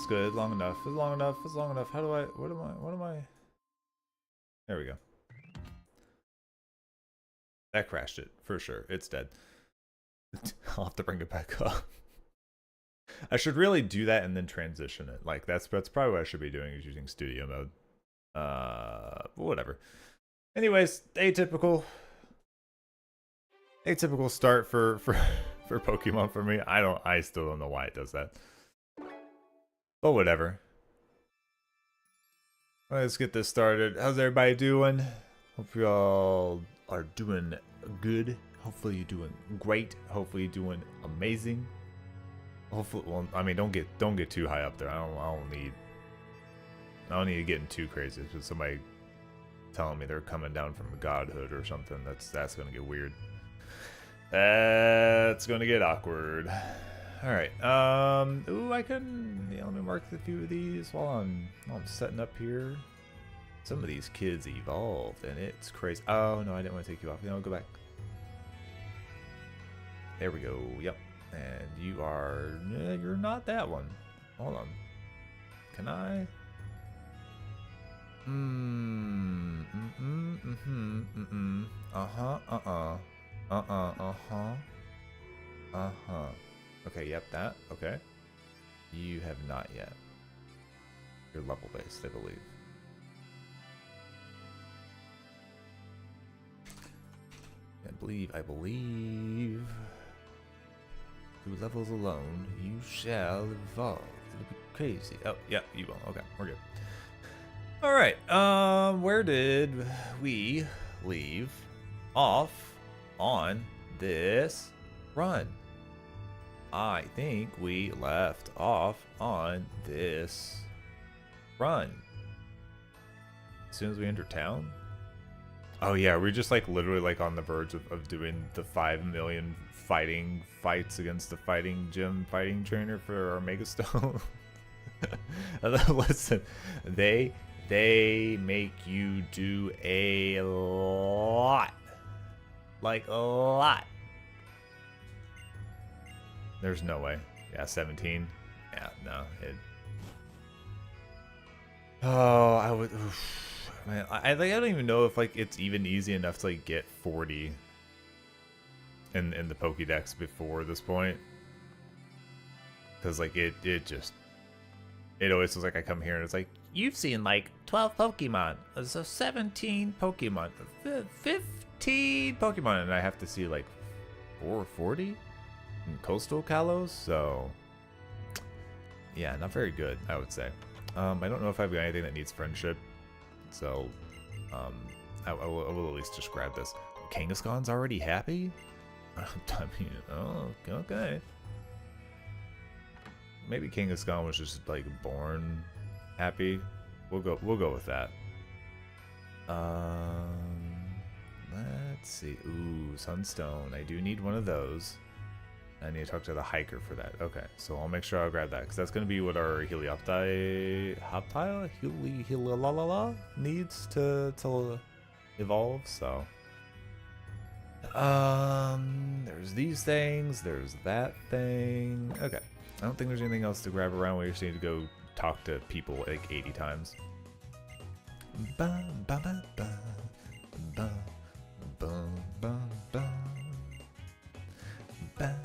good. Long enough. It's long enough. It's long enough. How do I... What am I... There we go. That crashed it, for sure. It's dead. I'll have to bring it back up. I should really do that and then transition it. Like, that's probably what I should be doing, is using studio mode. Whatever. Anyways, atypical start for Pokemon for me. I still don't know why it does that. But whatever. Let's get this started. How's everybody doing? Hope you all are doing good. Hopefully you're doing great. Hopefully you're doing amazing. Hopefully, well, I mean, don't get too high up there. I don't need to get too crazy. It's just somebody telling me they're coming down from godhood or something. That's gonna get weird. That's gonna get awkward. All right. Ooh, I can. Yeah, let me mark a few of these while I'm setting up here. Some of these kids evolved, and it's crazy. Oh no, I didn't want to take you off. You know, go back. There we go. Yep. And you are. You're not that one. Hold on. Can I? Okay, yep, that. Okay. You have not yet. You're level based, I believe. I believe. 2 levels alone, you shall evolve. It'll be crazy. Oh, yeah, you will. Okay, we're good. Alright, where did we leave off on this run? I think we left off on this run. As soon as we enter town? Oh yeah, we're just like literally like on the verge of doing the 5 million fights against the fighting gym fighting trainer for our Mega Stone. Listen, they make you do a lot. Like a lot. There's no way. Yeah, 17. Yeah, no. Oh, I would. Oof. Man, I don't even know if like it's even easy enough to like get 40 in the Pokédex before this point. Because like it always feels like I come here and it's like, you've seen like 12 Pokemon, so 17 Pokemon, 15 Pokemon, and I have to see like 440 in Coastal Kalos, so yeah, not very good, I would say. I don't know if I've got anything that needs friendship, so I will at least just grab this. Kangaskhan's already happy? I mean, oh, okay. Maybe Kangaskhan was just like born happy. We'll go with that. Let's see. Ooh, Sunstone. I do need one of those. I need to talk to the hiker for that. Okay, so I'll make sure I'll grab that because that's going to be what our Helioptile needs to evolve. So, there's these things. There's that thing. Okay, I don't think there's anything else to grab around. We just need to go talk to people like 80 times. Ba, ba, ba, ba, ba, ba, ba, ba. Ba.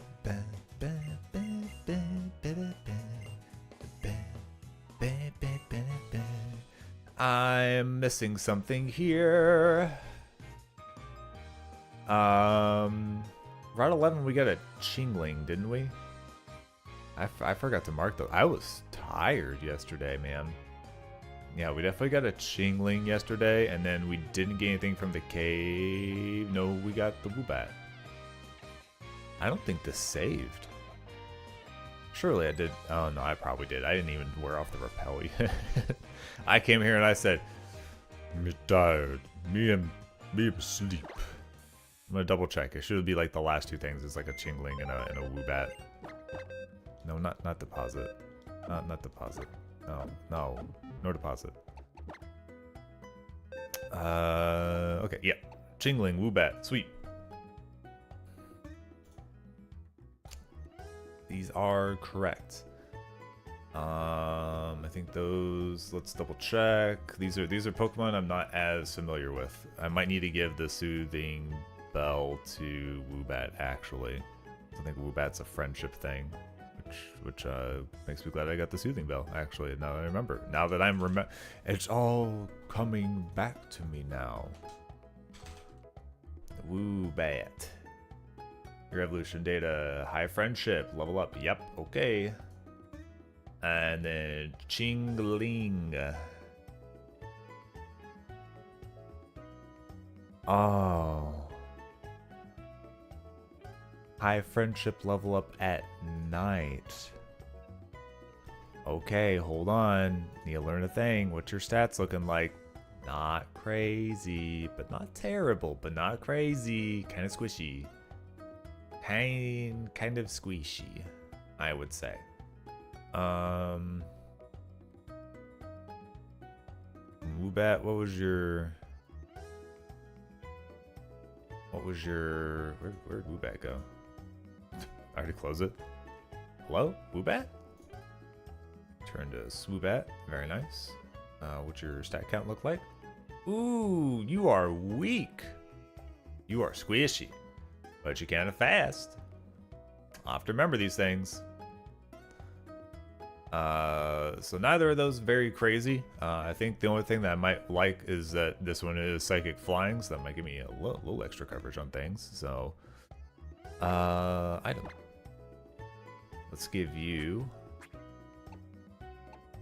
I'm missing something here. Route 11 we got a Chingling, didn't we? I forgot to mark those. I was tired yesterday, man. Yeah, we definitely got a Chingling yesterday, and then we didn't get anything from the cave. No, we got the Woobat. I don't think this saved. Surely I did. Oh no, I probably did. I didn't even wear off the repel yet. I came here and I said, "Me tired. Me asleep." I'm gonna double check. It should be like the last 2 things. It's like a Chingling and a Woobat. No, not deposit. Not deposit. No deposit. Okay, yeah. Chingling, Woobat, sweet. These are correct. I think those. Let's double check. These are Pokemon I'm not as familiar with. I might need to give the Soothing Bell to Woobat actually. I think Woobat's a friendship thing, which makes me glad I got the Soothing Bell actually. Now that I remember. Now that I'm it's all coming back to me now. Woobat. Your evolution data, high friendship, level up. Yep, okay. And then Chingling. Oh. High friendship, level up at night. Okay, hold on. Need to learn a thing. What's your stats looking like? Not crazy, but not terrible, but not crazy. Kind of squishy. Kind of squishy, I would say. Woobat, where'd Woobat go? I already closed it. Hello, Woobat? Turn to Swoobat, very nice. What's your stat count look like? Ooh, you are weak. You are squishy, but you kind of fast. I'll have to remember these things. So neither of those very crazy. I think the only thing that I might like is that this one is psychic flying, so that might give me a little extra coverage on things. So, item. Let's give you.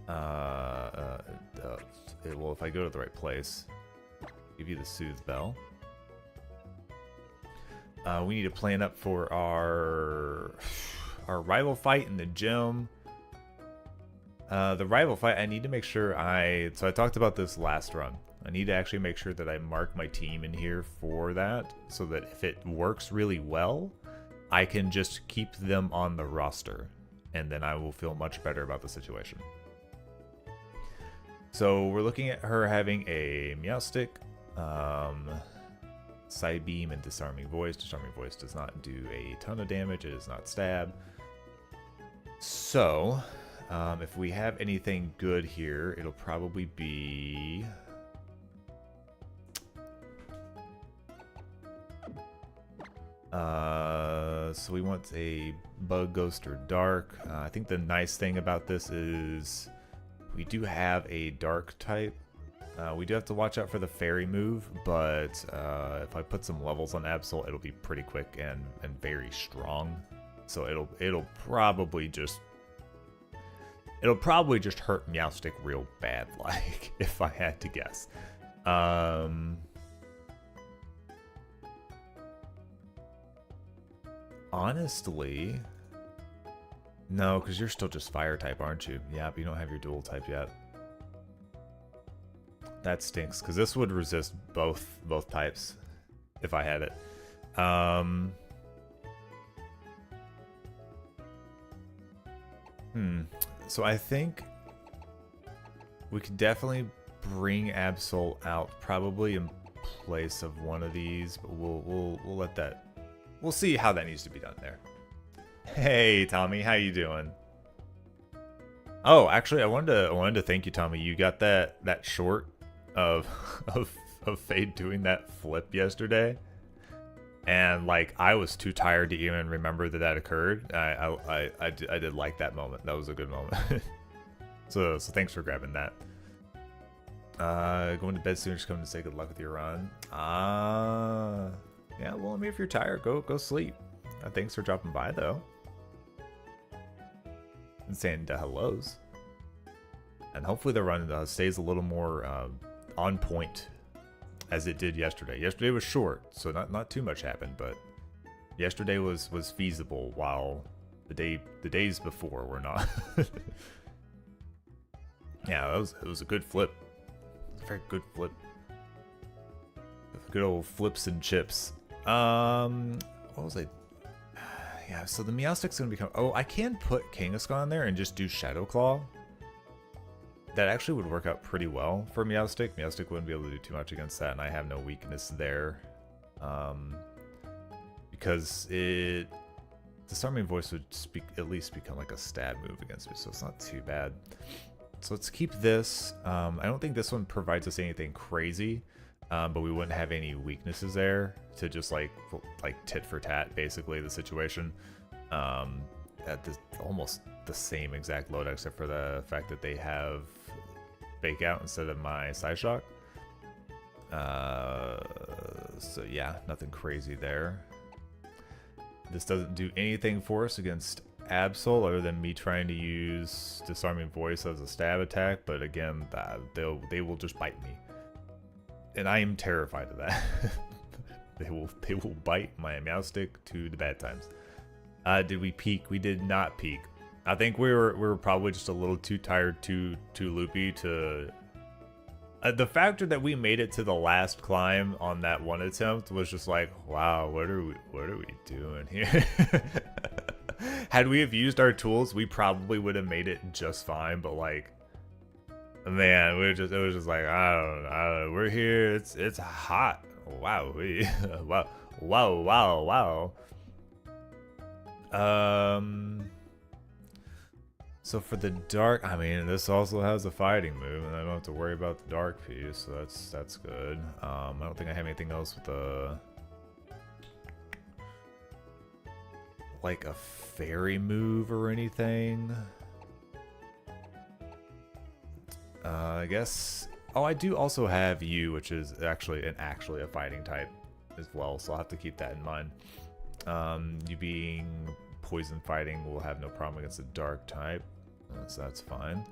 Well, if I go to the right place, give you the Soothe Bell. We need to plan up for our rival fight in the gym. The rival fight, I need to make sure so I talked about this last run. I need to actually make sure that I mark my team in here for that, so that if it works really well, I can just keep them on the roster, and then I will feel much better about the situation. So we're looking at her having a Meowstic, Psybeam, and Disarming Voice. Disarming Voice does not do a ton of damage. It does not stab. So, if we have anything good here, it'll probably be... so we want a Bug, Ghost, or Dark. I think the nice thing about this is we do have a Dark type. We do have to watch out for the Fairy move, but if I put some levels on Absol, it'll be pretty quick and very strong. So it'll probably just hurt Meowstic real bad, like, if I had to guess. Honestly, no, because you're still just fire type, aren't you? Yeah, but you don't have your dual type yet. That stinks, because this would resist both types if I had it. So I think we could definitely bring Absol out, probably in place of one of these, but we'll let that. We'll see how that needs to be done there. Hey Tommy, how you doing? Oh, actually, I wanted to thank you, Tommy. You got that short of Fade doing that flip yesterday, and like I was too tired to even remember that occurred. I did like that moment. That was a good moment. so thanks for grabbing that. Going to bed soon. Just coming to say good luck with your run. Yeah. Well, I mean, if you're tired, go sleep. Thanks for dropping by though, and saying hellos. And hopefully the run stays a little more on point as it did yesterday. Yesterday was short, so not too much happened, but yesterday was feasible, while the days before were not. Yeah, it was a good flip. It was a very good flip. Good old flips and chips. What was I? Yeah, so the Meowstic's gonna become. Oh, I can put Kangaskhan there and just do Shadow Claw. That actually would work out pretty well for Meowstic. Meowstic wouldn't be able to do too much against that, and I have no weakness there. Because it Disarming Voice would at least become like a stab move against me, so it's not too bad. So let's keep this. I don't think this one provides us anything crazy, but we wouldn't have any weaknesses there to just like tit for tat, basically, the situation. At almost the same exact loadout, except for the fact that they have Fake Out instead of my Side Shock. So yeah, nothing crazy there. This doesn't do anything for us against Absol other than me trying to use Disarming Voice as a stab attack, but again, they will just bite me. And I am terrified of that. they will bite my Meowstick to the bad times. Did we peak? We did not peak. I think we were probably just a little too tired, too loopy to. The factor that we made it to the last climb on that one attempt was just like, wow, what are we doing here? Had we have used our tools, we probably would have made it just fine. But like, man, it was just like, I don't know, we're here. It's hot. Wow, wow. So for the dark, I mean, this also has a fighting move, and I don't have to worry about the dark piece, so that's good. I don't think I have anything else with a like a fairy move or anything. I guess. Oh, I do also have you, which is actually a fighting type as well, so I'll have to keep that in mind. You being poison fighting will have no problem against the dark type, so that's fine.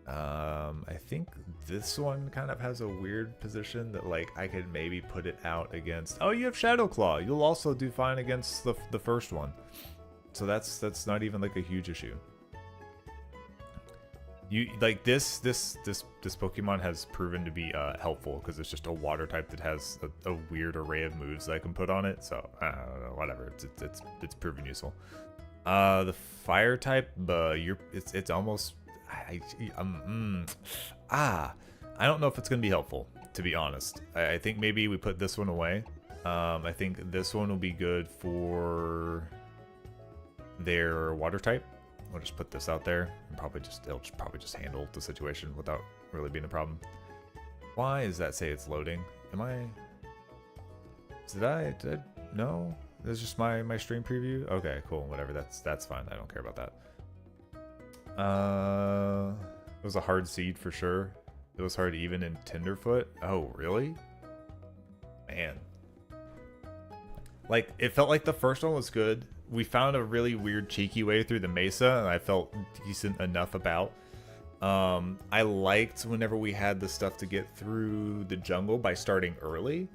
I think this one kind of has a weird position that like I could maybe put it out against. Oh, you have Shadow Claw. You'll also do fine against the first one, so that's not even like a huge issue. You like this Pokemon has proven to be helpful because it's just a water type that has a weird array of moves that I can put on it. So I don't know, whatever. It's proven useful. The fire type, it's almost I don't know if it's gonna be helpful, to be honest. I think maybe we put this one away. I think this one will be good for their water type. We'll just put this out there and it'll probably just handle the situation without really being a problem. Why does that say it's loading? Did I no? That's just my stream preview? Okay, cool, whatever, that's fine. I don't care about that. It was a hard seed for sure. It was hard even in Tenderfoot. Oh, really? Man. Like, it felt like the first one was good. We found a really weird cheeky way through the mesa, and I felt decent enough about. I liked whenever we had the stuff to get through the jungle by starting early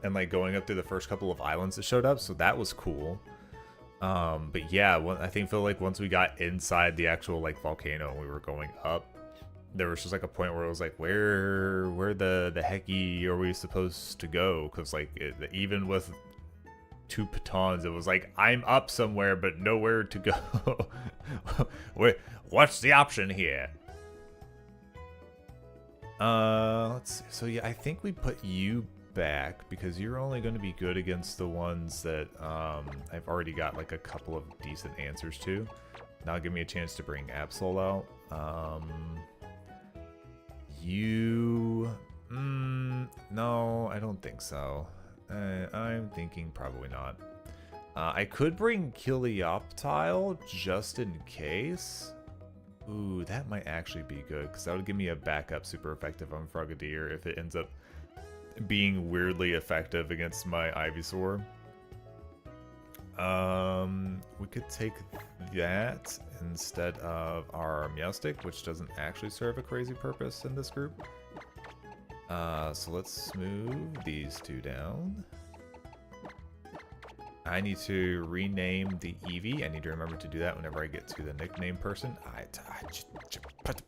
and like going up through the first couple of islands that showed up, so that was cool. But yeah, I feel like once we got inside the actual like volcano and we were going up, there was just like a point where it was like, where the hecky are we supposed to go? Because like even with 2 pitons, it was like, I'm up somewhere but nowhere to go. What's the option here? Let's see. So yeah, I think we put you back because you're only going to be good against the ones that I've already got like a couple of decent answers to. Now give me a chance to bring Absol out. No, I don't think so. I'm thinking probably not. I could bring Kilioptile just in case. Ooh, that might actually be good because that would give me a backup super effective on Frogadier if it ends up being weirdly effective against my Ivysaur. We could take that instead of our Meowstick, which doesn't actually serve a crazy purpose in this group. So let's move these 2 down. I need to rename the Eevee. I need to remember to do that whenever I get to the nickname person. I just put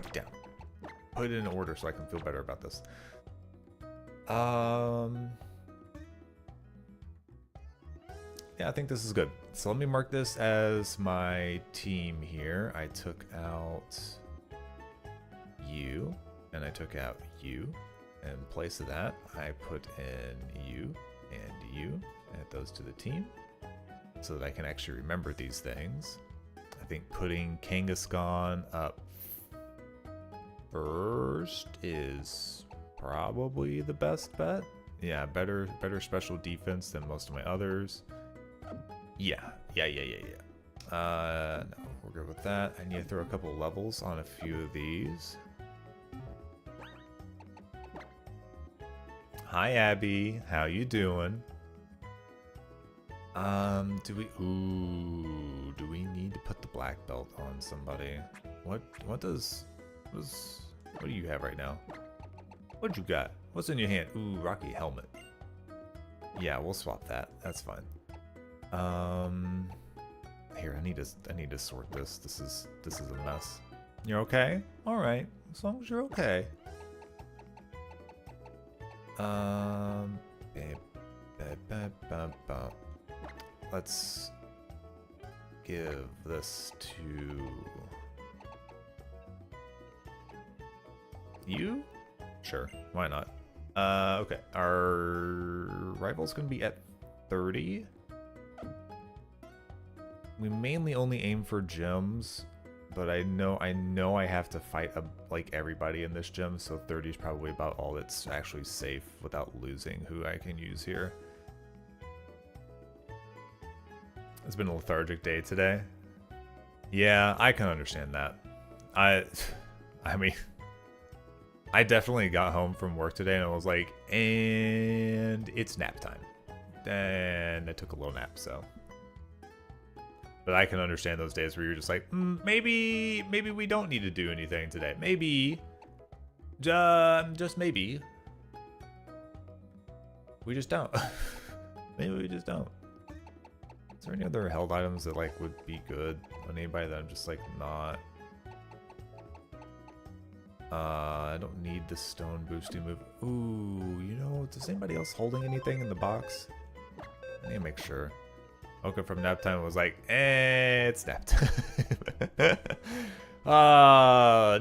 it down. Put it in order so I can feel better about this. Yeah, I think this is good. So let me mark this as my team here. I took out you, and I took out you. In place of that, I put in you and you. Add those to the team. so that I can actually remember these things. I think putting Kangaskhan up first is probably the best bet. Yeah, better special defense than most of my others. Yeah. No, we're good with that. I need to throw a couple levels on a few of these. Hi, Abby. How you doing? Do we need to put the black belt on somebody? What do you have right now? What you got? What's in your hand? Ooh, Rocky helmet. Yeah, we'll swap that. That's fine. Here, I need to sort this. This is a mess. You're okay? All right. As long as you're okay. Let's give this to you? Sure, why not? Okay, our rival's gonna be at 30. We mainly only aim for gems, but I know I have to fight like everybody in this gym, so 30 is probably about all that's actually safe without losing who I can use here. It's been a lethargic day today. Yeah, I can understand that. I mean, I definitely got home from work today and I was like, and it's nap time. And I took a little nap, so. But I can understand those days where you're just like, maybe we don't need to do anything today. Maybe, just maybe. We just don't. Maybe we just don't. Is there any other held items that like would be good on anybody that I'm just like not? I don't need the stone boosting move. Ooh, you know, does anybody else holding anything in the box? I need to make sure. Woke up from nap time and was like, it's nap time.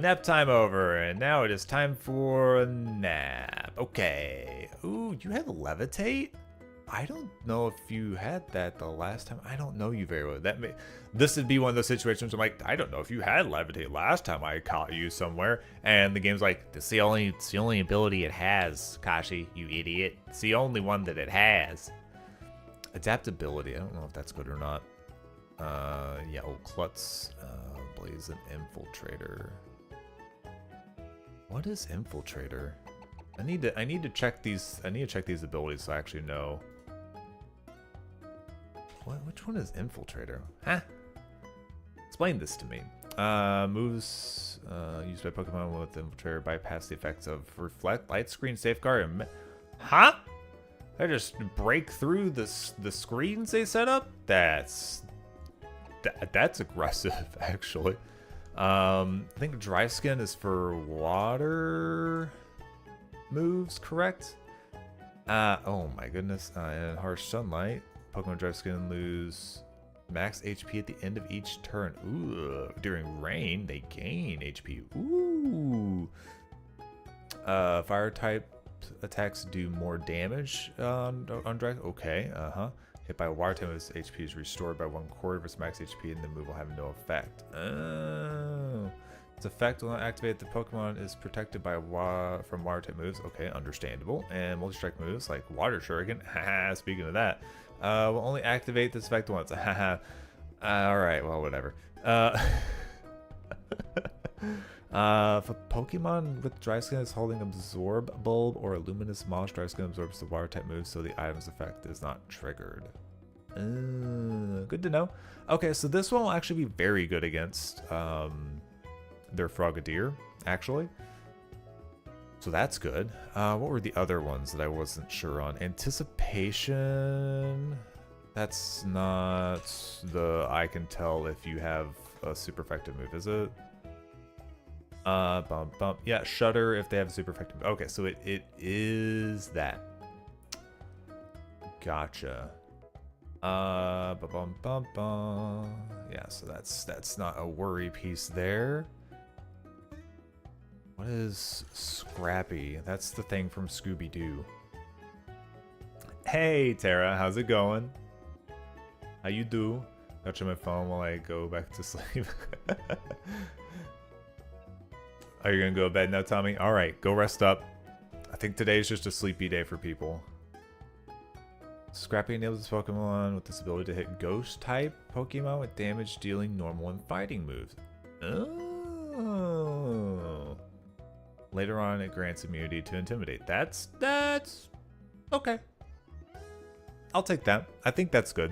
Nap time over, and now it is time for a nap. Okay. Ooh, you have levitate? I don't know if you had that the last time. I don't know you very well. This would be one of those situations where I'm like, I don't know if you had levitate last time I caught you somewhere. And the game's like, it's the only ability it has, Kashi, you idiot. It's the only one that it has. Adaptability. I don't know if that's good or not. Yeah, Klutz, Blaze and Infiltrator. What is Infiltrator? I need to check these. I need to check these abilities so I actually know. Which one is Infiltrator? Huh? Explain this to me. Moves used by Pokemon with Infiltrator bypass the effects of Reflect, Light Screen, Safeguard, and... Huh? I just break through the screens they set up? That's aggressive, actually. I think Dry Skin is for water moves, correct? Oh my goodness. And Harsh Sunlight. Pokemon Dry Skin lose max HP at the end of each turn. Ooh. During rain, they gain HP. Ooh. Fire type attacks do more damage on Dry. Okay, hit by a water type, its HP is restored by 1/4 of its max HP, and the move will have no effect. Oh. Its effect will not activate. The Pokemon is protected by from water type moves. Okay, understandable. And multi-strike moves like Water Shuriken. Haha, speaking of that, will only activate this effect once. Haha. Alright, well, whatever. If a Pokemon with Dry Skin is holding Absorb Bulb or a Luminous Moss, Dry Skin absorbs the water type moves, so the item's effect is not triggered. Good to know. Okay, so this one will actually be very good against their Frogadier, actually. So that's good. What were the other ones that I wasn't sure on? Anticipation. That's not the I can tell if you have a super effective move, is it? Bump. Yeah, Shudder if they have a super effective move. Okay, so it is that. Gotcha. Yeah, so that's not a worry piece there. What is Scrappy? That's the thing from Scooby-Doo. Hey, Tara, how's it going? How you do? Touching my phone while I go back to sleep. Are you gonna go to bed now, Tommy? All right, go rest up. I think today's just a sleepy day for people. Scrappy enables this Pokemon with this ability to hit Ghost type Pokemon with damage dealing, normal, and fighting moves. Oh. Later on, it grants immunity to Intimidate. That's okay. I'll take that. I think that's good.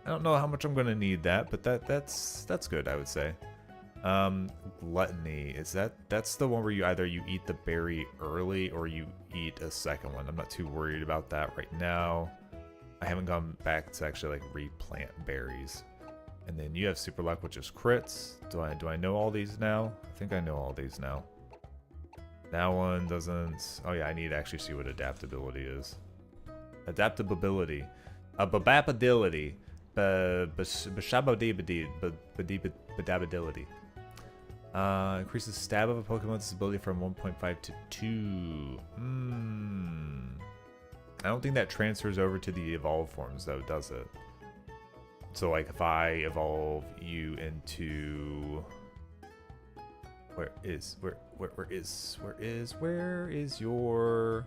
I don't know how much I'm gonna need that, but that's good, I would say. Gluttony, that's the one where you either eat the berry early or you eat a second one. I'm not too worried about that right now. I haven't gone back to actually like replant berries. And then you have Super Luck, which is crits. Do I know all these now? I think I know all these now. That one doesn't. Oh yeah, I need to actually see what adaptability is. Adaptability, babapability, badabability. Increases stab of a Pokemon's ability from 1.5 to 2. I don't think that transfers over to the evolved forms though, does it? So like if I evolve you into where is your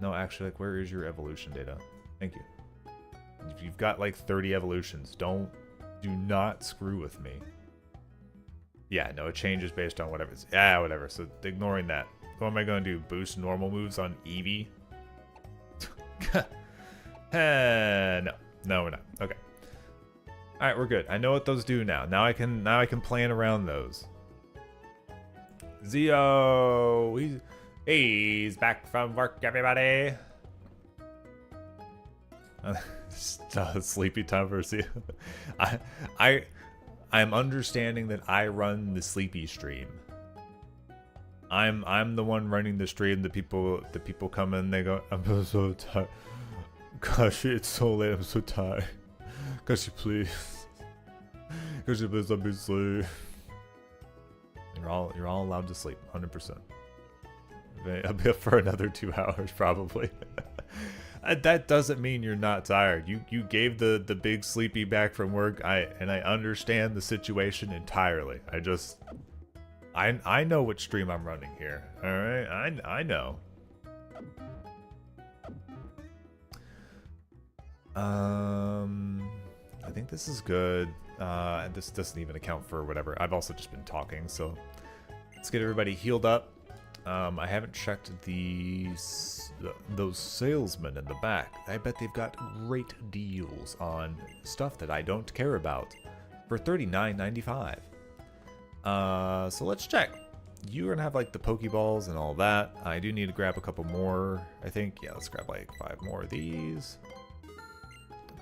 no, actually, like where is your evolution data? Thank you. You've got like 30 evolutions. Do not screw with me. Yeah, no, it changes based on whatever. Yeah, whatever. So ignoring that. What am I going to do? Boost normal moves on Eevee? No, we're not. Okay. All right, we're good. I know what those do now. Now I can plan around those. Zio, he's back from work, everybody. Sleepy time for Zio. I'm understanding that I run the sleepy stream. I'm the one running the stream. The people come in, they go, I'm so tired. Gosh, it's so late. I'm so tired. Could you please? Could you please let me sleep? You're all allowed to sleep, 100%. I'll be up for another 2 hours probably. That doesn't mean you're not tired. You gave the big sleepy back from work. I understand the situation entirely. I know what stream I'm running here. All right, I know. I think this is good. And this doesn't even account for whatever. I've also just been talking, so let's get everybody healed up. I haven't checked those salesmen in the back. I bet they've got great deals on stuff that I don't care about for $39.95. So let's check. You're gonna have like the Pokeballs and all that. I do need to grab a couple more, I think. Yeah, let's grab like 5 more of these.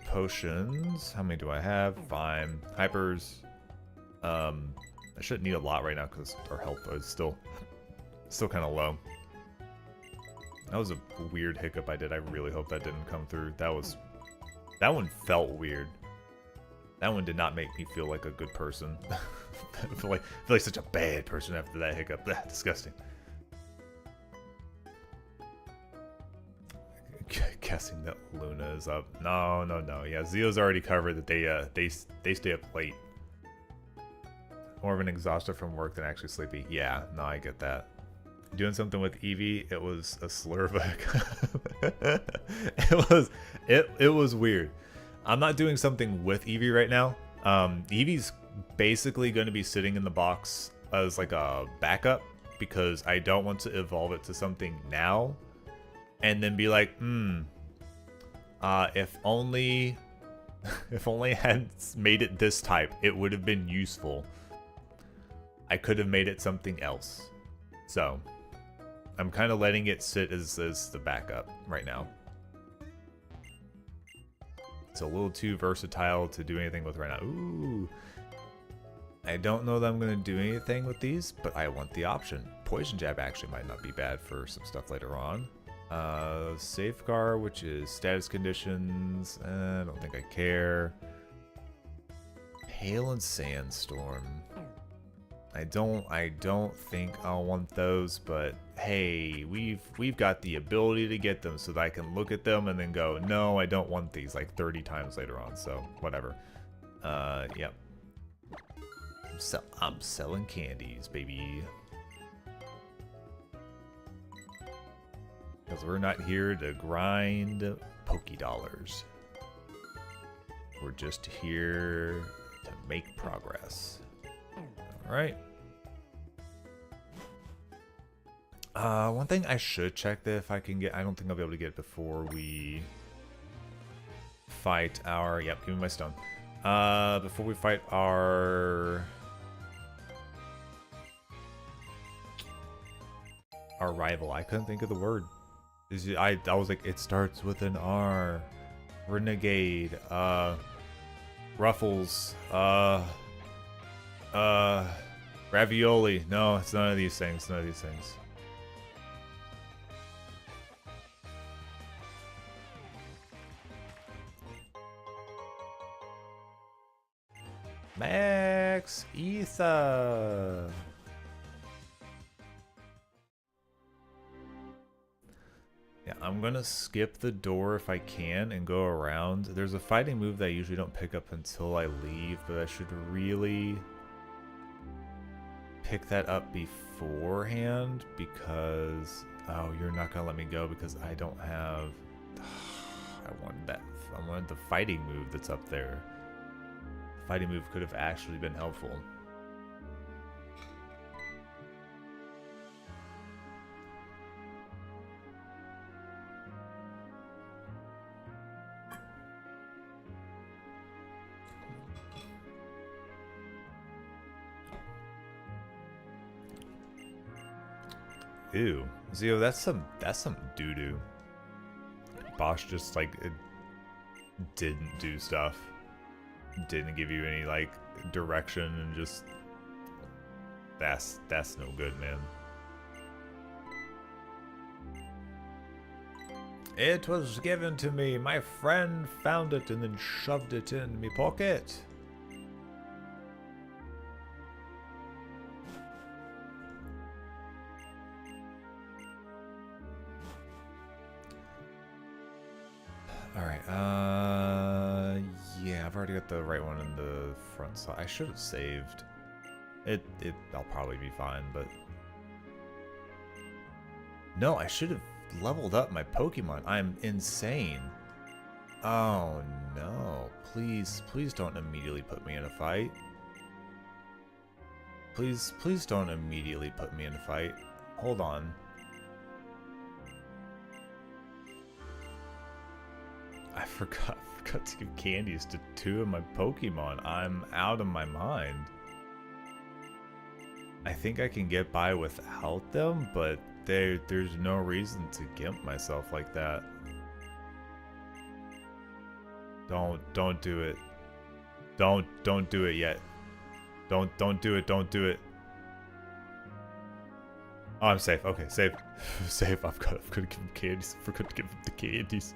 Potions. How many do I have? 5. Hypers. I shouldn't need a lot right now because our health is still kind of low. That was a weird hiccup I did. I really hope that didn't come through. That one felt weird. That one did not make me feel like a good person. I feel like such a bad person after that hiccup. Disgusting. Guessing that Luna is up. No. Yeah, Zio's already covered that they stay up late. More of an exhausted from work than actually sleepy. Yeah, no, I get that. Doing something with Eevee, it was a Slurvik. it was weird. I'm not doing something with Eevee right now. Eevee's basically going to be sitting in the box as like a backup because I don't want to evolve it to something now and then be like, if only I had made it this type, it would have been useful. I could have made it something else. So I'm kind of letting it sit as the backup right now. It's a little too versatile to do anything with right now. Ooh. I don't know that I'm going to do anything with these, but I want the option. Poison Jab actually might not be bad for some stuff later on. Safeguard, which is status conditions. I don't think I care. Hail and Sandstorm. I don't think I'll want those, but hey, we've got the ability to get them so that I can look at them and then go, no, I don't want these like 30 times later on, so whatever. Yep. I'm selling candies, baby. Because we're not here to grind Poké Dollars. We're just here to make progress. Alright. One thing I should check that if I can get, I don't think I'll be able to get it before we fight our, yep, give me my stone. Before we fight our rival. I couldn't think of the word. I was like, it starts with an R. Renegade. Ruffles. Ravioli. No, it's none of these things. None of these things. Max Ether. Yeah, I'm gonna skip the door if I can and go around. There's a fighting move that I usually don't pick up until I leave, but I should really pick that up beforehand because... Oh, you're not gonna let me go because I don't have... I wanted the fighting move that's up there. The fighting move could have actually been helpful. Ew. Zio, that's some doo-doo. Bosch just like it didn't do stuff. Didn't give you any like direction and just that's no good, man. It was given to me. My friend found it and then shoved it in me pocket. Alright, yeah, I've already got the right one in the front side. I should have saved. I'll probably be fine, but... No, I should have leveled up my Pokemon. I'm insane. Oh, no. Please don't immediately put me in a fight. Please don't immediately put me in a fight. Hold on. I forgot to give candies to 2 of my Pokemon. I'm out of my mind. I think I can get by without them, but there's no reason to gimp myself like that. Don't do it. Don't do it yet. Don't do it. Don't do it. Oh, I'm safe. Okay, safe. Safe. I've got to give him candies. I forgot to give him the candies.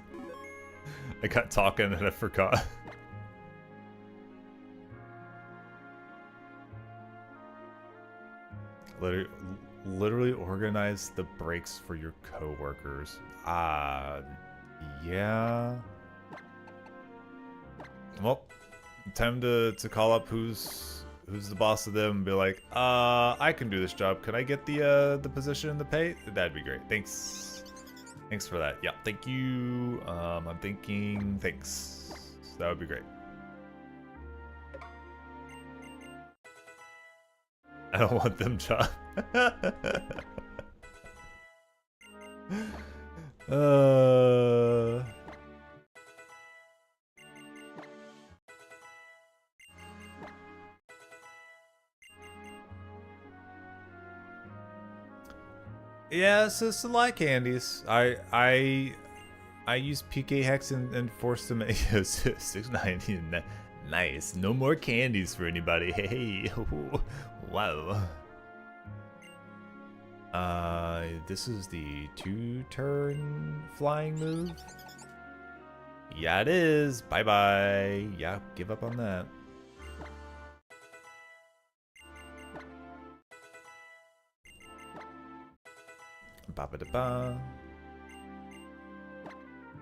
I got talking and I forgot. Literally organize the breaks for your coworkers. Yeah. Well, time to call up who's the boss of them and be like, I can do this job. Can I get the position and the pay? That'd be great. Thanks. Thanks for that. Yeah, thank you. I'm thinking thanks. That would be great. I don't want them job. Yeah, so like candies. I use PK Hex and force them at 690. Nice. No more candies for anybody. Hey, wow. This is the 2-turn flying move. Yeah, it is. Bye bye. Yeah, give up on that. Ba-ba-da-ba.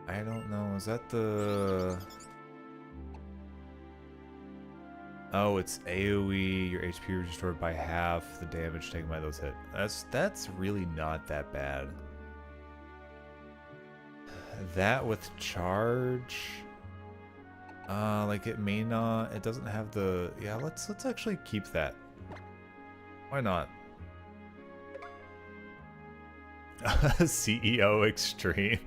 I don't know. Is that the... Oh, it's AoE. Your HP restored by half the damage taken by those hits. That's really not that bad. That with charge... like it may not... It doesn't have the... Yeah, let's actually keep that. Why not? CEO Extreme.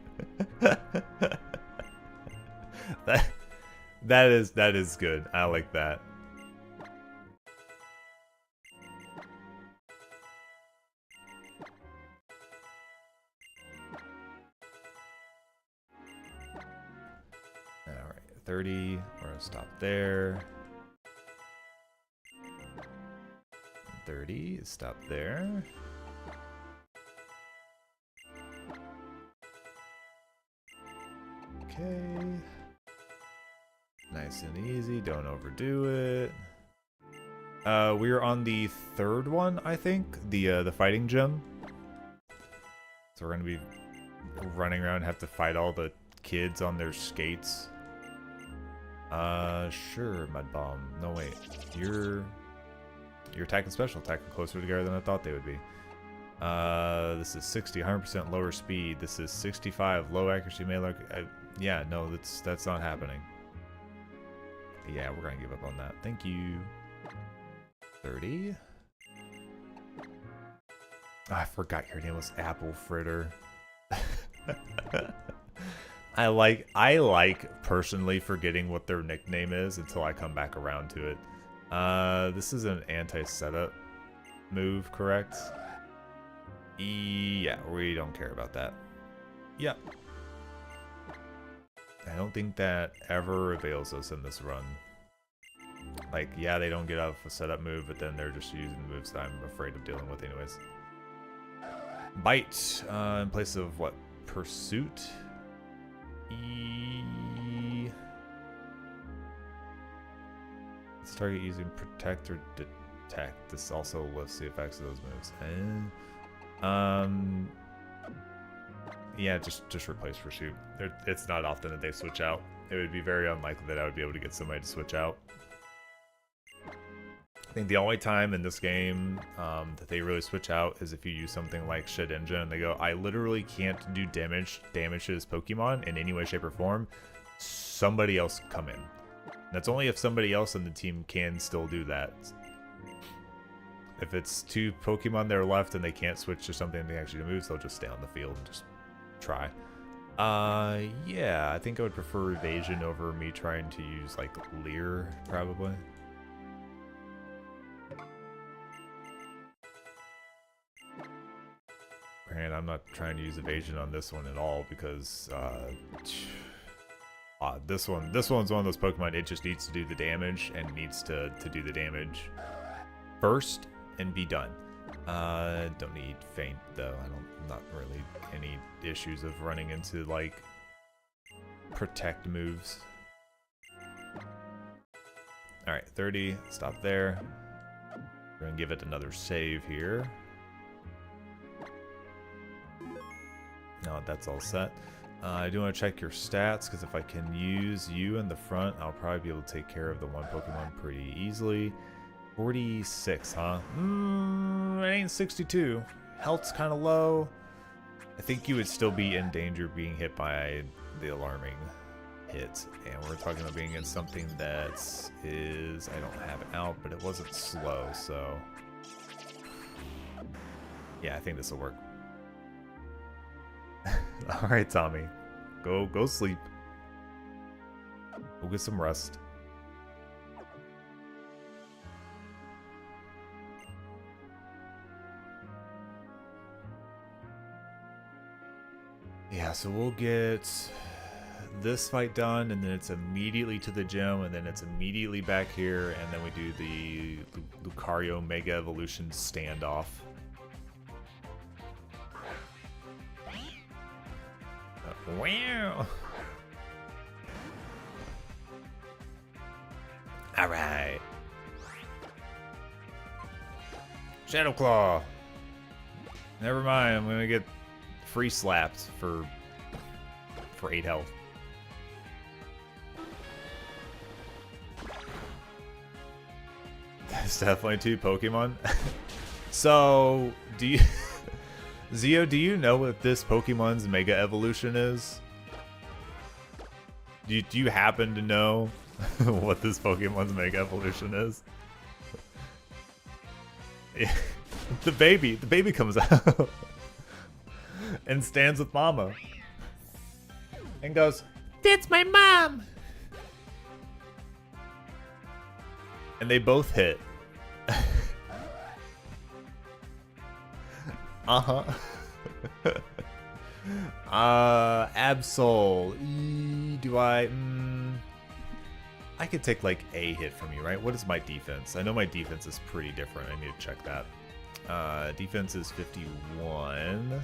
that is good. I like that. All right, 30. We're gonna stop there. 30. Stop there. Okay. Nice and easy. Don't overdo it. We're on the third one, I think. The fighting gym. So we're gonna be running around and have to fight all the kids on their skates. Sure, Mud Bomb. No wait. You're attacking special, attacking closer together than I thought they would be. This is 60, 100% lower speed. This is 65, low accuracy melee. Yeah, no, that's not happening. Yeah, we're gonna give up on that. Thank you. 30. Oh, I forgot your name was Apple Fritter. I like personally forgetting what their nickname is until I come back around to it. This is an anti-setup move, correct? Yeah, we don't care about that. Yeah. I don't think that ever avails us in this run. Like, yeah, they don't get out of a setup move, but then they're just using the moves that I'm afraid of dealing with anyways. Bite, in place of what? Pursuit? Let's target using protect or detect. This also lifts the effects of those moves. And, yeah, just replace pursuit. It's not often that they switch out. It would be very unlikely that I would be able to get somebody to switch out. I think the only time in this game that they really switch out is if you use something like Shed Engine and they go, I literally can't do damage to this Pokemon in any way, shape, or form. Somebody else come in. That's only if somebody else in the team can still do that. If it's two Pokemon that are left and they can't switch to something that actually moves, they'll just stay on the field and just try. Yeah, I think I would prefer evasion over me trying to use like Leer, probably. And I'm not trying to use evasion on this one at all because this one's one of those Pokemon, it just needs to do the damage and needs to do the damage first and be done. Don't need Feint though. Not really any issues of running into like protect moves. Alright, 30, stop there. We're gonna give it another save here. No, that's all set. I do want to check your stats, because if I can use you in the front, I'll probably be able to take care of the one Pokemon pretty easily. 46, huh? It ain't 62. Health's kind of low. I think you would still be in danger of being hit by the alarming hit. And we're talking about being in something that is... I don't have it out, but it wasn't slow, so... Yeah, I think this will work. Alright, Tommy. Go sleep. Go get some rest. Yeah, so we'll get this fight done, and then it's immediately to the gym, and then it's immediately back here, and then we do the Lucario Mega Evolution standoff. Wow! Alright. Shadow Claw! Never mind, I'm gonna get free slapped for 8 health. That's definitely 2 Pokemon. So, do you... Zio, do you know what this Pokemon's Mega Evolution is? Do you happen to know what this Pokemon's Mega Evolution is? The baby comes out and stands with Mama and goes, "That's my mom!" And they both hit. Uh-huh. Absol. Do I... I could take, like, a hit from you, right? What is my defense? I know my defense is pretty different. I need to check that. Defense is 51. I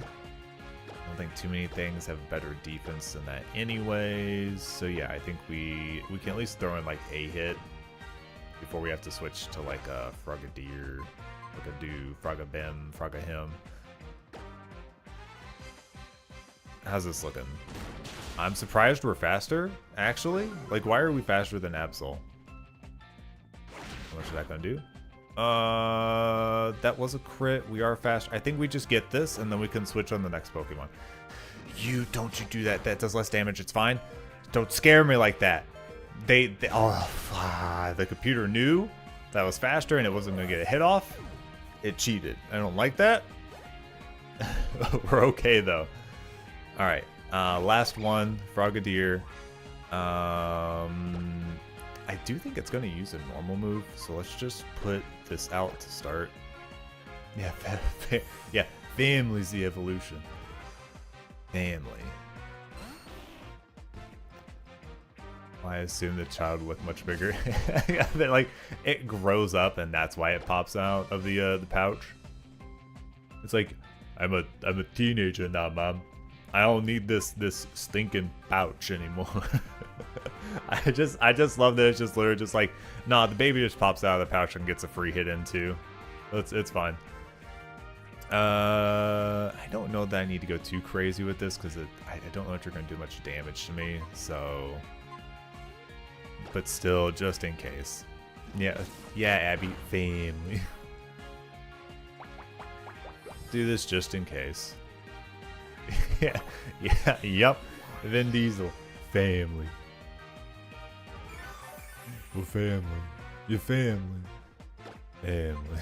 don't think too many things have better defense than that anyways. So, yeah, I think we can at least throw in, like, a hit before we have to switch to, like, a Frogadier, Frogadu, Frogabim, Frogahim. How's this looking? I'm surprised we're faster, actually. Like, why are we faster than Absol? How much is that gonna do? That was a crit. We are fast. I think we just get this, and then we can switch on the next Pokemon. Don't you do that. That does less damage. It's fine. Don't scare me like that. The computer knew that was faster, and it wasn't gonna get a hit off. It cheated. I don't like that. We're okay, though. Alright, last one, Frogadier. I do think it's going to use a normal move, so let's just put this out to start. Yeah, yeah, family's the evolution. Family. I assume the child will look much bigger. Like, it grows up, and that's why it pops out of the pouch. It's like, I'm a teenager now, Mom. I don't need this stinking pouch anymore. I just love that it's just literally just like, nah, the baby just pops out of the pouch and gets a free hit in too. It's fine. I don't know that I need to go too crazy with this because I don't know if you're gonna do much damage to me. So, but still, just in case. Yeah, Abby, family. Do this just in case. Yep. Vin Diesel. Family. We're family. Your family. Family.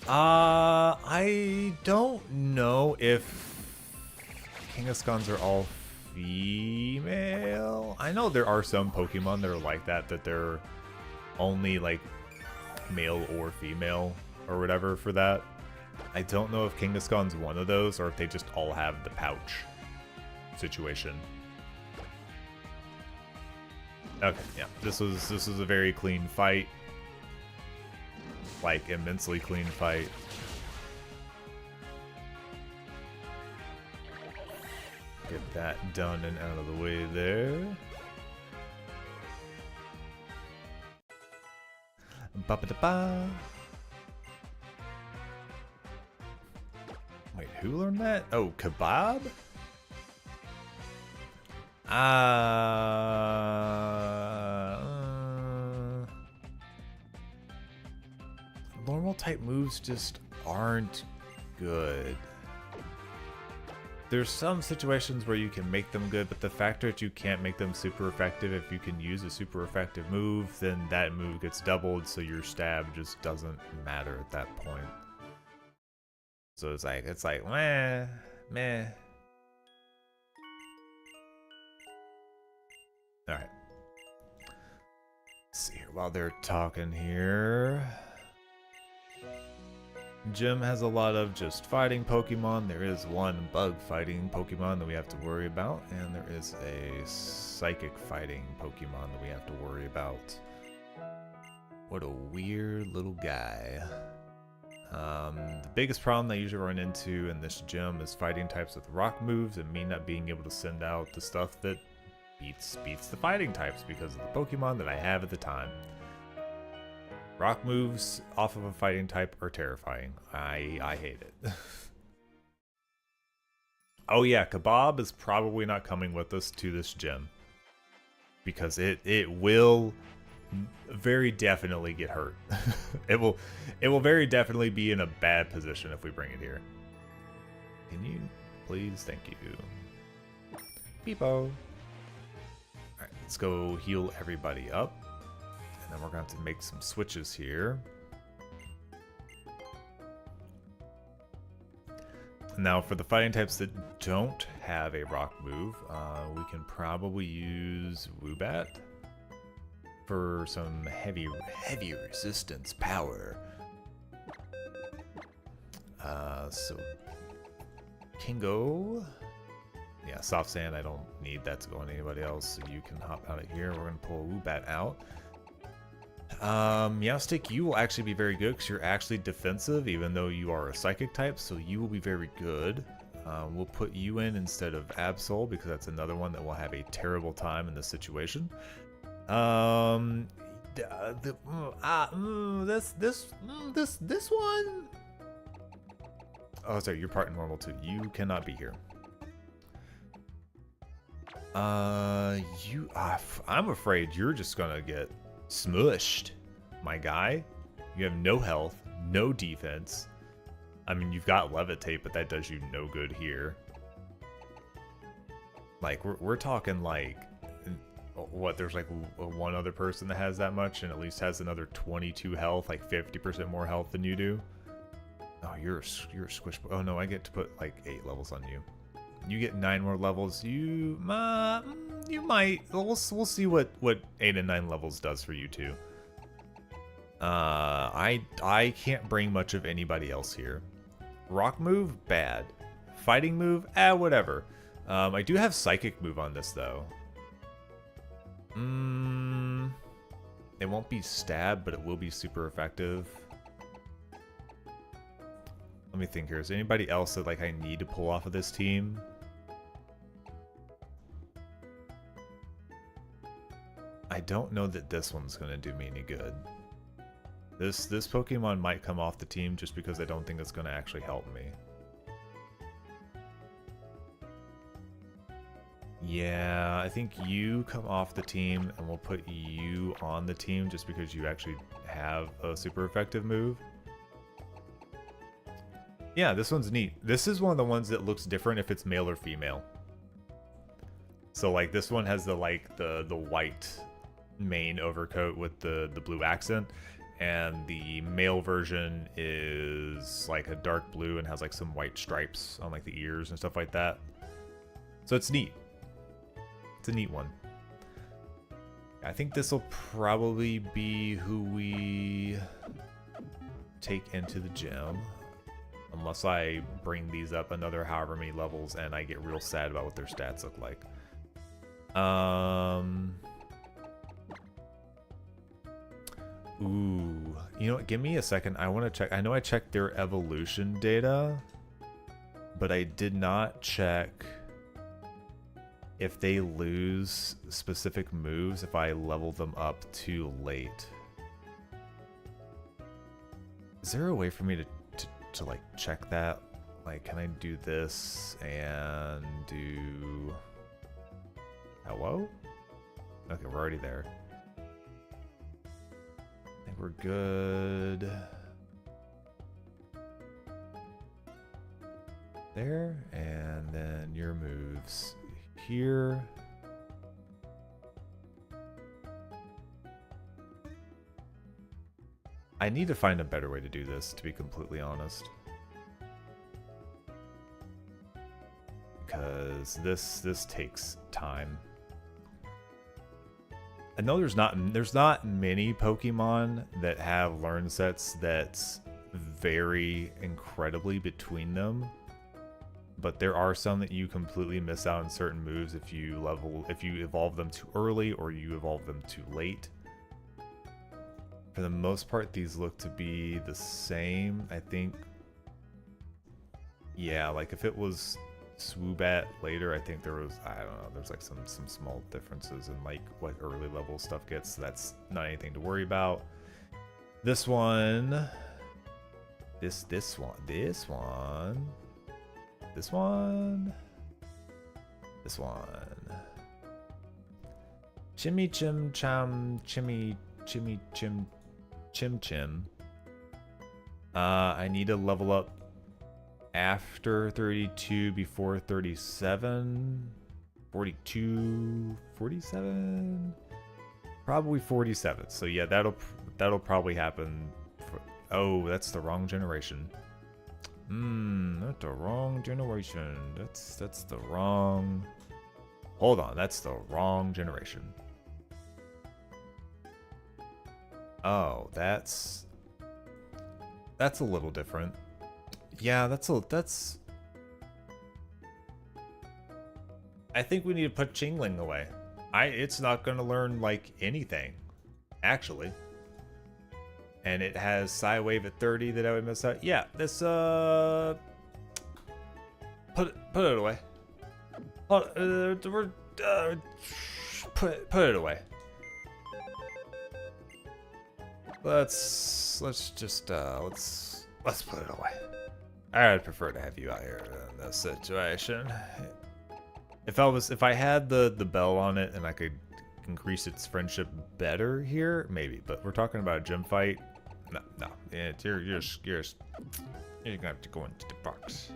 I don't know if Kangaskhans are all female. I know there are some Pokemon that are like that they're only like male or female or whatever for that. I don't know if Kangaskhan's one of those or if they just all have the pouch situation. Okay, yeah. This was a very clean fight. Like, immensely clean fight. Get that done and out of the way there. Ba-ba-da-ba. Wait, who learned that? Oh, Kebab? Normal type moves just aren't good. There's some situations where you can make them good, but the fact that you can't make them super effective, if you can use a super effective move, then that move gets doubled, so your stab just doesn't matter at that point. So it's like, meh. Alright. Let's see here, while they're talking here. Gym has a lot of just fighting Pokemon. There is one bug fighting Pokemon that we have to worry about, and there is a psychic fighting Pokemon that we have to worry about. What a weird little guy. The biggest problem that I usually run into in this gym is fighting types with rock moves and me not being able to send out the stuff that beats the fighting types because of the Pokemon that I have at the time. Rock moves off of a fighting type are terrifying. I hate it. Oh yeah, Kebab is probably not coming with us to this gym. Because it will very definitely get hurt. it will very definitely be in a bad position if we bring it here. Can you please? Thank you. Beepo. Alright, let's go heal everybody up. And then we're going to make some switches here. Now for the fighting types that don't have a rock move, we can probably use Woobat for some heavy resistance power. So Kingo. Yeah, soft sand, I don't need that to go on anybody else, so you can hop out of here. We're gonna pull Woobat out. Meowstic, you will actually be very good because you're actually defensive, even though you are a psychic type, so you will be very good. We'll put you in instead of Absol because that's another one that will have a terrible time in this situation. This one. Oh, sorry, you're part normal too. You cannot be here. I'm afraid you're just gonna get smushed, my guy. You have no health, no defense. I mean, you've got levitate, but that does you no good here. Like, we're talking like, what, there's like one other person that has that much and at least has another 22 health, like 50% more health than you do. Oh, you're a squish. Oh no, I get to put like 8 levels on you. You get 9 more levels. You might. We'll see what 8 and 9 levels does for you too. I can't bring much of anybody else here. Rock move, bad. Fighting move, whatever. I do have psychic move on this though. It won't be stab, but it will be super effective. Let me think here. Is there anybody else that like I need to pull off of this team? I don't know that this one's gonna do me any good. This Pokemon might come off the team just because I don't think it's gonna actually help me. Yeah, I think you come off the team and we'll put you on the team just because you actually have a super effective move. Yeah, this one's neat. This is one of the ones that looks different if it's male or female. So like this one has the white mane overcoat with the blue accent, and the male version is like a dark blue and has like some white stripes on like the ears and stuff like that. So it's neat. It's a neat one. I think this will probably be who we take into the gym. Unless I bring these up another however many levels and I get real sad about what their stats look like. Ooh. You know what? Give me a second. I want to check. I know I checked their evolution data, but I did not check if they lose specific moves if I level them up too late. Is there a way for me to like check that? Like, can I do this and do hello? Okay, we're already there. I think we're good there, and then your moves here. I need to find a better way to do this, to be completely honest. Because this takes time. I know there's not many Pokemon that have learn sets that vary incredibly between them. But there are some that you completely miss out on certain moves if you evolve them too early or you evolve them too late. For the most part, these look to be the same. I think, yeah, like if it was Swoobat later, I think there was, I don't know, there's like some small differences in like what early level stuff gets. So that's not anything to worry about. This one. This one. This one. This one. This one. Chimmy chim cham chimmy chimmy chim chim chim. I need to level up after 32 before 37. 42, 47? Probably 47. So yeah, that'll probably happen. Oh, that's the wrong generation. That's the wrong generation. That's the wrong. Hold on, that's the wrong generation. Oh, that's a little different. Yeah, that's. I think we need to put Chingling away. It's not gonna learn like anything, actually. And it has Psy Wave at 30 that I would miss out. Yeah, this put it away. Put it away. Let's put it away. I'd prefer to have you out here in this situation. If I had the bell on it and I could increase its friendship better here, maybe. But we're talking about a gym fight. No. Yeah, you're gonna have to go into the box.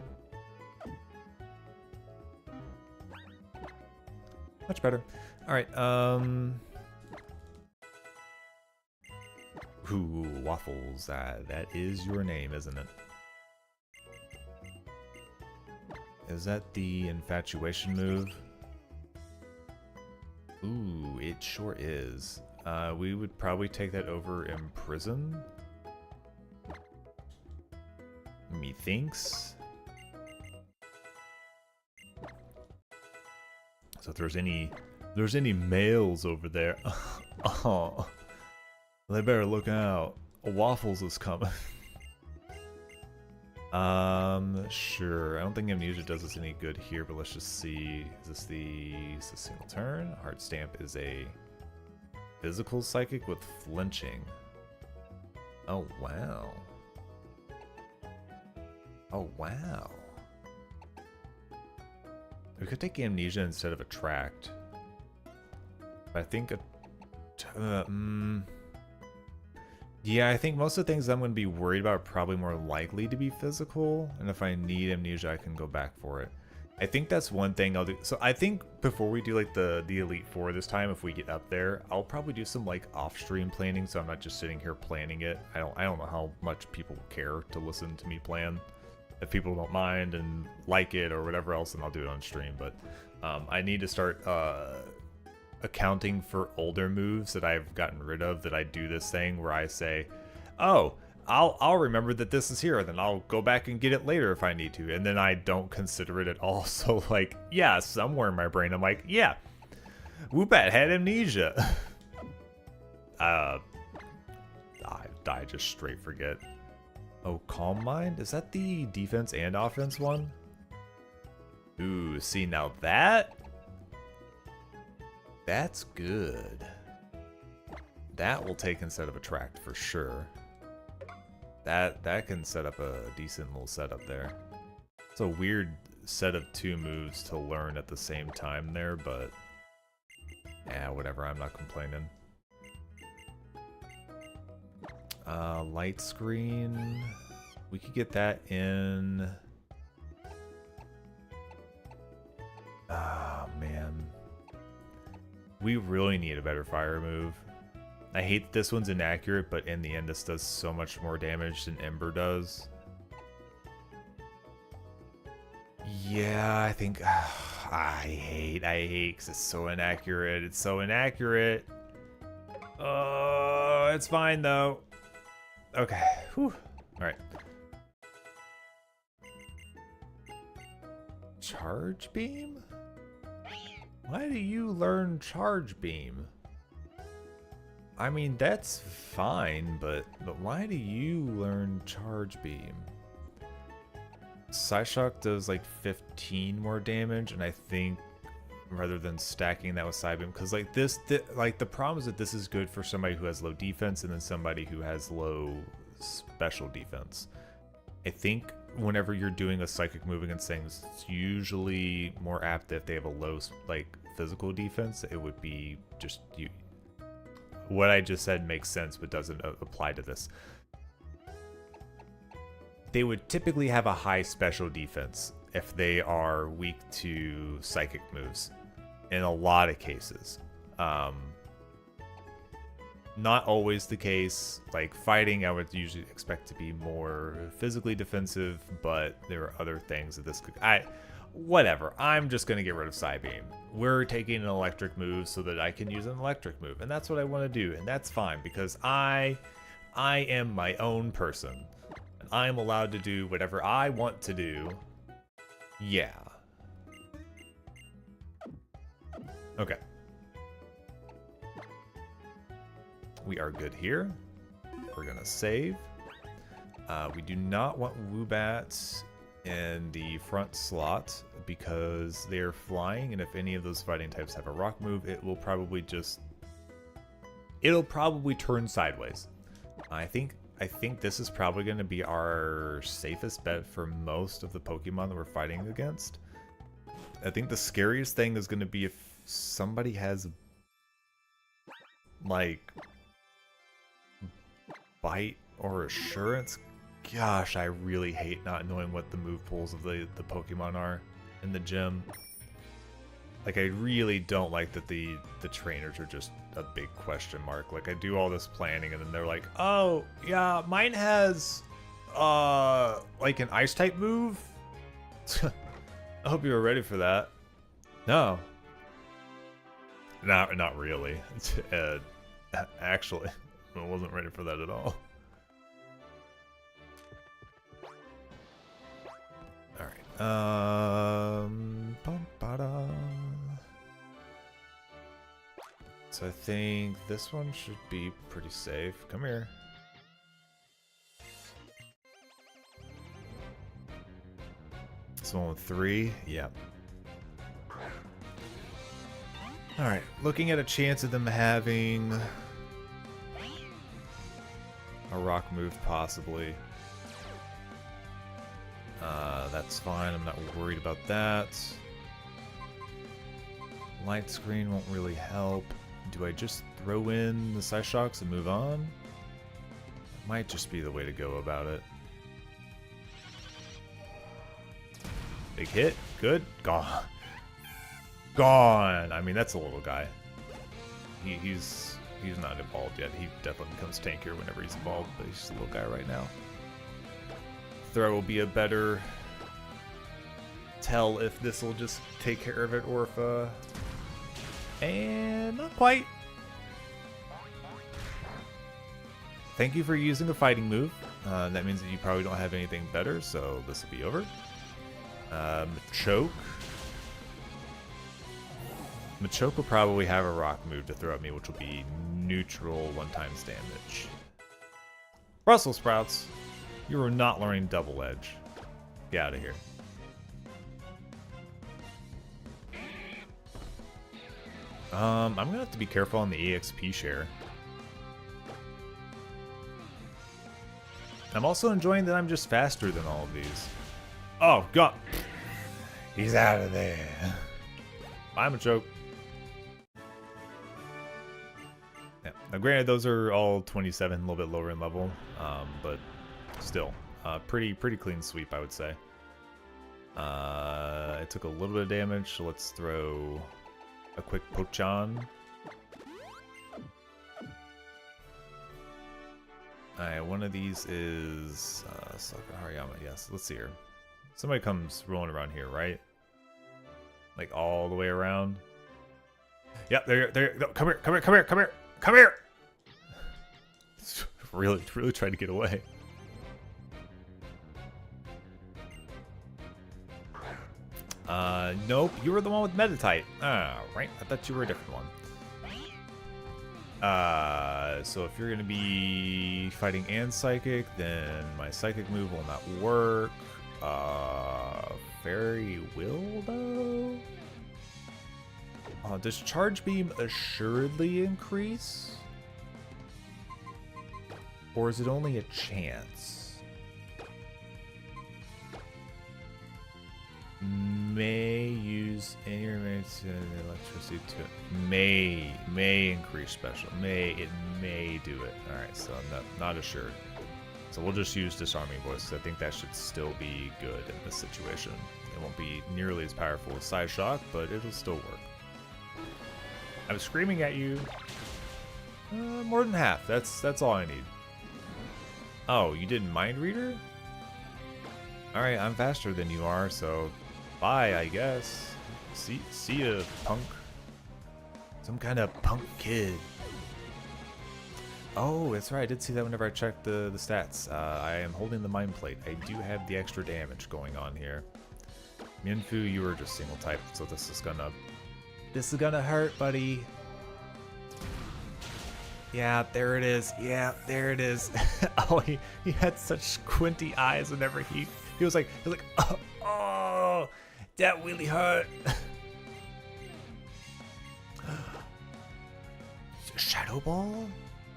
Much better. All right. Ooh, Waffles. That is your name, isn't it? Is that the infatuation move? Ooh, it sure is. We would probably take that over Imprison. Methinks. So if there's any males over there, oh, they better look out. Waffles is coming. Sure. I don't think Amnesia does us any good here, but let's just see. Is this a single turn? Heart Stamp is a physical psychic with flinching. Oh, wow. Oh, wow. We could take Amnesia instead of Attract. But I think yeah, I think most of the things I'm going to be worried about are probably more likely to be physical, and if I need Amnesia, I can go back for it. I think that's one thing I'll do. So I think before we do like the Elite Four this time, if we get up there, I'll probably do some like off-stream planning, so I'm not just sitting here planning it. I don't know how much people care to listen to me plan. If people don't mind and like it or whatever else, then I'll do it on stream. But I need to start accounting for older moves that I've gotten rid of, that I do this thing where I say, oh, I'll remember that this is here, and then I'll go back and get it later if I need to, and then I don't consider it at all. So like, yeah, somewhere in my brain I'm like, yeah, Woopat had Amnesia. I just straight forget. Oh, Calm Mind? Is that the defense and offense one? Ooh, see, now that's good. That will take instead of Attract for sure. That can set up a decent little setup there. It's a weird set of two moves to learn at the same time there, but yeah, whatever, I'm not complaining. Light Screen. We could get that in. Ah, man. We really need a better fire move. I hate this one's inaccurate, but in the end this does so much more damage than Ember does. Yeah, I think I hate because it's so inaccurate. It's so inaccurate. Oh, it's fine though. Okay. Whew. All right. Charge Beam? Why do you learn Charge Beam? I mean, that's fine, but why do you learn Charge Beam? Psyshock does like 15 more damage, and I think rather than stacking that with Psybeam, because like like the problem is that this is good for somebody who has low defense and then somebody who has low special defense. I think whenever you're doing a psychic move against things, it's usually more apt if they have a low like physical defense. It would be just you. What I just said makes sense, but doesn't apply to this. They would typically have a high special defense if they are weak to psychic moves. In a lot of cases. Not always the case. Like fighting, I would usually expect to be more physically defensive, but there are other things that this could... Whatever. I'm just going to get rid of Psybeam. We're taking an electric move so that I can use an electric move. And that's what I want to do. And that's fine because I am my own person. And I am allowed to do whatever I want to do. Yeah. Okay. We are good here. We're gonna save. We do not want Woobat in the front slot because they are flying, and if any of those fighting types have a rock move, it will probably it'll probably turn sideways. I think this is probably going to be our safest bet for most of the Pokemon that we're fighting against. I think the scariest thing is going to be if somebody has like Bite or Assurance. Gosh, I really hate not knowing what the move pools of the Pokemon are in the gym. Like, I really don't like that the trainers are just a big question mark. Like, I do all this planning and then they're like, oh, yeah, mine has, like an ice type move? I hope you were ready for that. No. Not really. Actually, I wasn't ready for that at all. Alright, so I think this one should be pretty safe. Come here. This one with 3? Yeah. Alright, looking at a chance of them having a rock move, possibly. That's fine, I'm not worried about that. Light screen won't really help. Do I just throw in the Psyshocks and move on? Might just be the way to go about it. Big hit, good, gone. Gone! I mean, that's a little guy. He's not evolved yet. He definitely becomes tankier whenever he's evolved, but he's just a little guy right now. Throw will be a better tell if this will just take care of it or if and not quite. Thank you for using a fighting move. That means that you probably don't have anything better, so this will be over. Machoke. Machoke will probably have a rock move to throw at me, which will be neutral 1x damage. Brussels sprouts. You are not learning double edge. Get out of here. I'm gonna have to be careful on the EXP share. I'm also enjoying that I'm just faster than all of these. Oh, God. He's out of there. I'm a joke. Yeah. Now, granted, those are all 27, a little bit lower in level, but still, pretty clean sweep, I would say. It took a little bit of damage, so let's throw a quick Pochon. Alright, one of these is Saka Hariyama. Yes, let's see here. Somebody comes rolling around here, right? Like all the way around. Yep, there. No, come here. Really trying to get away. Nope, you were the one with Meditite. Ah, right. I thought you were a different one. So if you're gonna be fighting and psychic, then my psychic move will not work. Fairy will though? Does Charge Beam assuredly increase? Or is it only a chance? May use any remains electricity to may increase special. It may do it. Alright, so not assured. So we'll just use Disarming Voice. I think that should still be good in this situation. It won't be nearly as powerful as Side Shock, but it'll still work. I'm screaming at you. More than half. That's all I need. Oh, you did Mind Reader? Alright, I'm faster than you are, so bye, I guess. See ya, punk. Some kind of punk kid. Oh, that's right. I did see that whenever I checked the stats. I am holding the Mind Plate. I do have the extra damage going on here. Minfu, you were just single type, so this is gonna hurt, buddy. Yeah, there it is. Yeah, there it is. Oh, he had such squinty eyes whenever he was like, oh, that really hurt. Shadow Ball?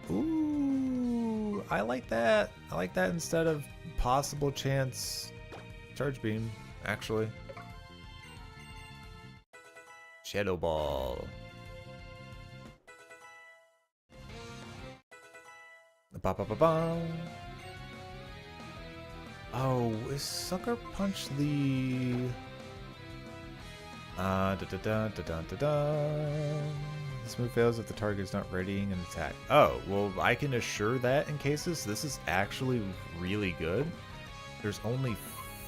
Ooh, I like that. I like that instead of possible chance Charge Beam, actually. Shadow Ball. Ba ba ba ba. Oh, is Sucker Punch the da da da da da da da. This move fails if the target is not readying an attack. Oh, well, I can assure that in cases. This is actually really good. There's only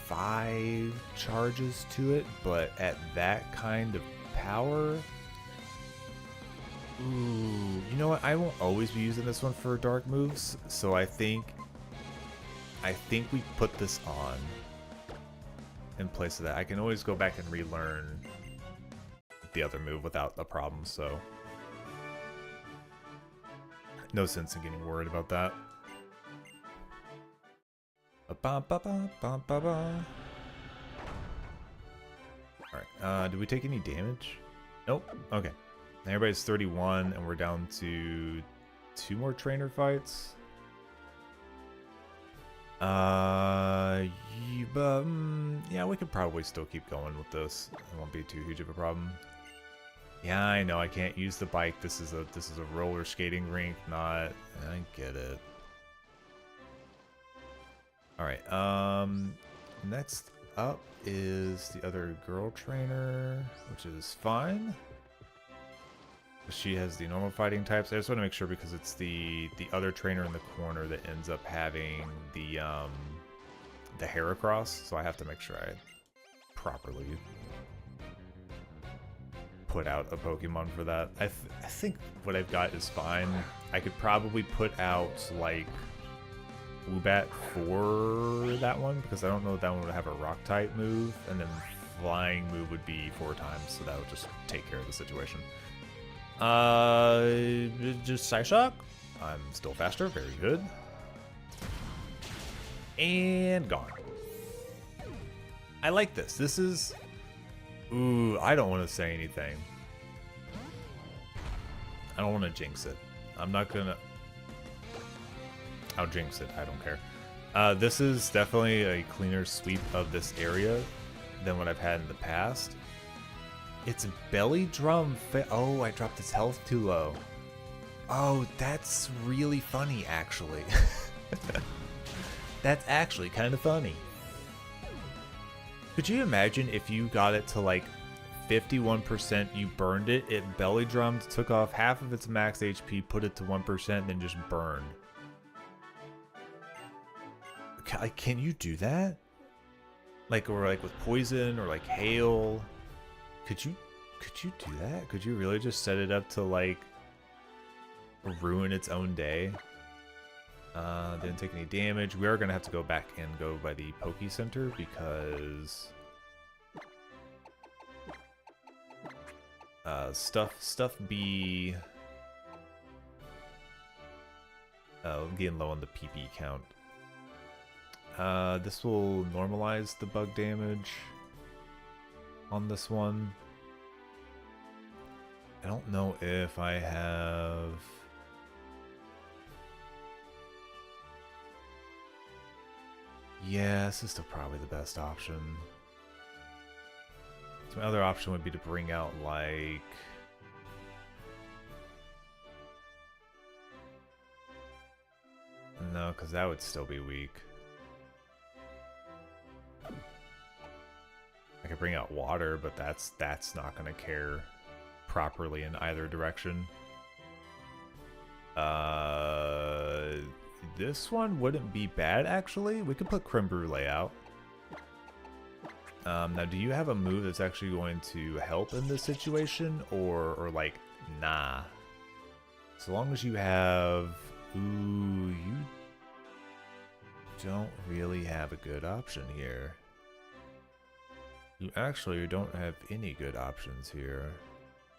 5 charges to it, but at that kind of power. Ooh, you know what? I won't always be using this one for dark moves, so I think we put this on in place of that. I can always go back and relearn the other move without a problem, so no sense in getting worried about that. Alright, did we take any damage? Nope. Okay. Everybody's 31, and we're down to 2 more trainer fights. Yeah, we could probably still keep going with this. It won't be too huge of a problem. Yeah, I know I can't use the bike. This is a roller skating rink, not. I get it. All right. Next up is the other girl trainer, which is fine. She has the normal fighting types. I just want to make sure because it's the other trainer in the corner that ends up having the Heracross, so I have to make sure I properly put out a Pokemon for that. I think what I've got is fine. I could probably put out like Woobat for that one because I don't know if that one would have a rock type move, and then flying move would be 4 times, so that would just take care of the situation. Just Psyshock. I'm still faster, very good. And gone. I like this. This is... Ooh, I don't want to say anything. I don't want to jinx it. I'm not gonna... I'll jinx it, I don't care. This is definitely a cleaner sweep of this area than what I've had in the past. It's belly drum. Oh, I dropped his health too low. Oh, that's really funny, actually. That's actually kind of funny. Could you imagine if you got it to like 51%, you burned it, it belly drummed, took off half of its max HP, put it to 1%, then just burned? Can you do that? Like, or like with poison or like hail? Could you do that? Could you really just set it up to like ruin its own day? Didn't take any damage. We are gonna have to go back and go by the Poke Center because stuff be I'm getting low on the PP count. This will normalize the bug damage on this one. I don't know if I have... Yeah, this is still probably the best option. So my other option would be to bring out, like... No, because that would still be weak. I could bring out water, but that's not going to care properly in either direction. This one wouldn't be bad, actually. We could put Creme Brulee out. Now, do you have a move that's actually going to help in this situation, or like, nah? So long as you have... Ooh, you don't really have a good option here. You actually don't have any good options here.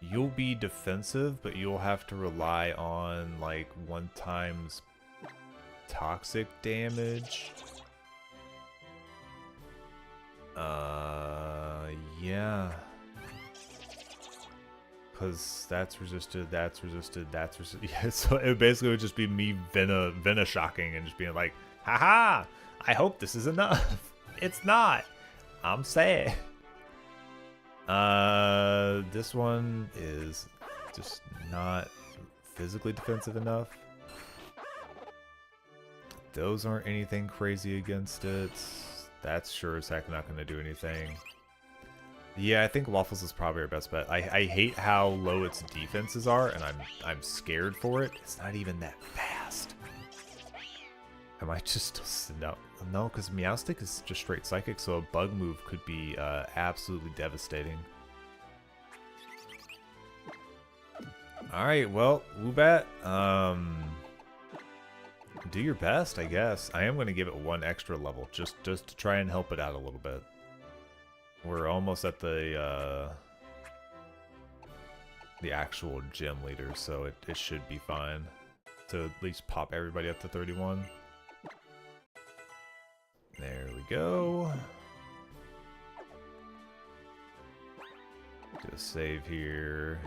You'll be defensive, but you'll have to rely on, like, 1 times toxic damage. Yeah. Because that's resisted, that's resisted, that's resisted. Yeah, so it basically would just be me Vena shocking and just being like, haha, I hope this is enough. It's not. I'm sad. This one is just not physically defensive enough. Those aren't anything crazy against it. That's sure as heck not going to do anything. Yeah, I think Waffles is probably our best bet. I hate how low its defenses are, and I'm scared for it. It's not even that fast. I might just no, because Meowstic is just straight psychic, so a bug move could be absolutely devastating. All right, well, Woobat, do your best, I guess. I am going to give it 1 extra level, just to try and help it out a little bit. We're almost at the actual gym leader, so it should be fine to at least pop everybody up to 31. There we go. Do a save here.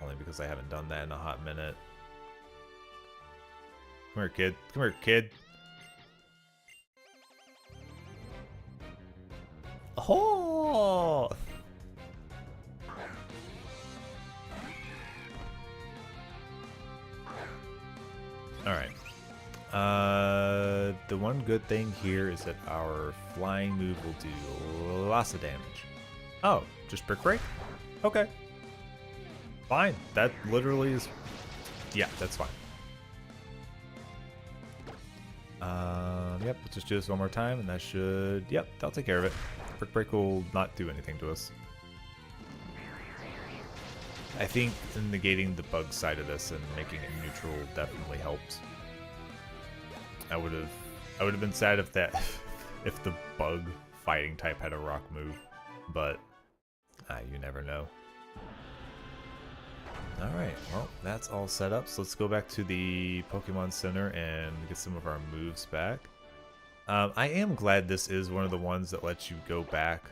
Only because I haven't done that in a hot minute. Come here, kid. Come here, kid. Oh! Alright. The one good thing here is that our flying move will do lots of damage. Oh, just Brick Break? Okay. Fine. That literally is... Yeah, that's fine. Yep, let's just do this one more time, and that should... Yep, that'll take care of it. Brick Break will not do anything to us. I think negating the bug side of this and making it neutral definitely helps. I would have been sad if if the bug fighting type had a rock move, but you never know. Alright, well, that's all set up, so let's go back to the Pokemon Center and get some of our moves back. I am glad this is one of the ones that lets you go back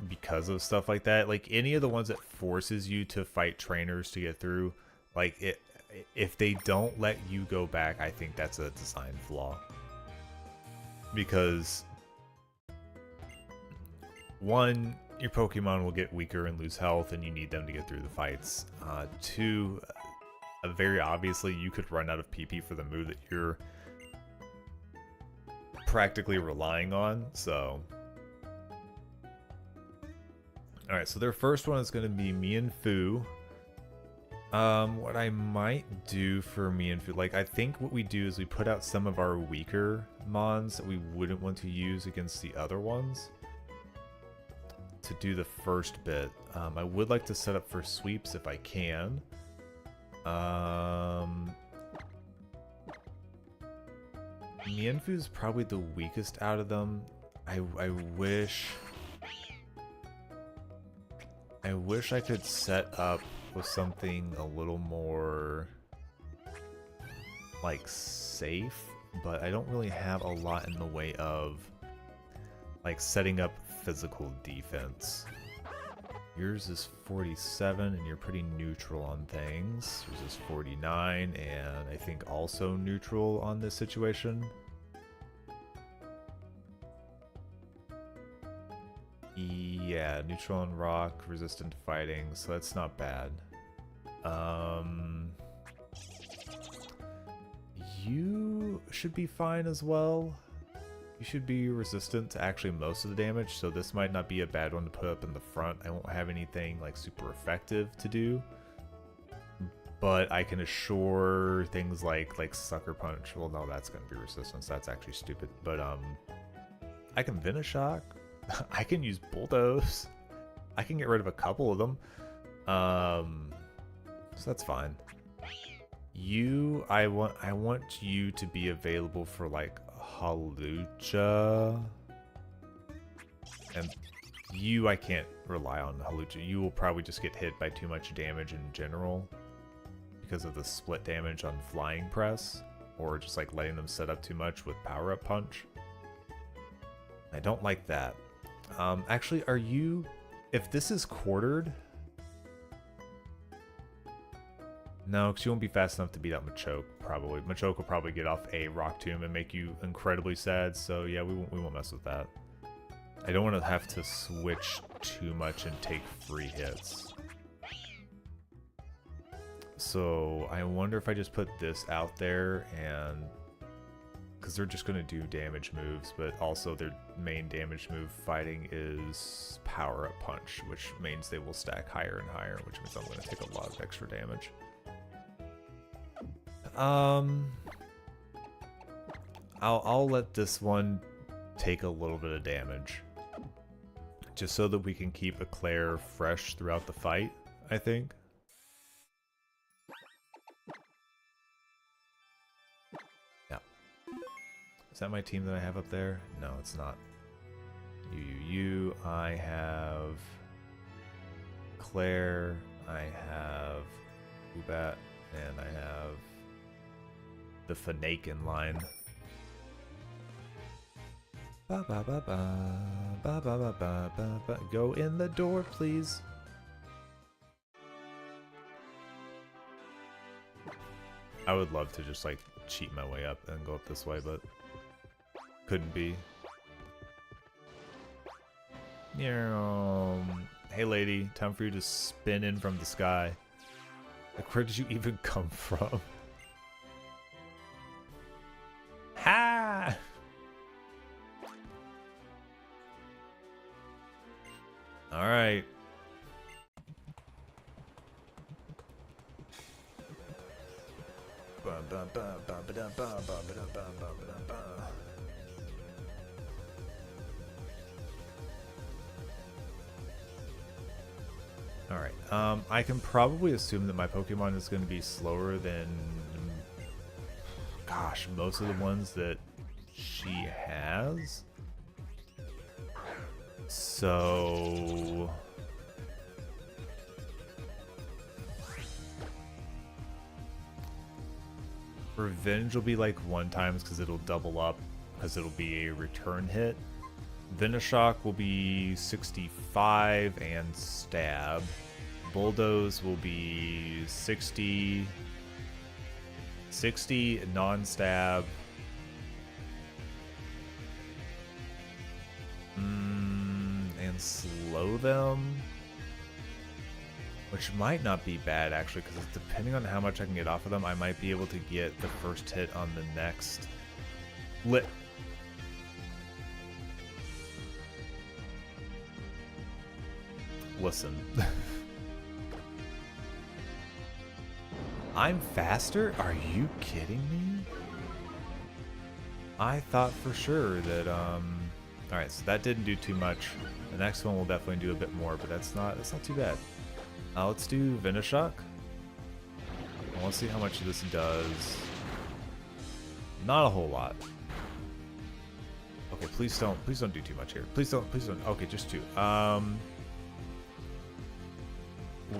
because of stuff like that. Like, any of the ones that forces you to fight trainers to get through, like, if they don't let you go back, I think that's a design flaw. Because, 1, your Pokemon will get weaker and lose health, and you need them to get through the fights. 2, very obviously, you could run out of PP for the move that you're practically relying on, so... Alright, so their first one is going to be Mienfoo. What I might do for Mienfoo, like, I think what we do is we put out some of our weaker mons that we wouldn't want to use against the other ones to do the first bit. I would like to set up for sweeps if I can. Mienfoo's probably the weakest out of them. I wish I could set up with something a little more, like, safe, but I don't really have a lot in the way of, like, setting up physical defense. Yours is 47, and you're pretty neutral on things. Yours is 49, and I think also neutral on this situation. Yeah, neutral on rock, resistant to fighting, so that's not bad. You should be fine as well. You should be resistant to actually most of the damage, so this might not be a bad one to put up in the front. I won't have anything like super effective to do, but I can assure things like Sucker Punch. Well, no, that's going to be resistance. That's actually stupid. But I can Venoshock. I can use Bulldoze. I can get rid of a couple of them. So that's fine. I want you to be available for like Halucha. And you, I can't rely on Halucha. You will probably just get hit by too much damage in general because of the split damage on Flying Press, or just like letting them set up too much with Power Up Punch. I don't like that. Actually, are you... If this is quartered... No, because you won't be fast enough to beat out Machoke, probably. Machoke will probably get off a Rock Tomb and make you incredibly sad, so yeah, we won't mess with that. I don't want to have to switch too much and take free hits. So, I wonder if I just put this out there and... Because they're just going to do damage moves, but also their main damage move fighting is Power Up Punch, which means they will stack higher and higher, which means I'm going to take a lot of extra damage. I'll let this one take a little bit of damage, just so that we can keep Eclair fresh throughout the fight, I think. Yeah. Is that my team that I have up there? No, it's not. I have Claire, I have Ubat, and I have the Fanakin line. Ba ba ba ba ba ba ba ba ba ba. Go in the door, please. I would love to just like cheat my way up and go up this way, but couldn't be. Hey lady, time for you to spin in from the sky. Like, where did you even come from? Ha! Alright. Alright, I can probably assume that my Pokemon is going to be slower than, gosh, most of the ones that she has. So... Revenge will be like 1 times because it'll double up, because it'll be a return hit. Venoshock will be 65 and stab. Bulldoze will be 60 non-stab. And slow them, which might not be bad actually, because depending on how much I can get off of them, I might be able to get the first hit on the next lit. Listen. I'm faster? Are you kidding me? I thought for sure that, alright, so that didn't do too much. The next one will definitely do a bit more, but that's not too bad. Let's do Venoshock. Let's see how much this does. Not a whole lot. Okay, please don't do too much here. Please don't. Okay, just 2.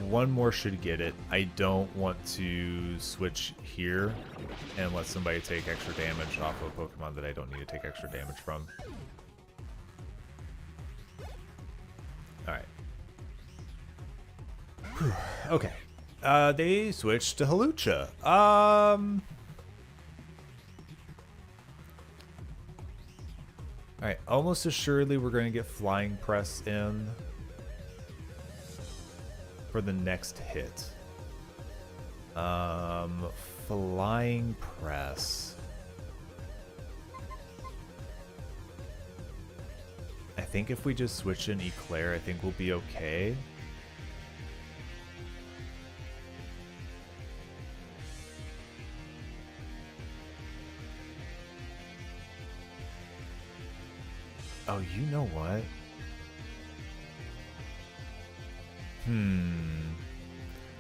1 more should get it. I don't want to switch here and let somebody take extra damage off of a Pokemon that I don't need to take extra damage from. Alright. Whew. Okay. They switched to Halucha. Alright, almost assuredly we're going to get Flying Press in for the next hit. Flying Press. I think if we just switch in Eclair, I think we'll be okay. Oh, you know what?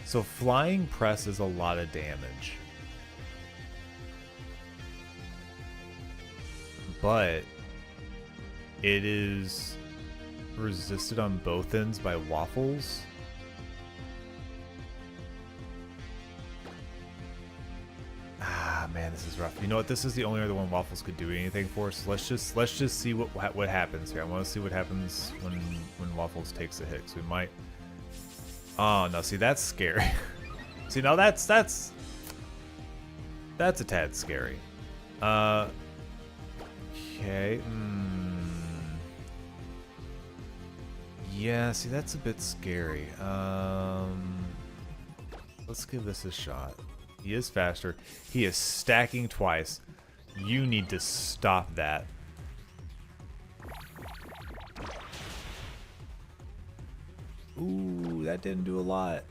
So Flying Press is a lot of damage. But it is resisted on both ends by waffles. Ah, man, this is rough. You know what? This is the only other one waffles could do anything for. So let's just see what happens here. I want to see what happens when waffles takes a hit. So we might. Oh no! See, that's scary. See, now that's a tad scary. Okay. Yeah, see, that's a bit scary. Let's give this a shot. He is faster. He is stacking twice. You need to stop that. Ooh, that didn't do a lot.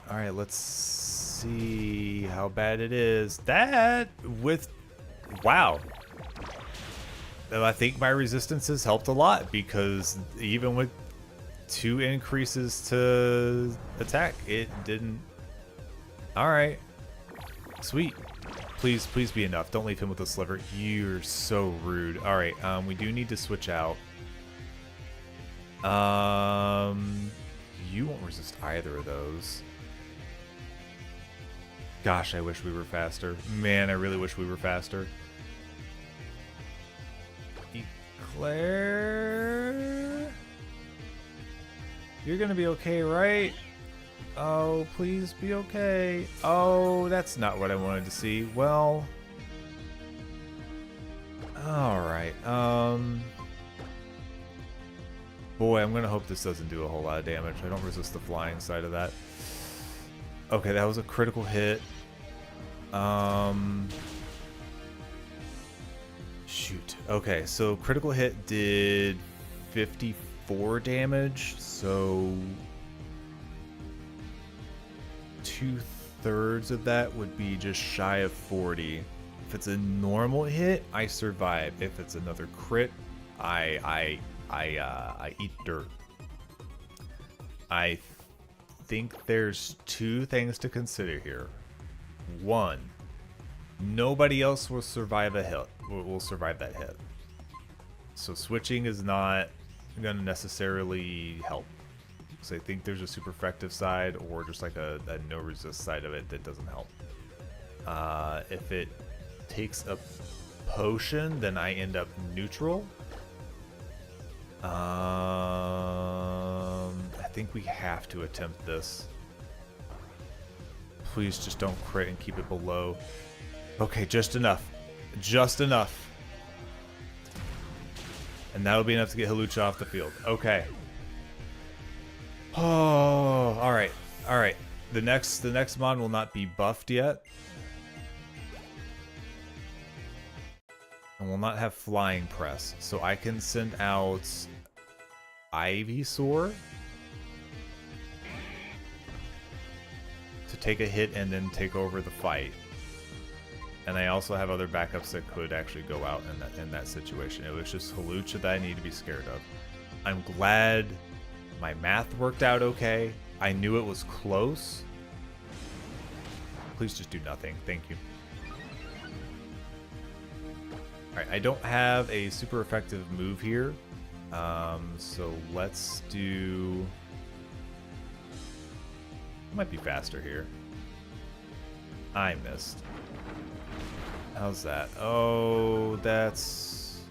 Alright, let's see how bad it is. That with... Wow. I think my resistance has helped a lot because even with 2 increases to attack, it didn't... Alright. Sweet. Please be enough. Don't leave him with a sliver. You're so rude. Alright, we do need to switch out. You won't resist either of those. Gosh, I wish we were faster. Man, I really wish we were faster. Eclair? You're gonna be okay, right? Oh, please be okay. Oh, that's not what I wanted to see. Well... Alright, boy, I'm gonna hope this doesn't do a whole lot of damage. I don't resist the flying side of that. Okay, that was a critical hit. Shoot. Okay, so critical hit did 54 damage, so 2/3 of that would be just shy of 40. If it's a normal hit, I survive. If it's another crit, I eat dirt. I think there's 2 things to consider here. 1, nobody else will survive a hit. Will survive that hit. So switching is not going to necessarily help. So I think there's a super effective side or just like a no resist side of it that doesn't help. If it takes a potion, then I end up neutral. I think we have to attempt this. Please just don't crit and keep it below. Okay, just enough. Just enough. And that'll be enough to get Halucha off the field. Okay. Oh, alright. Alright. The next mon will not be buffed yet. And will not have Flying Press. So I can send out Ivysaur to take a hit and then take over the fight. And I also have other backups that could actually go out in that situation. It was just Halucha that I need to be scared of. I'm glad my math worked out okay. I knew it was close. Please just do nothing. Thank you. Alright, I don't have a super effective move here. So let's do... I might be faster here. I missed. How's that? Oh, that's...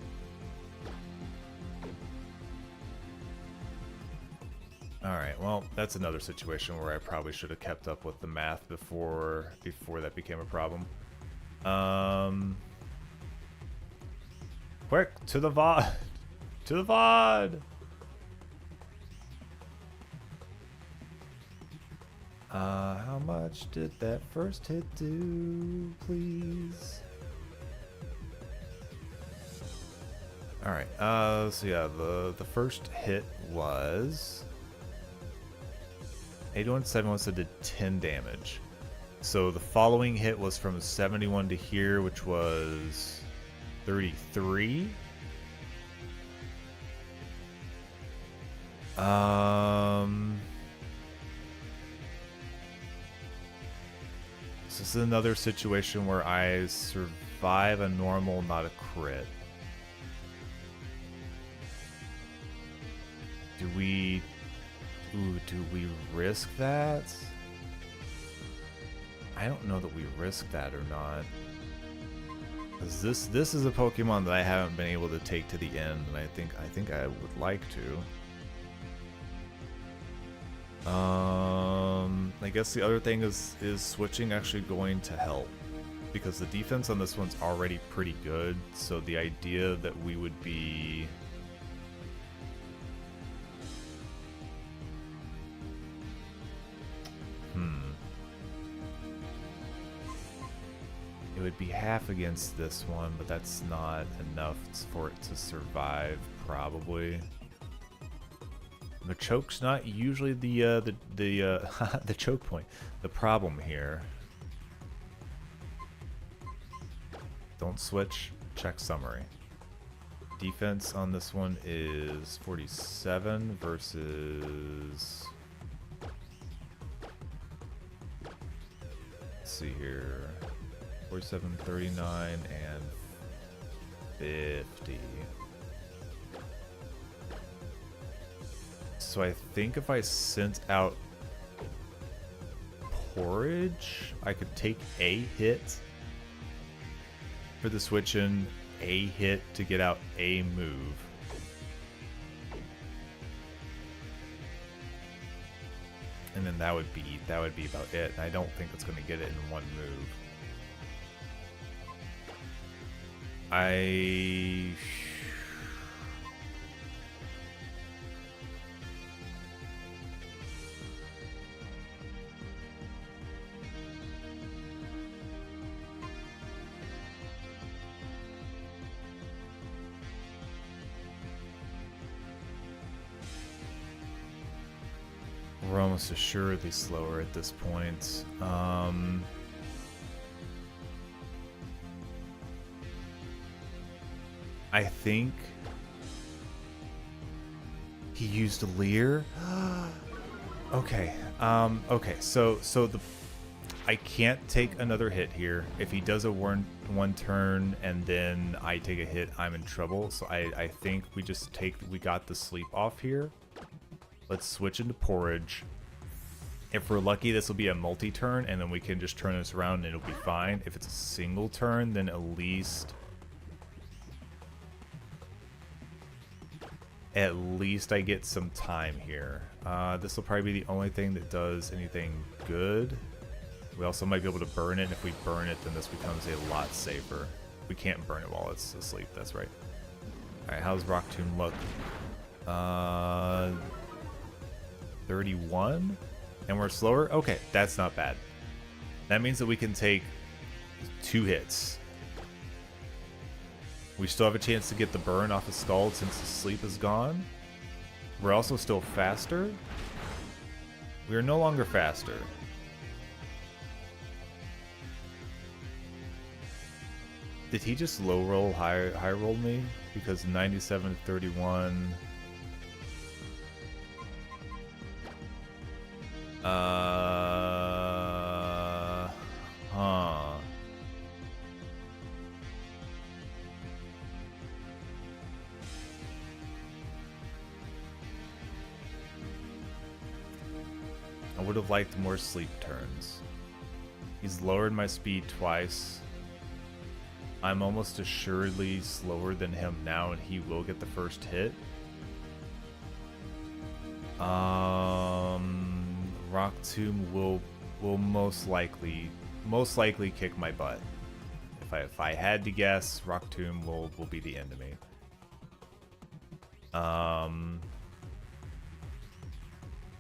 Alright, well, that's another situation where I probably should have kept up with the math before that became a problem. Quick, to the VOD! To the VOD! How much did that first hit do, please? Alright, so yeah, the first hit was 8171, so did 10 damage. So the following hit was from 71 to here, which was 33. This is another situation where I survive a normal, not a crit. Do we risk that? I don't know that we risk that or not. Because this is a Pokemon that I haven't been able to take to the end, and I think I would like to. I guess the other thing is switching actually going to help, because the defense on this one's already pretty good. So the idea that we would be it would be half against this one, but that's not enough for it to survive, probably. The choke's not usually the the choke point. The problem here. Don't switch. Check summary. Defense on this one is 47 versus. Let's see here. 47, 39, and 50. So I think if I sent out Porridge, I could take a hit for the switch in, a hit to get out a move. And then that would be about it. And I don't think it's going to get it in one move. We're almost assuredly slower at this point. I think he used a Leer. Okay. Okay. So I can't take another hit here. If he does a one turn and then I take a hit, I'm in trouble. So I think we got the sleep off here. Let's switch into Porridge. If we're lucky, this will be a multi-turn, and then we can just turn this around and it'll be fine. If it's a single turn, then at least I get some time here. This will probably be the only thing that does anything good. We also might be able to burn it, and if we burn it, then this becomes a lot safer. We can't burn it while it's asleep, that's right. Alright, how's Rock Tomb look? 31? And we're slower? Okay, that's not bad. That means that we can take 2 hits. We still have a chance to get the burn off of Scald since the sleep is gone. We're also still faster. We are no longer faster. Did he just low roll, high roll me? Because 97 to 31. I would have liked more sleep turns. He's lowered my speed twice. I'm almost assuredly slower than him now, and he will get the first hit. Rock Tomb will most likely kick my butt. If I had to guess, Rock Tomb will be the end of me.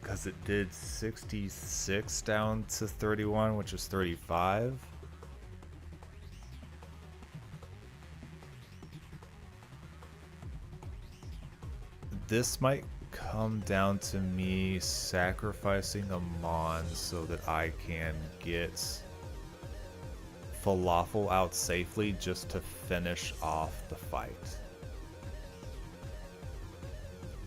Because it did 66 down to 31, which is 35. This might come down to me sacrificing a Mon so that I can get Falafel out safely just to finish off the fight.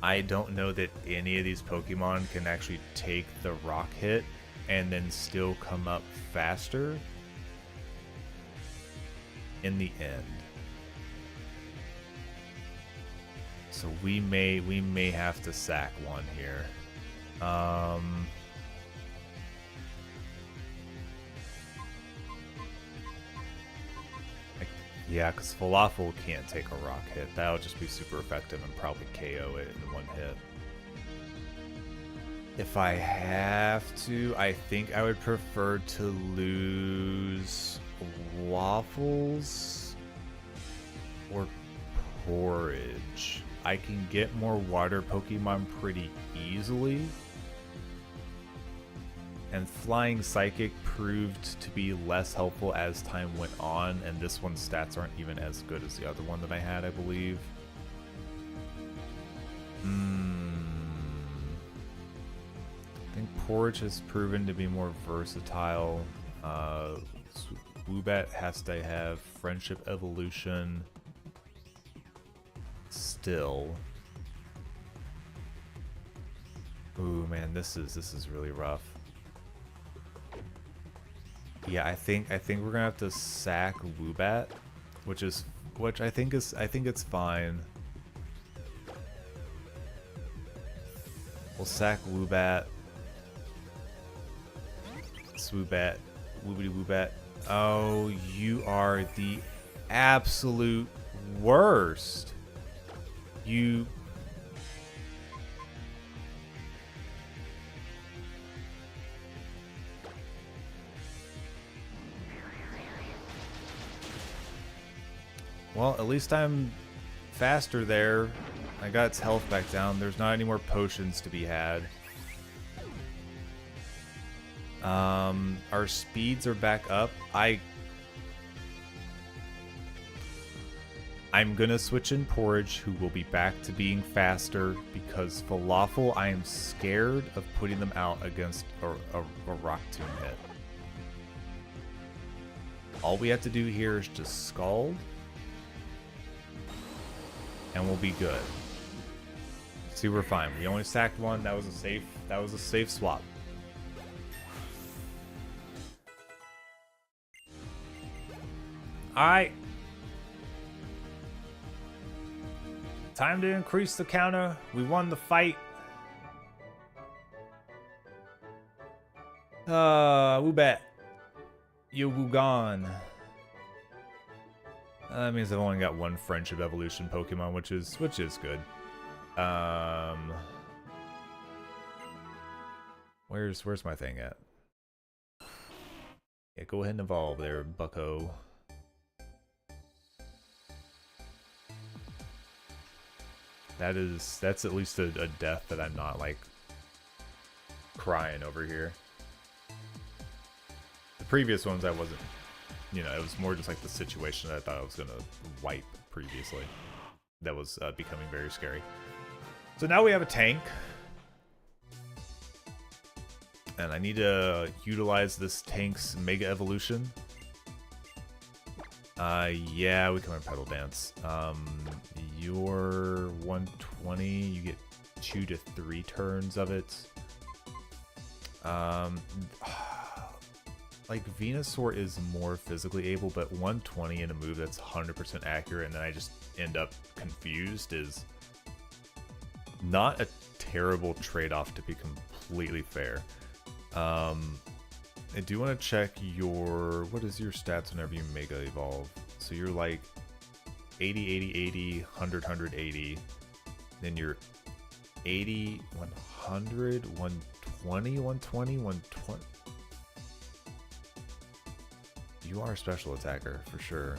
I don't know that any of these Pokemon can actually take the rock hit and then still come up faster in the end. So we may have to sack one here. Yeah, because Falafel can't take a rock hit. That'll just be super effective and probably KO it in one hit. If I have to, I think I would prefer to lose Waffles or Porridge. I can get more water Pokemon pretty easily. And Flying Psychic proved to be less helpful as time went on, and this one's stats aren't even as good as the other one that I had, I believe. I think Porridge has proven to be more versatile. Woobat has to have Friendship Evolution still. Ooh man, this is really rough. Yeah, I think we're gonna have to sack Woobat, which I think it's fine. We'll sack Woobat. Swoobat. Woobity Woobat. Oh, you are the absolute worst. You... Well, at least I'm faster there. I got its health back down. There's not any more potions to be had. Our speeds are back up. I'm gonna switch in Porridge, who will be back to being faster, because Falafel, I am scared of putting them out against a Rock Tomb hit. All we have to do here is just Scald, and we'll be good. See, we're fine. We only sacked one. That was a safe swap. Alright. Time to increase the counter. We won the fight. Woobat. You gone. That means I've only got one Friendship Evolution Pokemon, which is good. Where's my thing at? Yeah, go ahead and evolve there, bucko. That's at least a death that I'm not like crying over here. The previous ones I wasn't, you know, it was more just like the situation that I thought I was gonna wipe previously. That was becoming very scary. So now we have a tank. And I need to utilize this tank's Mega Evolution. Yeah, we come in Pedal Dance. You're 120, you get 2 to 3 turns of it. Like Venusaur is more physically able, but 120 in a move that's 100% accurate, and then I just end up confused is not a terrible trade-off, to be completely fair. I do want to check your... What is your stats whenever you Mega Evolve? So you're like 80, 80, 80, 100, 180. Then you're 80, 100, 120, 120, 120. You are a special attacker for sure.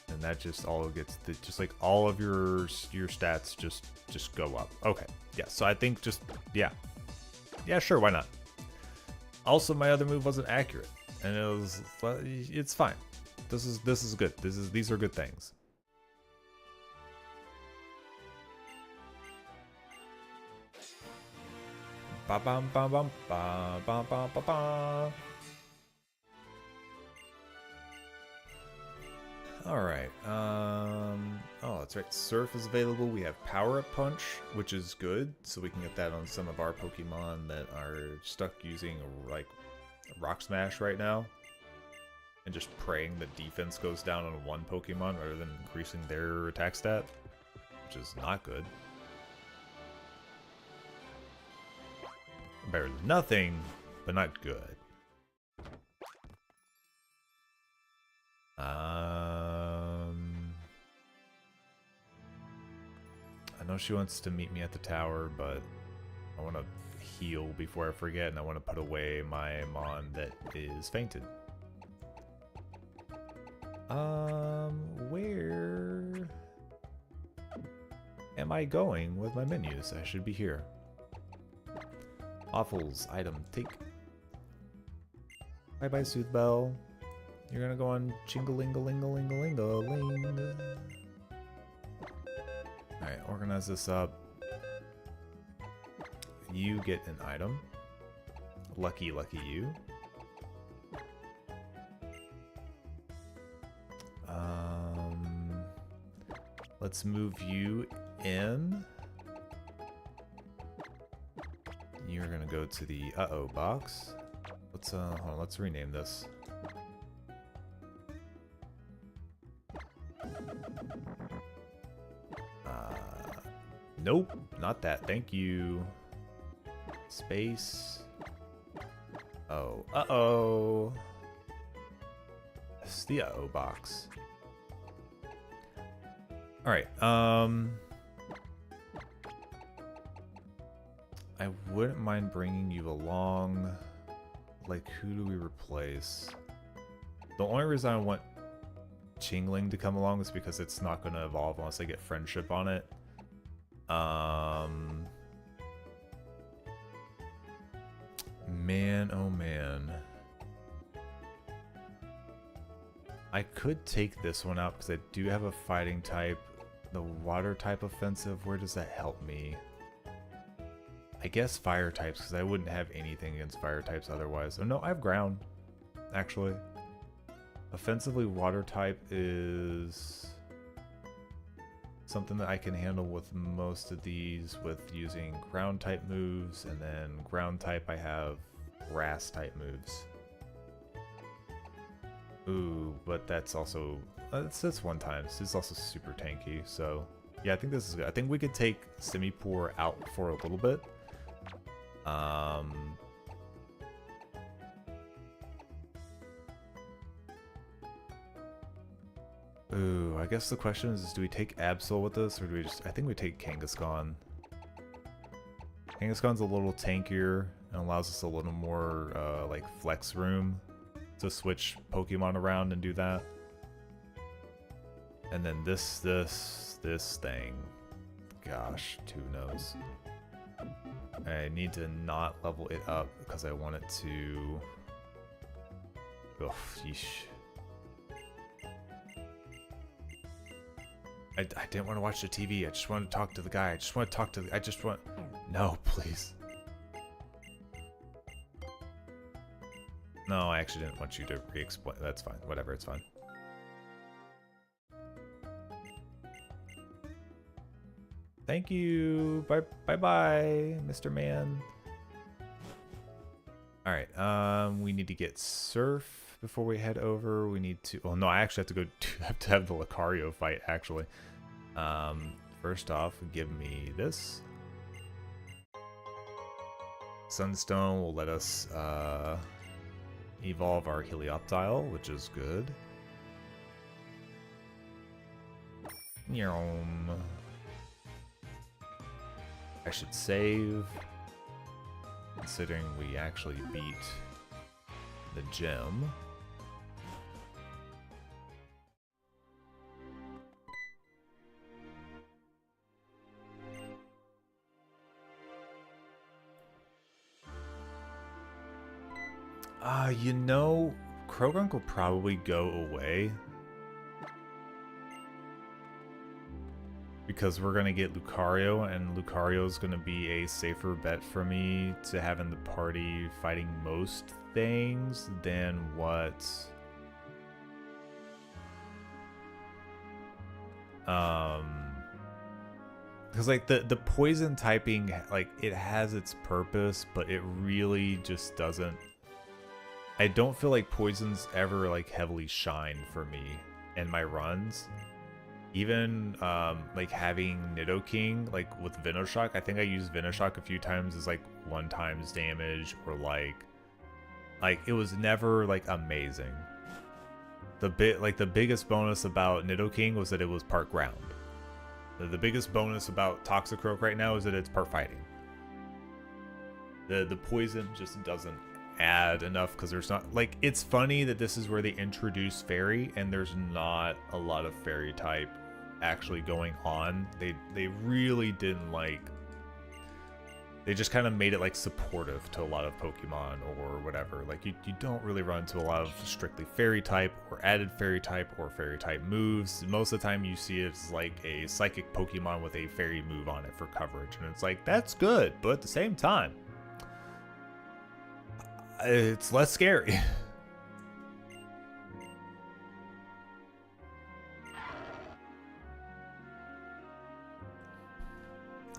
And that just all gets just like all of your stats just go up. Okay. Yeah, so I think just yeah. Yeah, sure, why not? Also, my other move wasn't accurate. And it's fine. This is good. These are good things. Ba bum bum bum ba ba ba ba ba. All right. Oh, that's right. Surf is available. We have Power Up Punch, which is good, so we can get that on some of our Pokemon that are stuck using like Rock Smash right now, and just praying the defense goes down on one Pokemon rather than increasing their attack stat, which is not good. Better than nothing, but not good. I know she wants to meet me at the tower, but I want to heal before I forget, and I want to put away my Mon that is fainted. Where am I going with my menus? I should be here. Waffles, item, take. Bye bye, Soothbell. You're gonna go on Chingalingalingalingalingaling. Alright, organize this up. You get an item. Lucky, lucky you. Let's move you in. You're gonna go to the uh-oh box. Let's hold on, let's rename this. Nope, not that. Thank you. Space. Oh, uh-oh. It's the uh-oh box. Alright, I wouldn't mind bringing you along. Like, who do we replace? The only reason I want Chingling to come along is because it's not going to evolve unless I get friendship on it. Man, oh man. I could take this one out because I do have a fighting type. The water type offensive, where does that help me? I guess fire types, because I wouldn't have anything against fire types otherwise. Oh no, I have ground, actually. Offensively, water type is something that I can handle with most of these with using ground type moves, and then ground type I have grass type moves. Ooh, but that's also, that's one time. So it's also super tanky, so yeah, I think this is good. I think we could take Simipour out for a little bit. Ooh, I guess the question is do we take Absol with us, or do we just... I think we take Kangaskhan. Kangaskhan's a little tankier and allows us a little more, like, flex room to switch Pokemon around and do that. And then this thing. Gosh, two knows. I need to not level it up because I want it to... Oh, yeesh. I didn't want to watch the TV. I just want to talk to the guy. I just want to talk to the... I just want... No, please. No, I actually didn't want you to re-explain. That's fine. Whatever, it's fine. Thank you. Bye-bye, Mr. Man. Alright, we need to get Surf before we head over. We need to... Well, no, I actually have to go... have to have the Lucario fight, actually. First off, give me this. Sunstone will let us evolve our Helioptile, which is good. Nyom. I should save. considering we actually beat the gym. You know, Krogunk will probably go away. Because we're going to get Lucario, and Lucario is going to be a safer bet for me to have in the party fighting most things than what... Because, like, the poison typing, like, it has its purpose, but it really just doesn't... I don't feel like poisons ever, like, heavily shine for me in my runs. Even, like, having Nidoking, like, with Venoshock, I think I used Venoshock a few times as, like, 1x damage, or, like, it was never, like, amazing. The biggest bonus about Nidoking was that it was part ground. The biggest bonus about Toxicroak right now is that it's part fighting. The poison just doesn't add enough, because there's not, like, it's funny that this is where they introduce Fairy, and there's not a lot of Fairy type actually going on. They really didn't, like, they just kind of made it, like, supportive to a lot of Pokemon or whatever. Like, you don't really run into a lot of strictly Fairy type or added Fairy type or Fairy type moves. Most of the time you see it's like a Psychic Pokemon with a Fairy move on it for coverage, and it's like, that's good, but at the same time it's less scary.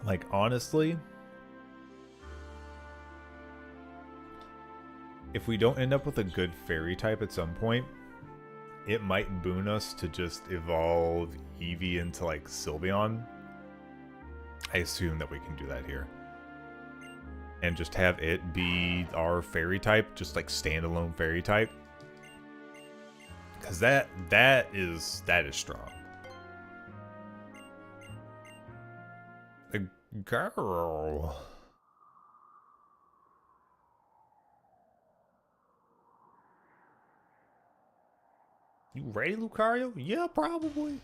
Like, honestly, if we don't end up with a good Fairy type at some point, it might boon us to just evolve Eevee into, like, Sylveon. I assume that we can do that here. And just have it be our Fairy type, just, like, standalone Fairy type. Because that is strong. Girl. You ready, Lucario? Yeah, probably.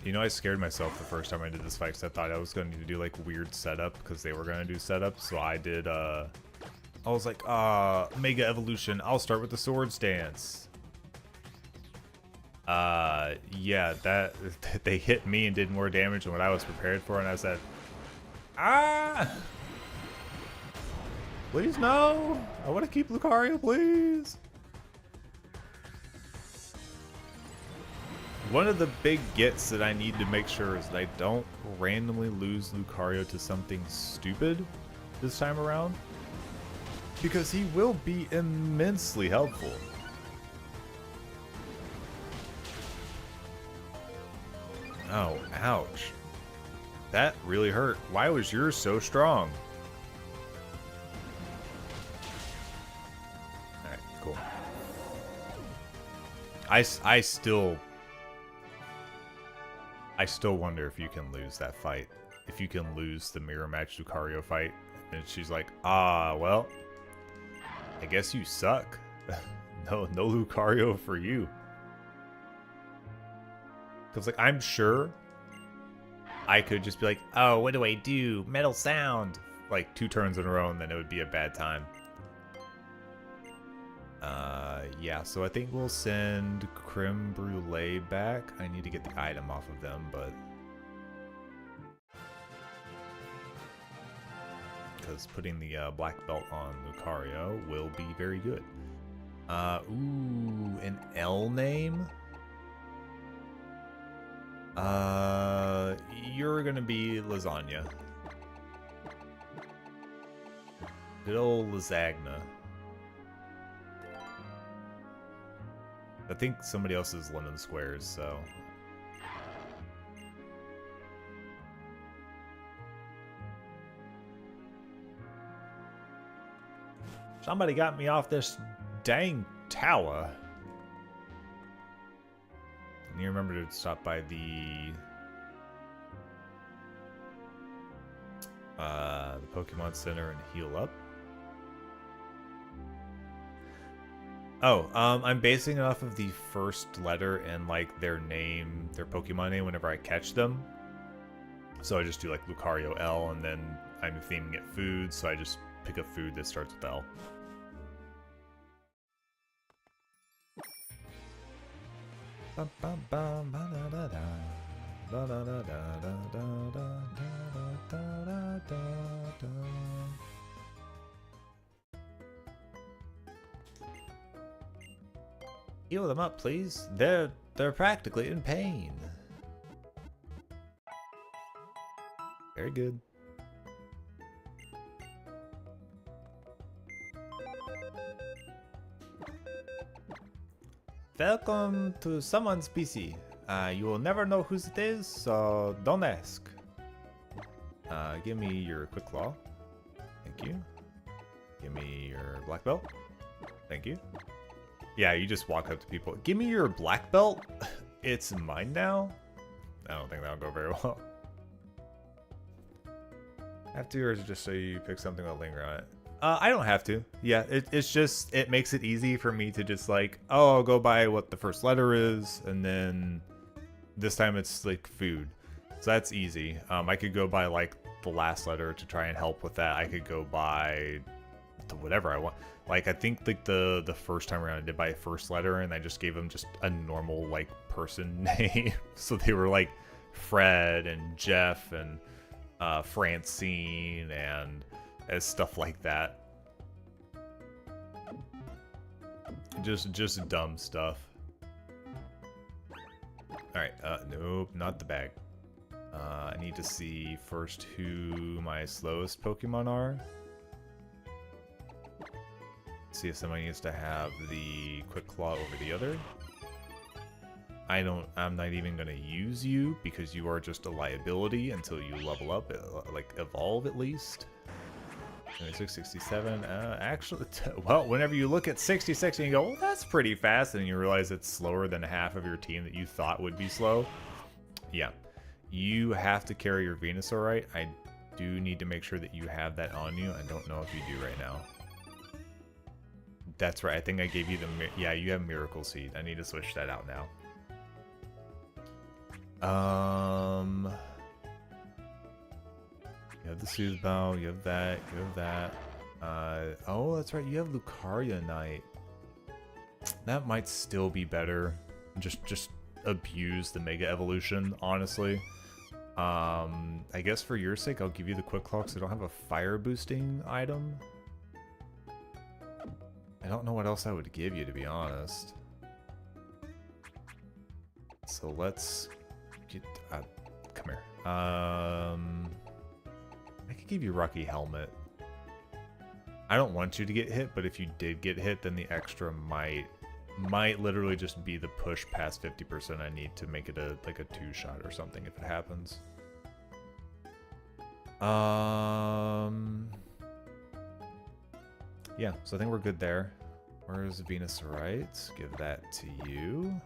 You know, I scared myself the first time I did this fight because I thought I was going to do, like, weird setup because they were going to do setup. So I did, I was like, Mega Evolution, I'll start with the Swords Dance. Yeah, that, they hit me and did more damage than what I was prepared for, and I said, please no! I want to keep Lucario, please! One of the big gets that I need to make sure is that I don't randomly lose Lucario to something stupid this time around, because he will be immensely helpful. Oh, ouch. That really hurt. Why was yours so strong? Alright, cool. I still wonder if you can lose that fight. If you can lose the Mirror Match Lucario fight. And she's like, well, I guess you suck. No Lucario for you. Because, like, I'm sure I could just be like, oh, what do I do? Metal Sound. Like, 2 turns in a row, and then it would be a bad time. Yeah, so I think we'll send Creme Brulee back. I need to get the item off of them, but... because putting the black belt on Lucario will be very good. Ooh, an L name? You're gonna be Lasagna. Good old Lasagna. I think somebody else is Lemon Squares, so... Somebody got me off this dang tower. And you remember to stop by the Pokemon Center and heal up. Oh, I'm basing it off of the first letter and like their name, their Pokemon name whenever I catch them. So I just do like Lucario L, and then I'm theming it food, so I just pick a food that starts with L. Heal them up, please. They're practically in pain. Very good. Welcome to someone's PC. You will never know whose it is, so don't ask. Give me your Quick Claw. Thank you. Give me your Black Belt. Thank you. Yeah, you just walk up to people. Give me your Black Belt. It's mine now. I don't think that'll go very well. Have to, or is it just so you pick something that'll linger on it? I don't have to. Yeah, it's just, it makes it easy for me to just like, oh, I'll go by what the first letter is, and then this time it's like food. So that's easy. I could go by like the last letter to try and help with that. I could go by to whatever I want. Like, I think like the first time around I did by a first letter, and I just gave them just a normal like person name. So they were like Fred and Jeff and Francine and stuff like that. Just dumb stuff. Alright, nope, not the bag. I need to see first who my slowest Pokemon are. See if somebody needs to have the Quick Claw over the other. I'm not even gonna use you because you are just a liability until you level up, like evolve at least. 76, 67, actually, well, whenever you look at 66 and you go, well, that's pretty fast, and you realize it's slower than half of your team that you thought would be slow. Yeah, you have to carry your Venusaur, right? I do need to make sure that you have that on you. I don't know if you do right now. That's right, I think I gave you the, yeah, you have Miracle Seed. I need to switch that out now. You have the Soothe Bow, you have that, you have that. Oh, that's right, you have Lucario Knight. That might still be better. Just abuse the Mega Evolution, honestly. I guess for your sake, I'll give you the Quick Claw because I don't have a fire boosting item. I don't know what else I would give you, to be honest. So let's get, come here. I could give you Rocky Helmet. I don't want you to get hit, but if you did get hit, then the extra might literally just be the push past 50% I need to make it like a 2-shot or something if it happens. Yeah, so I think we're good there. Where's Venusaurite? Give that to you.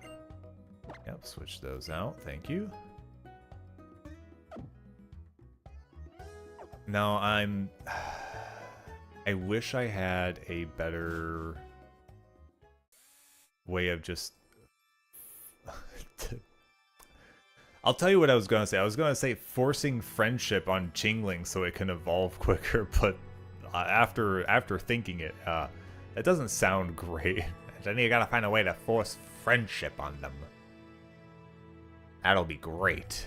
Yep, switch those out. Thank you. Now I wish I had a better way of just... I'll tell you what I was going to say. I was going to say forcing friendship on Chingling so it can evolve quicker, but after thinking it, it doesn't sound great. Then you gotta find a way to force friendship on them. That'll be great.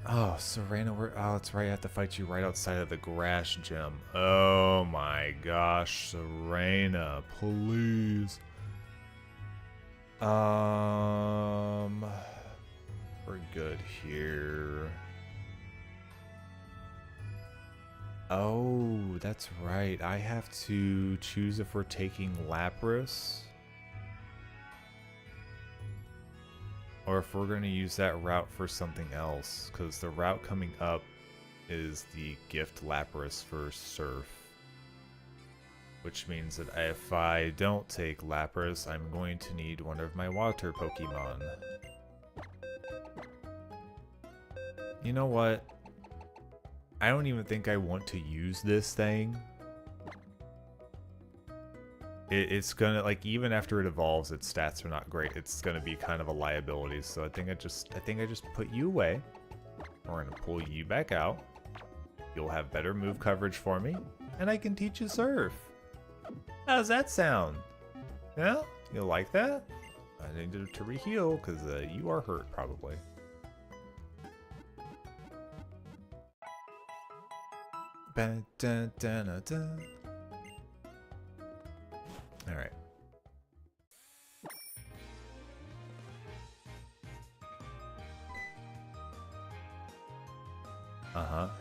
Oh, Serena, oh, that's right. I have to fight you right outside of the grass gym. Oh my gosh, Serena, please. We're good here. Oh, that's right. I have to choose if we're taking Lapras or if we're going to use that route for something else, because the route coming up is the gift Lapras for Surf. Which means that if I don't take Lapras, I'm going to need one of my water Pokemon. You know what? I don't even think I want to use this thing. It's gonna, like, even after it evolves, its stats are not great. It's gonna be kind of a liability. So I think I just put you away. We're gonna pull you back out. You'll have better move coverage for me, and I can teach you Surf. How's that sound? Yeah, you like that? I needed to re-heal because you are hurt probably. All right.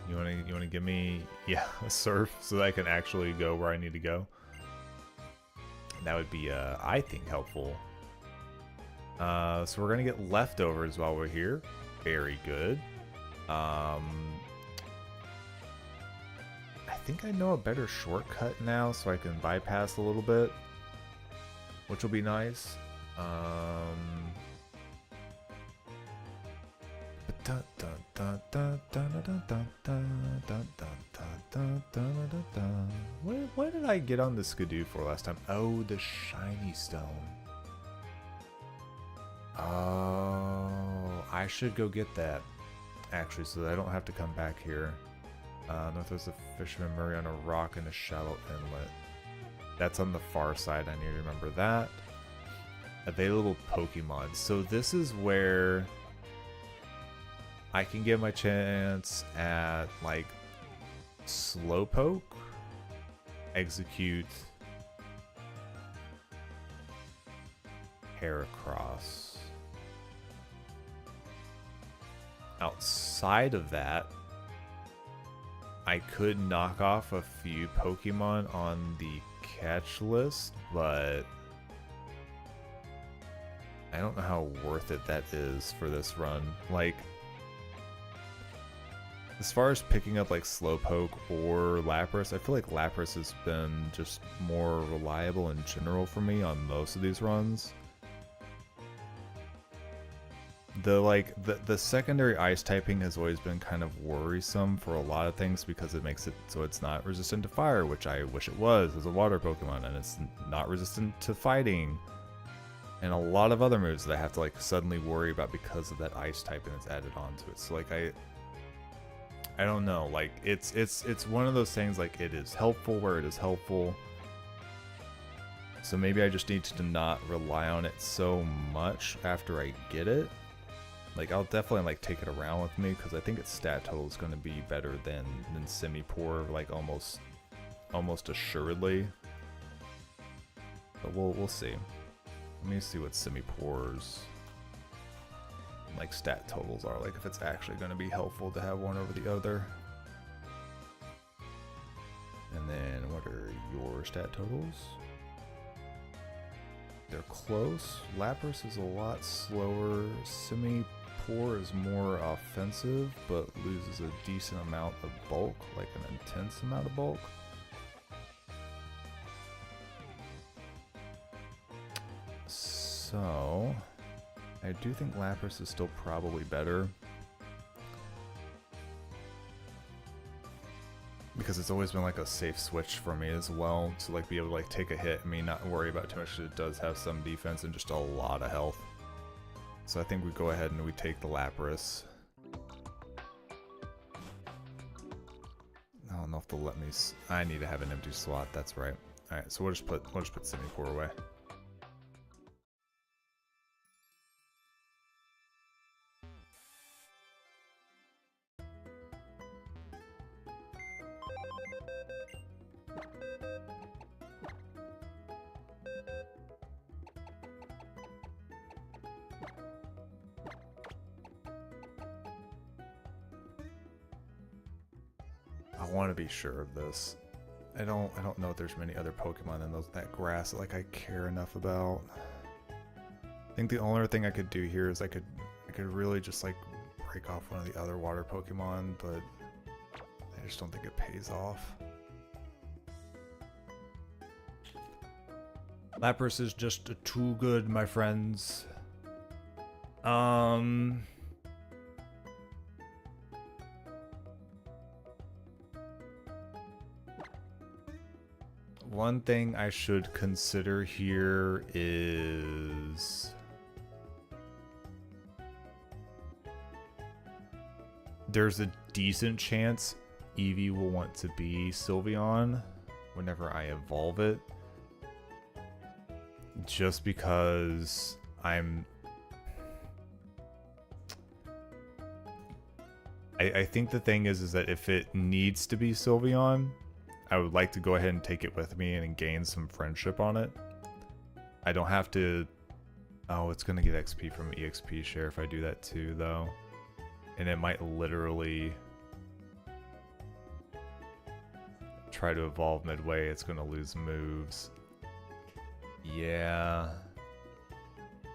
You wanna give me a Surf so that I can actually go where I need to go? That would be I think helpful. So we're gonna get leftovers while we're here. Very good. I think I know a better shortcut now, so I can bypass a little bit, which will be nice. What did I get on the Skidoo for last time? Oh, the shiny stone. Oh, I should go get that, actually, so that I don't have to come back here. Northwest of Fisherman Murray on a rock in a shallow inlet. That's on the far side, I need to remember that. Available Pokemon. So this is where I can get my chance at, like, Slowpoke, Execute, Heracross. Outside of that, I could knock off a few Pokemon on the catch list, but I don't know how worth it that is for this run. Like, as far as picking up like Slowpoke or Lapras, I feel like Lapras has been just more reliable in general for me on most of these runs. The secondary ice typing has always been kind of worrisome for a lot of things because it makes it so it's not resistant to fire, which I wish it was as a water Pokemon, and it's not resistant to fighting, and a lot of other moves that I have to like suddenly worry about because of that ice typing that's added onto it. So like I don't know, like it's one of those things, like it is helpful where it is helpful. So maybe I just need to not rely on it so much after I get it. Like, I'll definitely, like, take it around with me, because I think its stat total is going to be better than Semi-Poor, like, almost assuredly. But we'll see. Let me see what Semi-Poor's, like, stat totals are, like, if it's actually going to be helpful to have one over the other. And then, what are your stat totals? They're close. Lapras is a lot slower. Semi-Poor is more offensive, but loses a decent amount of bulk, like an intense amount of bulk. So, I do think Lapras is still probably better. Because it's always been like a safe switch for me as well, to like be able to like take a hit and me not worry about too much, because it does have some defense and just a lot of health. So I think we go ahead and we take the Lapras. I don't know if they'll let me. I need to have an empty slot. That's right. All right, so we'll just put Semi-Poor away. I want to be sure of this. I don't know if there's many other Pokemon in that grass that like I care enough about. I think the only thing I could do here is I could really just like break off one of the other water Pokemon, but just don't think it pays off. Lapras is just too good, my friends. One thing I should consider here is there's a decent chance Eevee will want to be Sylveon whenever I evolve it. Just because I think the thing is that if it needs to be Sylveon, I would like to go ahead and take it with me and gain some friendship on it. I don't have to... Oh, it's going to get XP from EXP share if I do that too, though. And it might literally... try to evolve midway, it's going to lose moves. Yeah.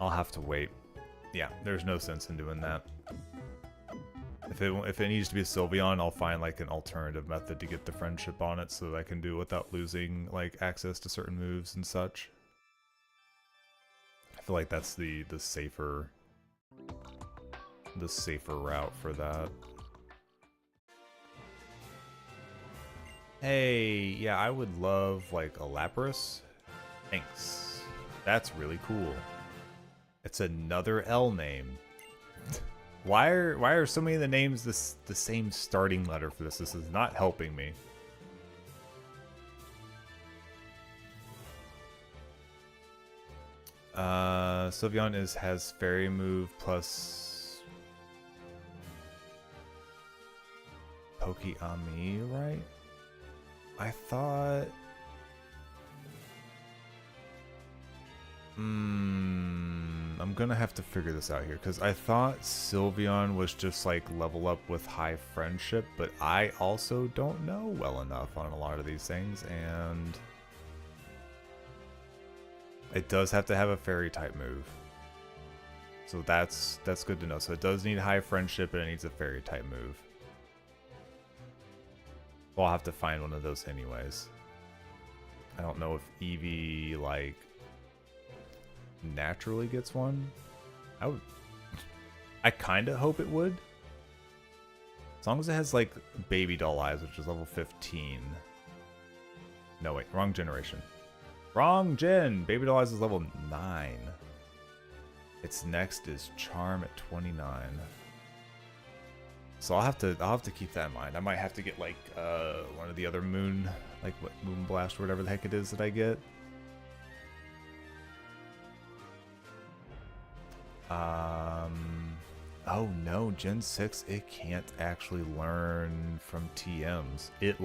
I'll have to wait. Yeah, there's no sense in doing that. If it needs to be a Sylveon, I'll find like an alternative method to get the friendship on it so that I can do it without losing like access to certain moves and such. I feel like that's the safer route for that. Hey, yeah, I would love like a Lapras. Thanks. That's really cool. It's another L name. Why are so many of the names the same starting letter for this? This is not helping me. Sylveon has Fairy move plus Poke-Ami, right? I thought... I'm gonna have to figure this out here, because I thought Sylveon was just like level up with high friendship, but I also don't know well enough on a lot of these things, and it does have to have a fairy type move. So that's good to know. So it does need high friendship and it needs a fairy type move. Well, I'll have to find one of those anyways. I don't know if Eevee like naturally gets one. I kind of hope it would, as long as it has like baby doll eyes, which is level 15. No, wait, wrong generation, wrong gen. Baby doll eyes is level 9. Its next is charm at 29. So I'll have to keep that in mind. I might have to get like one of the other moon, like what, Moon Blast or whatever the heck it is that I get. Oh no, Gen 6, it can't actually learn from TMs. It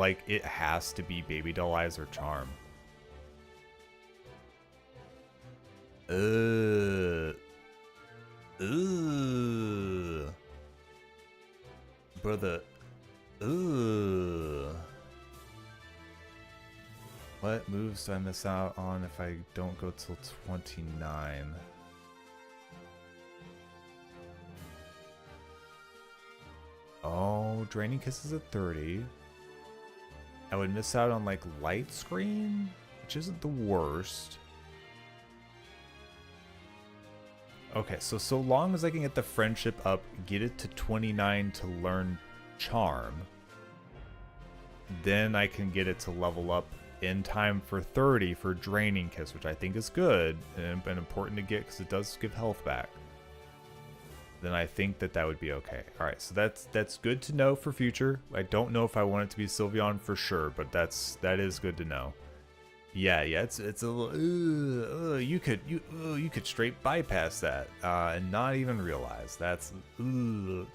has to be Baby Doll Eyes or Charm. Brother. What moves do I miss out on if I don't go till 29? Oh, Draining Kiss is at 30. I would miss out on like Light Screen, which isn't the worst. Okay, so long as I can get the friendship up, get it to 29 to learn Charm, then I can get it to level up in time for 30 for Draining Kiss, which I think is good and important to get because it does give health back. Then I think that would be okay. Alright, so that's good to know for future. I don't know if I want it to be Sylveon for sure, but that is good to know. Yeah, it's a little. You could straight bypass that and not even realize that's. All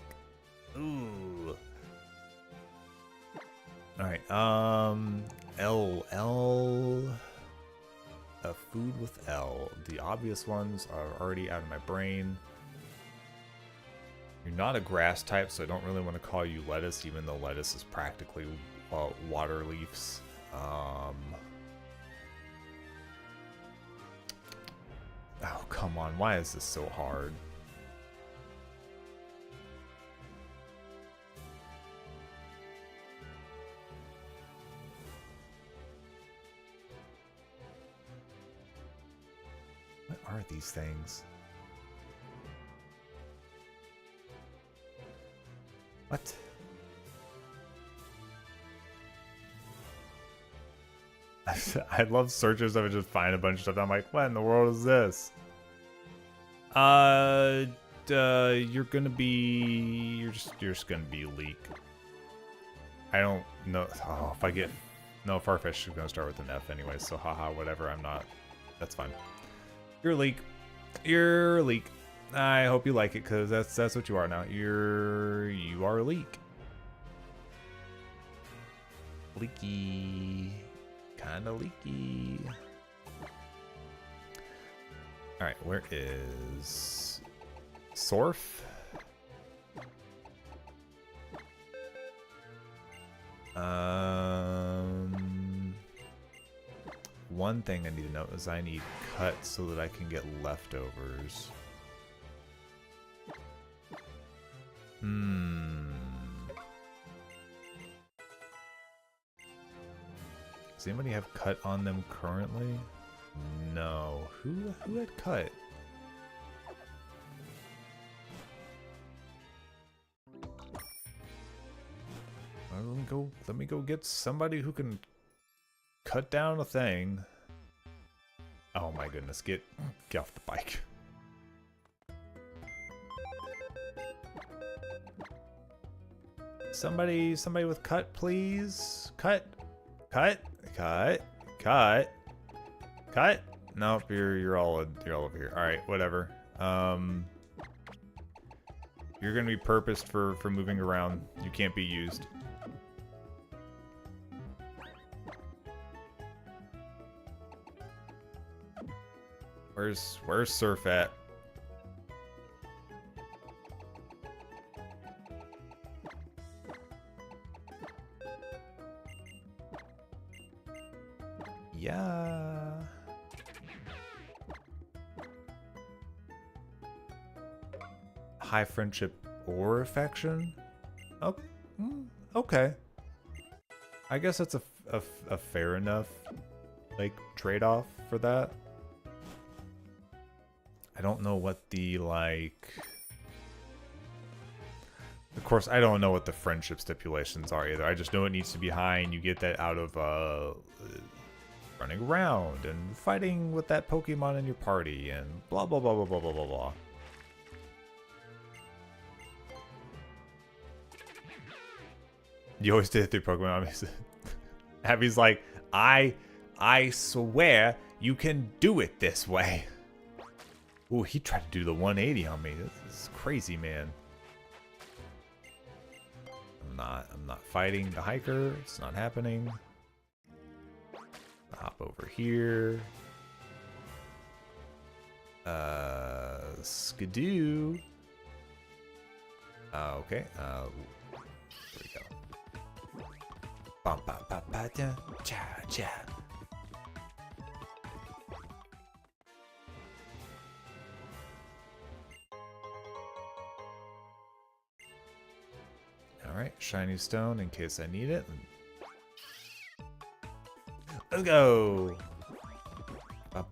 right. L. A food with L. The obvious ones are already out of my brain. You're not a grass type, so I don't really want to call you lettuce, even though lettuce is practically water leaves. Oh, come on. Why is this so hard? are these things? What? I love searches of it, just find a bunch of stuff. I'm like, what in the world is this? You're just gonna be Leak. I don't know. Oh, if I get no, Farfetch is gonna start with an F anyway. So haha, whatever. I'm not. That's fine. You're Leak. You're Leak. I hope you like it, because that's what you are now. You are Leak. Leaky. Kinda leaky. Alright, where is Sorf? One thing I need to know is I need cut so that I can get leftovers. Does anybody have cut on them currently? No. Who had cut? Let me go get somebody who can cut down a thing. Oh my goodness, get off the bike. Somebody with cut, please. Cut. Nope, you're all over here. All right, whatever. You're gonna be purposed for moving around. You can't be used. Where's Surf at? Yeah. High friendship or affection? Oh, okay. I guess that's a fair enough, like, trade-off for that. I don't know what the, like... Of course, I don't know what the friendship stipulations are either. I just know it needs to be high, and you get that out of, running around and fighting with that Pokemon in your party and blah blah blah blah blah blah blah blah. You always did it through Pokemon. Abby's like, I swear you can do it this way. Ooh, he tried to do the 180 on me. This is crazy, man. I'm not fighting the hiker. It's not happening. Hop over here. Skidoo. Okay. There we go. Bum ba ba ba da cha cha. All right, shiny stone in case I need it. Let's go. I'll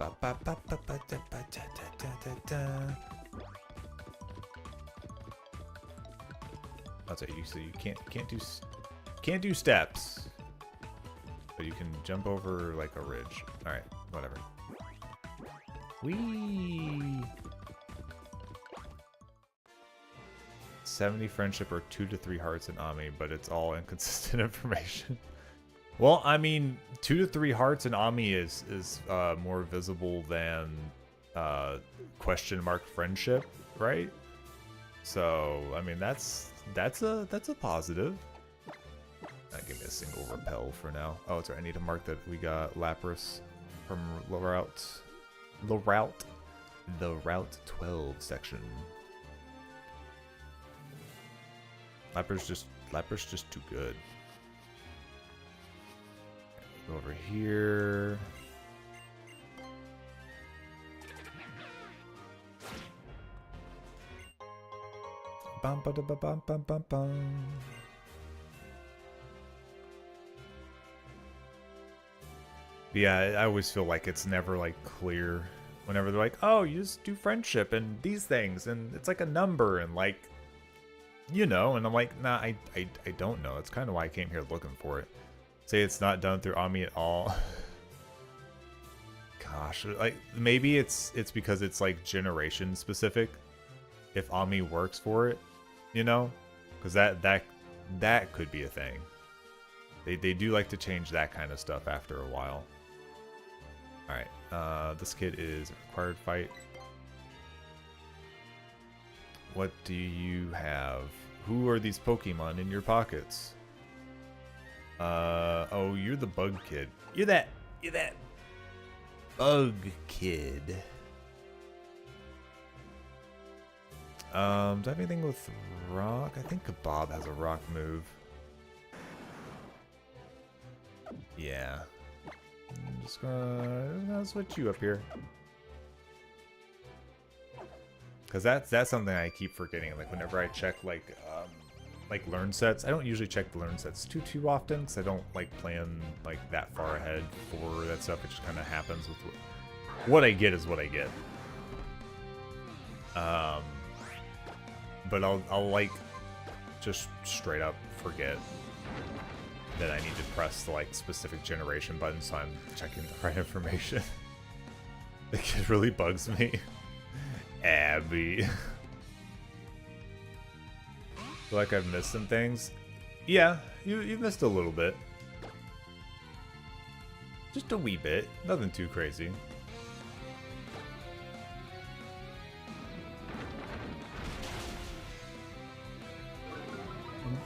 tell you, so you can't do steps, but you can jump over like a ridge. All right, whatever. Whee! 70 friendship or 2 to 3 hearts in Ami, but it's all inconsistent information. Well, I mean, 2 to 3 hearts in Ami is more visible than question mark friendship, right? So, I mean, that's a positive. Give me a single repel for now. Oh, it's right. I need to mark that we got Lapras from the Route 12 section. Lapras just too good. Go over here. Bum ba da ba bum bum bum bum. Yeah, I always feel like it's never like clear Whenever they're like, oh, you just do friendship and these things, and it's like a number, and like, you know, and I'm like, nah, I don't know. That's kind of why I came here looking for it. Say it's not done through Ami at all. Gosh, like maybe it's because it's like generation specific. If Ami works for it, you know, because that could be a thing. They do like to change that kind of stuff after a while. All right, this kid is a required fight. What do you have? Who are these Pokemon in your pockets? Oh, you're the bug kid. You're that bug kid. Do I have anything with rock? I think Kebab has a rock move. Yeah. I'm just gonna switch you up here. Cause that's something I keep forgetting. Like whenever I check like learn sets, I don't usually check the learn sets too often because I don't like plan like that far ahead for that stuff. It just kind of happens with what I get is what I get. But I'll like just straight up forget that I need to press the like specific generation button, so I'm checking the right information. The kid really bugs me. Abby. Feel like I've missed some things. Yeah, you've missed a little bit. Just a wee bit. Nothing too crazy.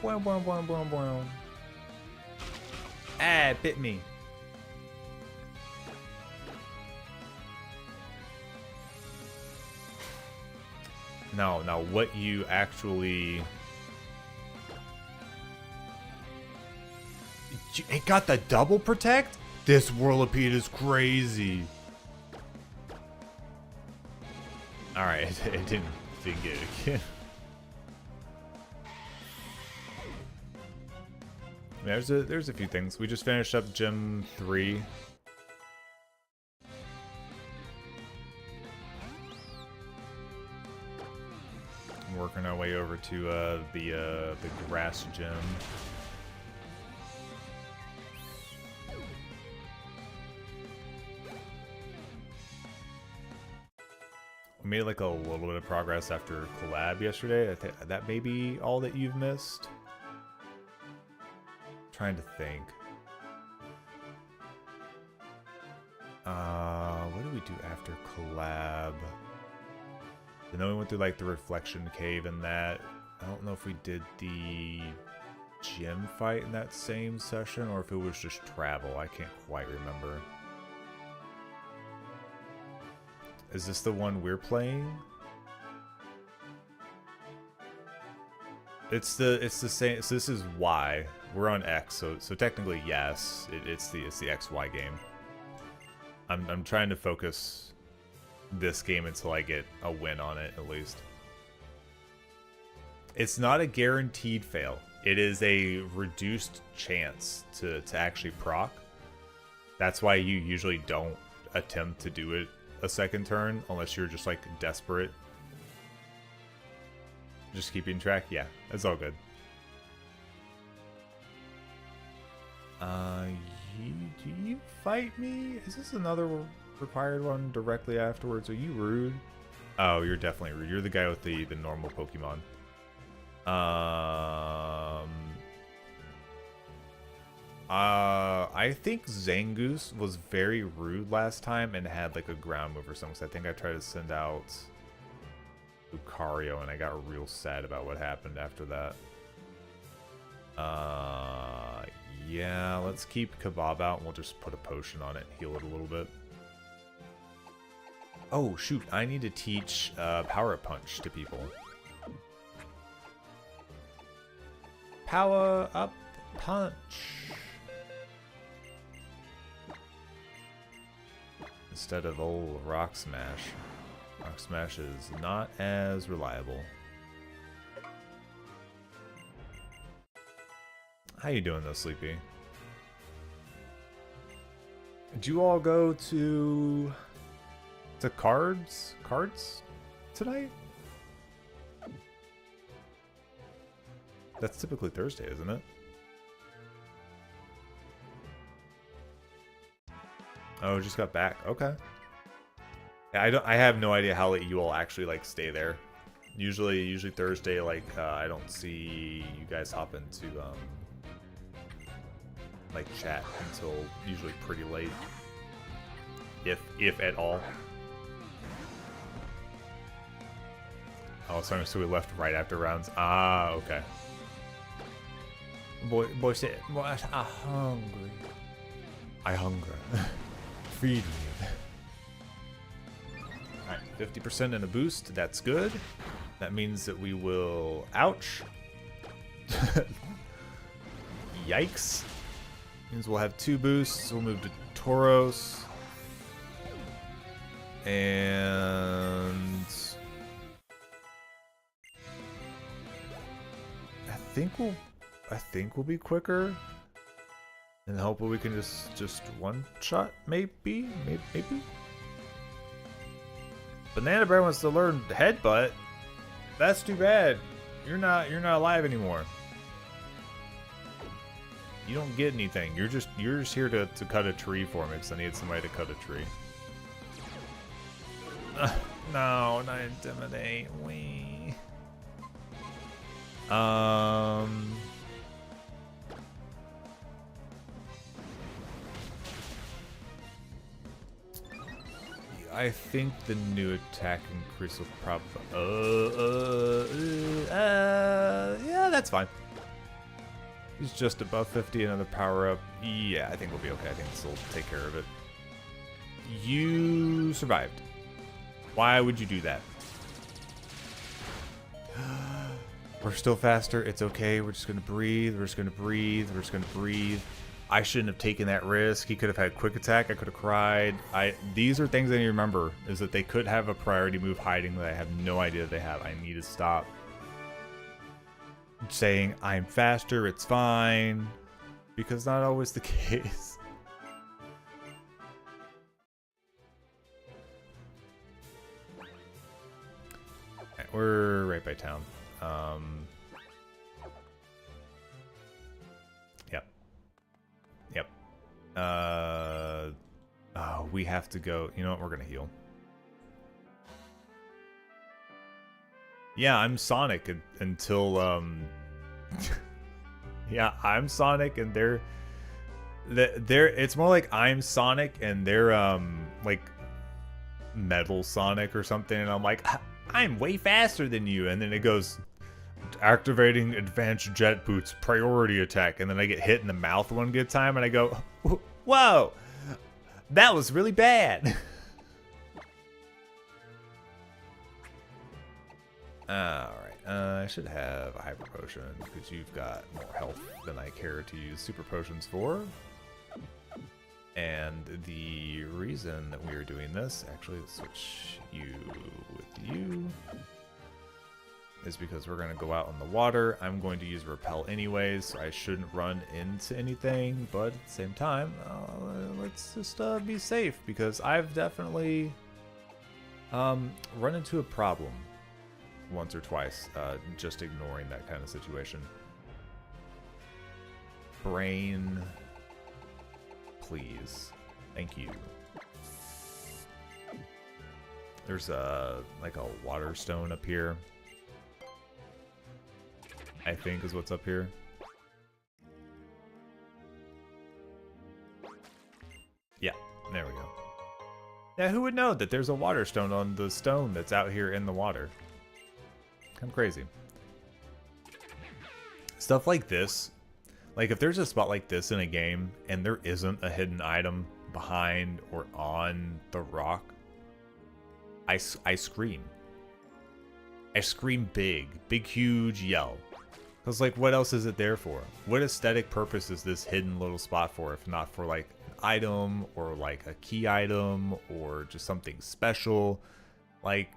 Boing, boing, boing, boing, boing. Ah, it bit me. Now what you actually... It got the double protect? This Whirlipede is crazy. Alright, it didn't get it again. There's a few things. We just finished up Gym 3. Working our way over to the grass gym. We made like a little bit of progress after collab yesterday. I think that may be all that you've missed. Trying to think. What do we do after collab? I know we went through like the reflection cave and that. I don't know if we did the gym fight in that same session or if it was just travel. I can't quite remember. Is this the one we're playing? It's the same. So this is Y. We're on X. So technically yes, it's the XY game. I'm trying to focus this game until I get a win on it at least. It's not a guaranteed fail. It is a reduced chance to actually proc. That's why you usually don't attempt to do it a second turn unless you're just like desperate. Just keeping track? Yeah, it's all good. Do you fight me? Is this another required one directly afterwards? Are you rude? Oh, you're definitely rude. You're the guy with the normal Pokemon. I think Zangoose was very rude last time and had like a ground move or something. So I think I tried to send out Lucario and I got real sad about what happened after that. Yeah, let's keep Kebab out and we'll just put a potion on it, heal it a little bit. Oh shoot, I need to teach Power Punch to people. Power Up Punch. Instead of old Rock Smash. Rock Smash is not as reliable. How you doing though, Sleepy? Did you all go to It's a cards tonight? That's typically Thursday, isn't it? Oh, just got back. Okay. Yeah, I have no idea how late you all actually like stay there. Usually Thursday, like I don't see you guys hop into like chat until usually pretty late, if at all. Oh, sorry, so we left right after rounds. Ah, okay. Boy said, boy, I hungry. I hunger. Feed me. Alright, 50% in a boost. That's good. That means that we will... Ouch. Yikes. Means we'll have 2 boosts. We'll move to Tauros. And... I think we'll be quicker. And hopefully we can just one shot, maybe. Banana Bear wants to learn headbutt. That's too bad. You're not alive anymore. You don't get anything. You're just here to cut a tree for me because I need somebody to cut a tree. No, not intimidate. Wee. I think the new attack increase will probably... yeah, that's fine. He's just above 50, another power up. Yeah, I think we'll be okay. I think this will take care of it. You survived. Why would you do that? We're still faster. It's okay. We're just going to breathe. We're just going to breathe. We're just going to breathe. I shouldn't have taken that risk. He could have had quick attack. I could have cried. These are things I need to remember, is that they could have a priority move hiding that I have no idea they have. I need to stop saying I'm faster, it's fine, because not always the case. Right, we're right by town. Yep. Oh, we have to go. You know what? We're gonna heal. Yeah, I'm Sonic until yeah, I'm Sonic and they're it's more like I'm Sonic and they're like Metal Sonic or something, and I'm like, I'm way faster than you, and then it goes activating advanced jet boots priority attack, and then I get hit in the mouth one good time and I go, whoa, that was really bad. Alright, I should have a hyper potion because you've got more health than I care to use super potions for. And the reason that we are doing this, actually let's switch you with you, is because we're going to go out on the water. I'm going to use repel anyways, so I shouldn't run into anything, but at the same time, let's just be safe, because I've definitely run into a problem once or twice, just ignoring that kind of situation. Brain, please. Thank you. There's like a water stone up here, I think is what's up here. Yeah, there we go. Yeah, who would know that there's a water stone on the stone that's out here in the water? Kind of crazy. Stuff like this, like if there's a spot like this in a game and there isn't a hidden item behind or on the rock, I scream. I scream big, huge yell. Because, like, what else is it there for? What aesthetic purpose is this hidden little spot for, if not for, like, an item, or, like, a key item, or just something special? Like,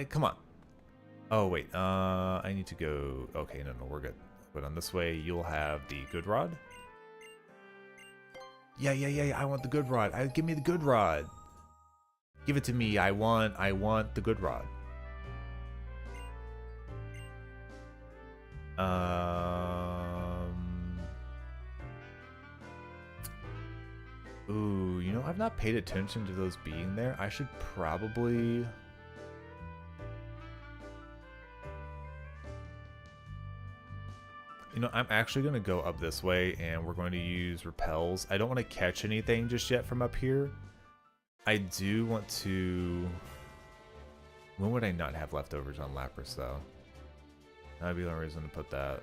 come on. Oh, wait, I need to go... Okay, no, we're good. But on this way, you'll have the good rod. Yeah, I want the good rod. Give me the good rod. Give it to me. I want the good rod. Ooh, you know, I've not paid attention to those being there. I should probably... You know, I'm actually going to go up this way, and we're going to use repels. I don't want to catch anything just yet from up here. I do want to... When would I not have leftovers on Lapras, though? That'd be the only reason to put that.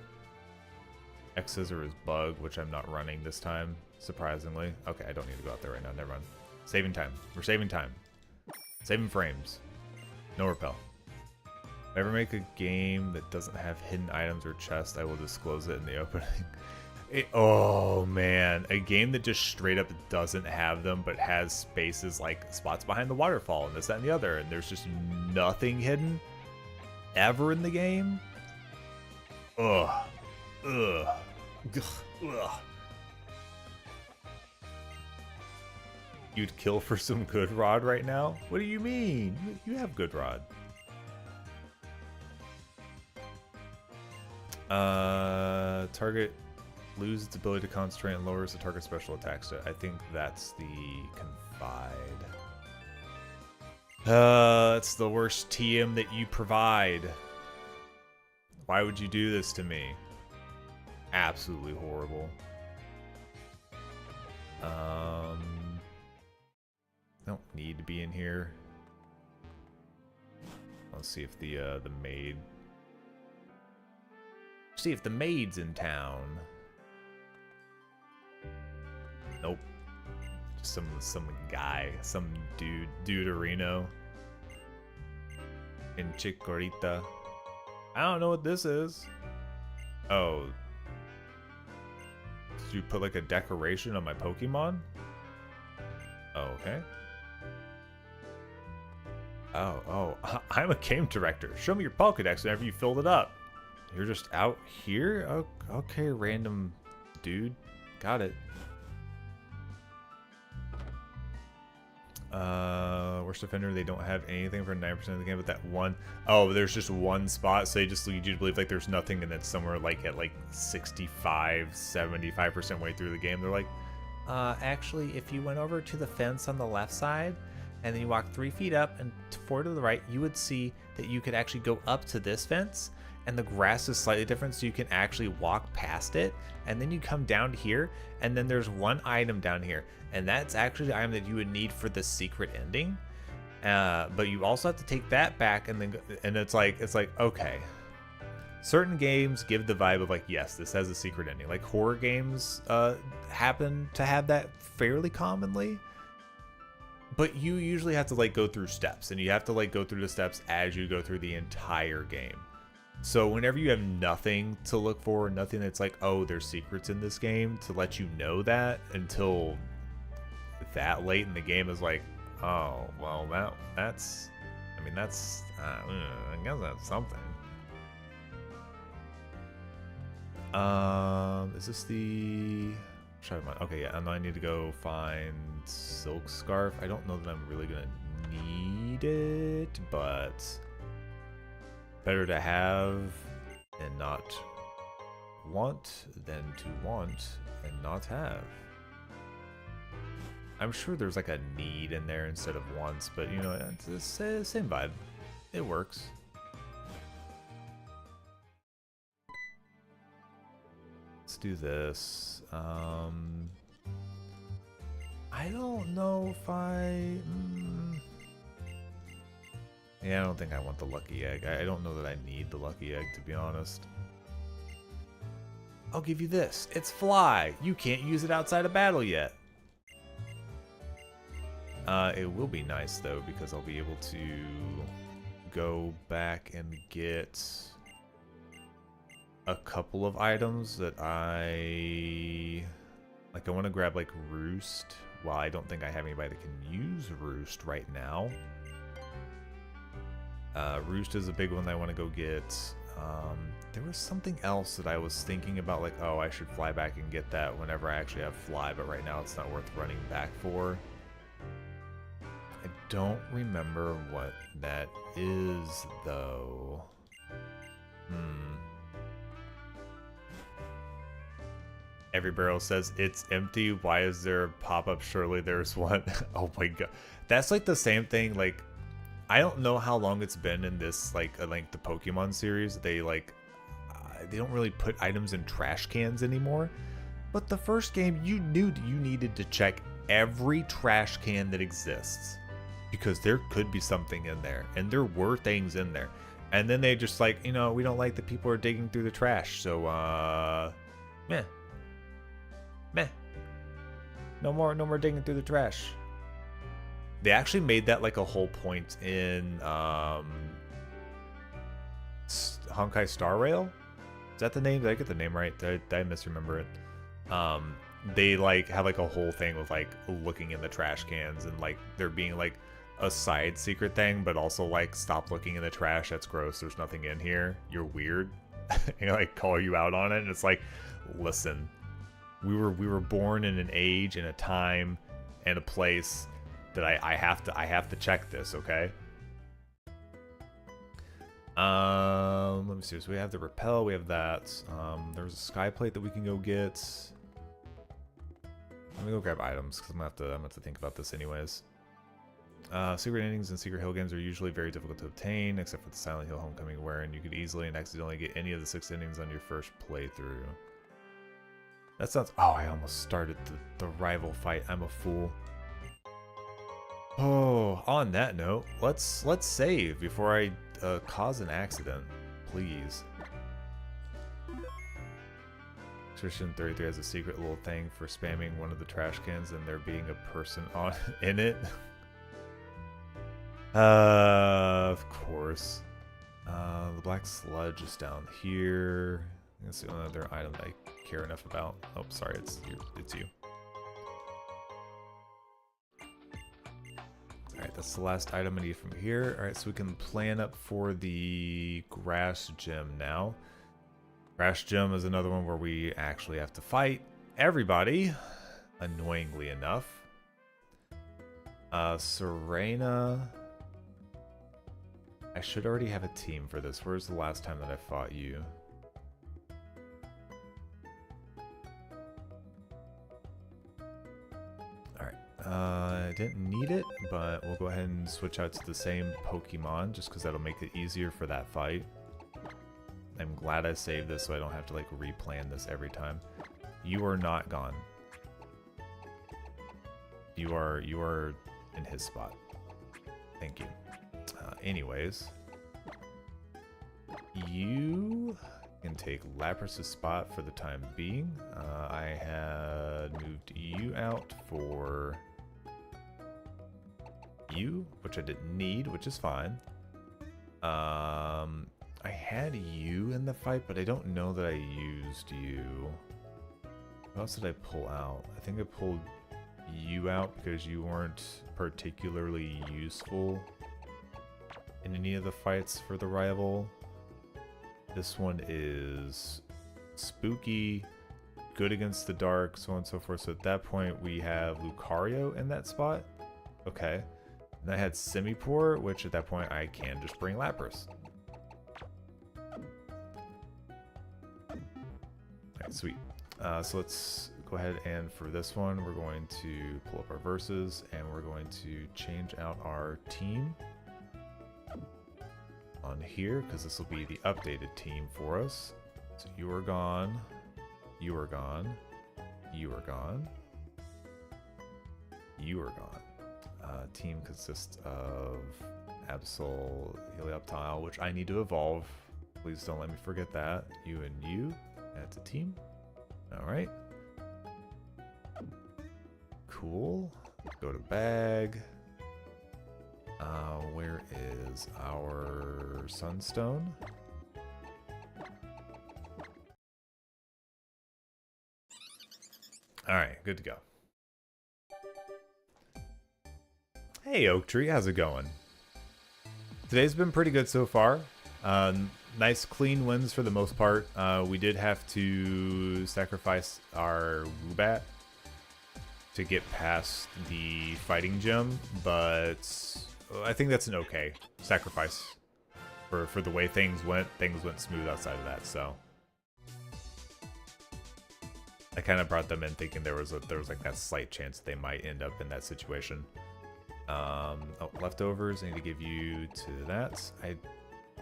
X-Scissor is Bug, which I'm not running this time, surprisingly. Okay, I don't need to go out there right now. Never mind. Saving time. We're saving time. Saving frames. No repel. If I ever make a game that doesn't have hidden items or chests, I will disclose it in the opening. Oh, man. A game that just straight up doesn't have them, but has spaces like spots behind the waterfall and this, that, and the other, and there's just nothing hidden ever in the game. Ugh. Ugh. Ugh. You'd kill for some good rod right now? What do you mean? You have good rod. Target loses its ability to concentrate and lowers the target special attacks. I think that's the Confide. It's the worst TM that you provide. Why would you do this to me? Absolutely horrible. Don't need to be in here. Let's see if the maid. See if the maid's in town. Nope. Just some guy, some duderino in Chikorita. I don't know what this is. Oh. Did you put like a decoration on my Pokemon? Oh, okay. Oh, I'm a game director. Show me your Pokedex whenever you filled it up. You're just out here? Oh, okay, random dude. Got it. Worst offender, they don't have anything for 9% of the game, but that one... Oh, there's just one spot, so they just lead you to believe like there's nothing, and then somewhere like at like 65, 75% way through the game, they're like, actually, if you went over to the fence on the left side, and then you walk 3 feet up and 4 to the right, you would see that you could actually go up to this fence, and the grass is slightly different, so you can actually walk past it, and then you come down here, and then there's one item down here, and that's actually the item that you would need for the secret ending. But you also have to take that back, and then it's like okay, certain games give the vibe of like, yes, this has a secret ending. Like horror games happen to have that fairly commonly, but you usually have to like go through steps, and you have to like go through the steps as you go through the entire game. So whenever you have nothing to look for, nothing that's like, oh, there's secrets in this game to let you know that until that late in the game is like, oh, well, that's, I mean, that's, I guess that's something. Is this the, okay, yeah, and I need to go find Silk Scarf. I don't know that I'm really gonna need it, but better to have and not want than to want and not have. I'm sure there's like a need in there instead of wants, but you know, it's the same vibe. It works. Let's do this. I don't know if yeah, I don't think I want the lucky egg. I don't know that I need the lucky egg, to be honest. I'll give you this. It's Fly. You can't use it outside of battle yet. It will be nice, though, because I'll be able to go back and get a couple of items that I want to grab, like, Roost. While I don't think I have anybody that can use Roost right now. Roost is a big one that I want to go get. There was something else that I was thinking about, like, oh, I should fly back and get that whenever I actually have Fly, but right now it's not worth running back for. I don't remember what that is, though. Every barrel says it's empty. Why is there a pop-up? Surely there's one. Oh my god. That's like the same thing. Like, I don't know how long it's been in this, like the Pokemon series. They don't really put items in trash cans anymore. But the first game, you knew you needed to check every trash can that exists, because there could be something in there, and there were things in there. And then they just like, we don't like that people are digging through the trash, so meh. No more digging through the trash. They actually made that like a whole point in Honkai Star Rail. Is that the name? Did I get the name right? Did I misremember it? They like have like a whole thing with like looking in the trash cans, and like there being like a side secret thing, but also like, stop looking in the trash, that's gross, there's nothing in here, you're weird. And like call you out on it, and it's like, listen, we were born in an age and a time and a place that I have to check this, okay? Let me see. So we have the repel, we have that. There's a sky plate that we can go get. Let me go grab items, because I'm gonna have to think about this anyways. Secret endings and secret hill games are usually very difficult to obtain, except for the Silent Hill Homecoming, wherein you could easily and accidentally get any of the 6 endings on your first playthrough. That sounds... Oh, I almost started the rival fight. I'm a fool. Oh, on that note, let's save before I cause an accident, please. Tradition 33 has a secret little thing for spamming one of the trash cans and there being a person in it. Of course. The black sludge is down here. That's the only other item that I care enough about. Oh, sorry, it's you. Alright, that's the last item I need from here. Alright, so we can plan up for the grass gym now. Grass gym is another one where we actually have to fight everybody, annoyingly enough. Serena. I should already have a team for this. Where's the last time that I fought you? Alright, I didn't need it, but we'll go ahead and switch out to the same Pokemon just because that'll make it easier for that fight. I'm glad I saved this so I don't have to like replan this every time. You are not gone. You are in his spot. Thank you. Anyways, you can take Lapras's spot for the time being. I had moved you out for you, which I didn't need, which is fine. I had you in the fight, but I don't know that I used you. What else did I pull out? I think I pulled you out because you weren't particularly useful in any of the fights for the rival. This one is spooky, good against the dark, so on and so forth. So at that point, we have Lucario in that spot. Okay. And I had Simipour, which at that point I can just bring Lapras. Alright, sweet. So let's go ahead, and for this one, we're going to pull up our verses, and we're going to change out our team on here, because this will be the updated team for us. So you are gone, you are gone, you are gone, you are gone. Team consists of Absol, Helioptile, which I need to evolve. Please don't let me forget that. You and you. That's a team. Alright. Cool. Go to bag. Where is our Sunstone? Alright, good to go. Hey Oak Tree, how's it going? Today's been pretty good so far. Nice clean wins for the most part. We did have to sacrifice our Woobat to get past the fighting gym, but I think that's an okay sacrifice for the way things went. Things went smooth outside of that, so I kind of brought them in thinking there was like that slight chance they might end up in that situation. Oh, leftovers. I need to give you to that. I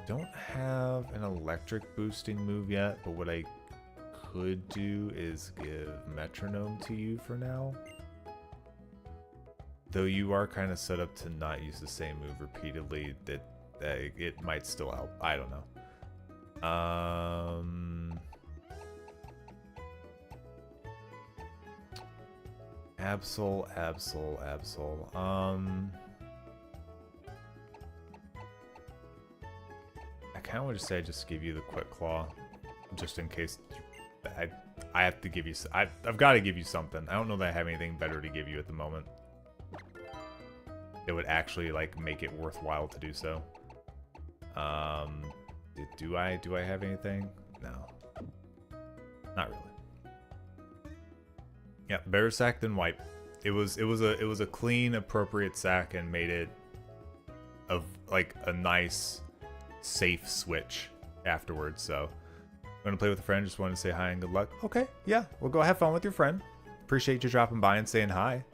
don't have an electric boosting move yet, but what I could do is give metronome to you for now. Though you are kind of set up to not use the same move repeatedly, that it might still help. I don't know. Absol. I kind of want to say just give you the quick claw, just in case. I have to give you. I've got to give you something. I don't know that I have anything better to give you at the moment. It would actually like make it worthwhile to do so. Do I have anything? No, not really. Yeah, better sack than wipe. It was a clean, appropriate sack and made it of like a nice, safe switch afterwards. So I'm gonna play with a friend. Just wanted to say hi and good luck. Okay, yeah, well go have fun with your friend. Appreciate you dropping by and saying hi.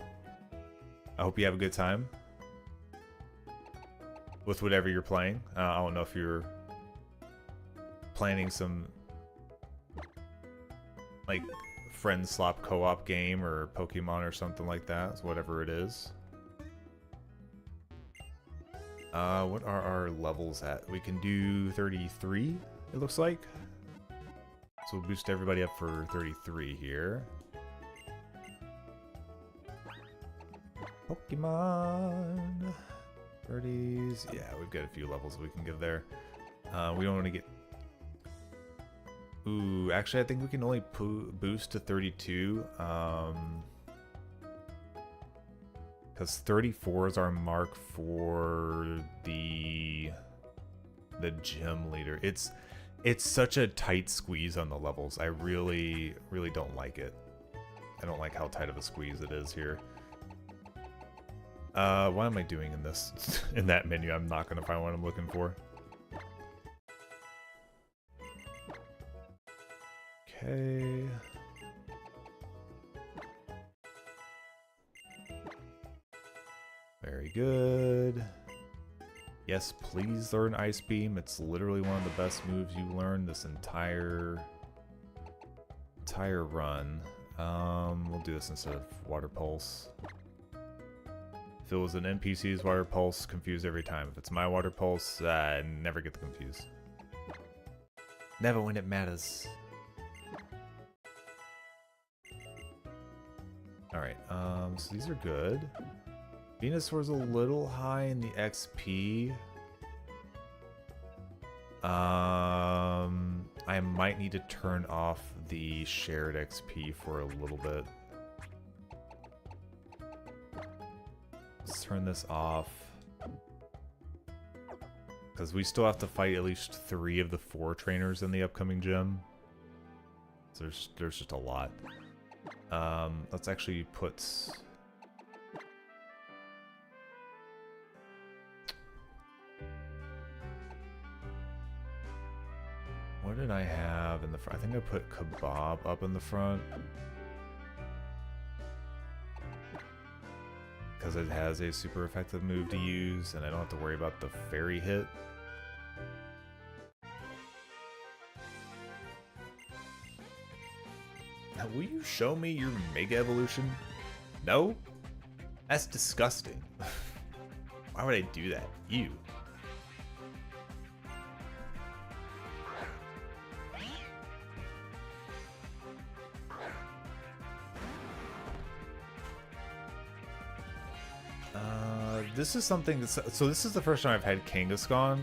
I hope you have a good time with whatever you're playing. I don't know if you're planning some like friend slop co-op game or Pokemon or something like that. So whatever it is. What are our levels at? We can do 33, it looks like. So we'll boost everybody up for 33 here. Pokemon 30s. Yeah, we've got a few levels we can give there. We don't want to get... Ooh, actually I think we can only boost to 32. Because 34 is our mark for the gym leader. It's such a tight squeeze on the levels. I really don't like it. I don't like how tight of a squeeze it is here. What am I doing in this in that menu? I'm not gonna find what I'm looking for. Okay. Very good. Yes, please learn Ice Beam. It's literally one of the best moves you learned this entire run. We'll do this instead of Water Pulse. If it was an NPC's Water Pulse, confused every time. If it's my Water Pulse, I never get confused. Never when it matters. Alright, so these are good. Venusaur's a little high in the XP. I might need to turn off the shared XP for a little bit. Let's turn this off. Because we still have to fight at least 3 of the 4 trainers in the upcoming gym. So there's just a lot. Let's actually put... What did I have in the front? I think I put Kebab up in the front. Because it has a super effective move to use, and I don't have to worry about the fairy hit. Now, will you show me your Mega Evolution? No? That's disgusting. Why would I do that? You. This is something that's... So this is the first time I've had Kangaskhan.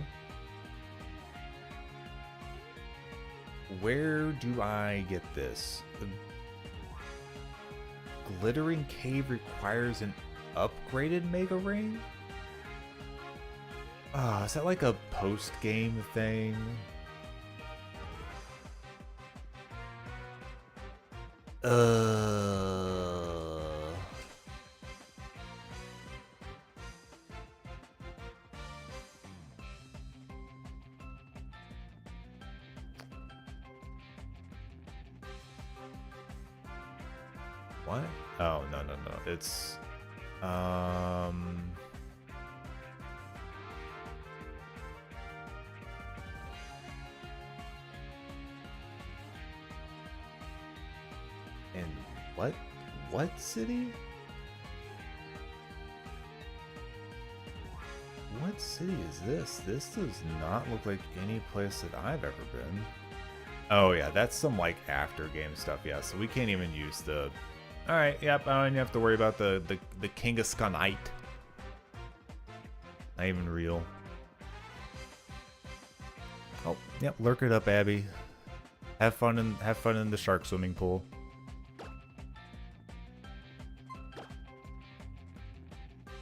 Where do I get this? The Glittering Cave requires an upgraded Mega Ring? Ah, is that like a post-game thing? What? Oh, no, no, no. It's... And what? What city? What city is this? This does not look like any place that I've ever been. Oh yeah, that's some like after game stuff. Yeah, so we can't even use the... Alright, yep, I don't even have to worry about the Kangaskhanite. Not even real. Oh, yep, lurk it up, Abby. Have fun in the shark swimming pool.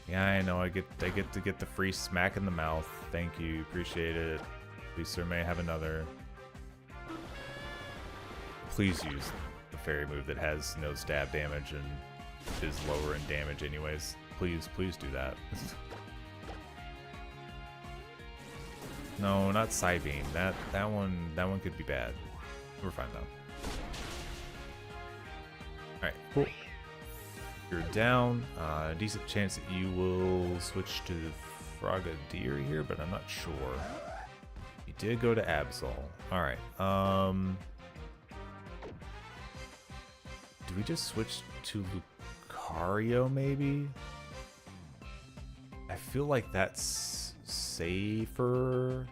Yeah, I know. I get to get the free smack in the mouth. Thank you, appreciate it. Please, sir, may I have another. Please use the fairy move that has no stab damage and is lower in damage, anyways. Please, please do that. No, not Psybeam. That one could be bad. We're fine though. All right, cool. You're down. Decent chance that you will switch to Frogadier here, but I'm not sure. You did go to Absol. All right. Do we just switch to Lucario, maybe? I feel like that's safer.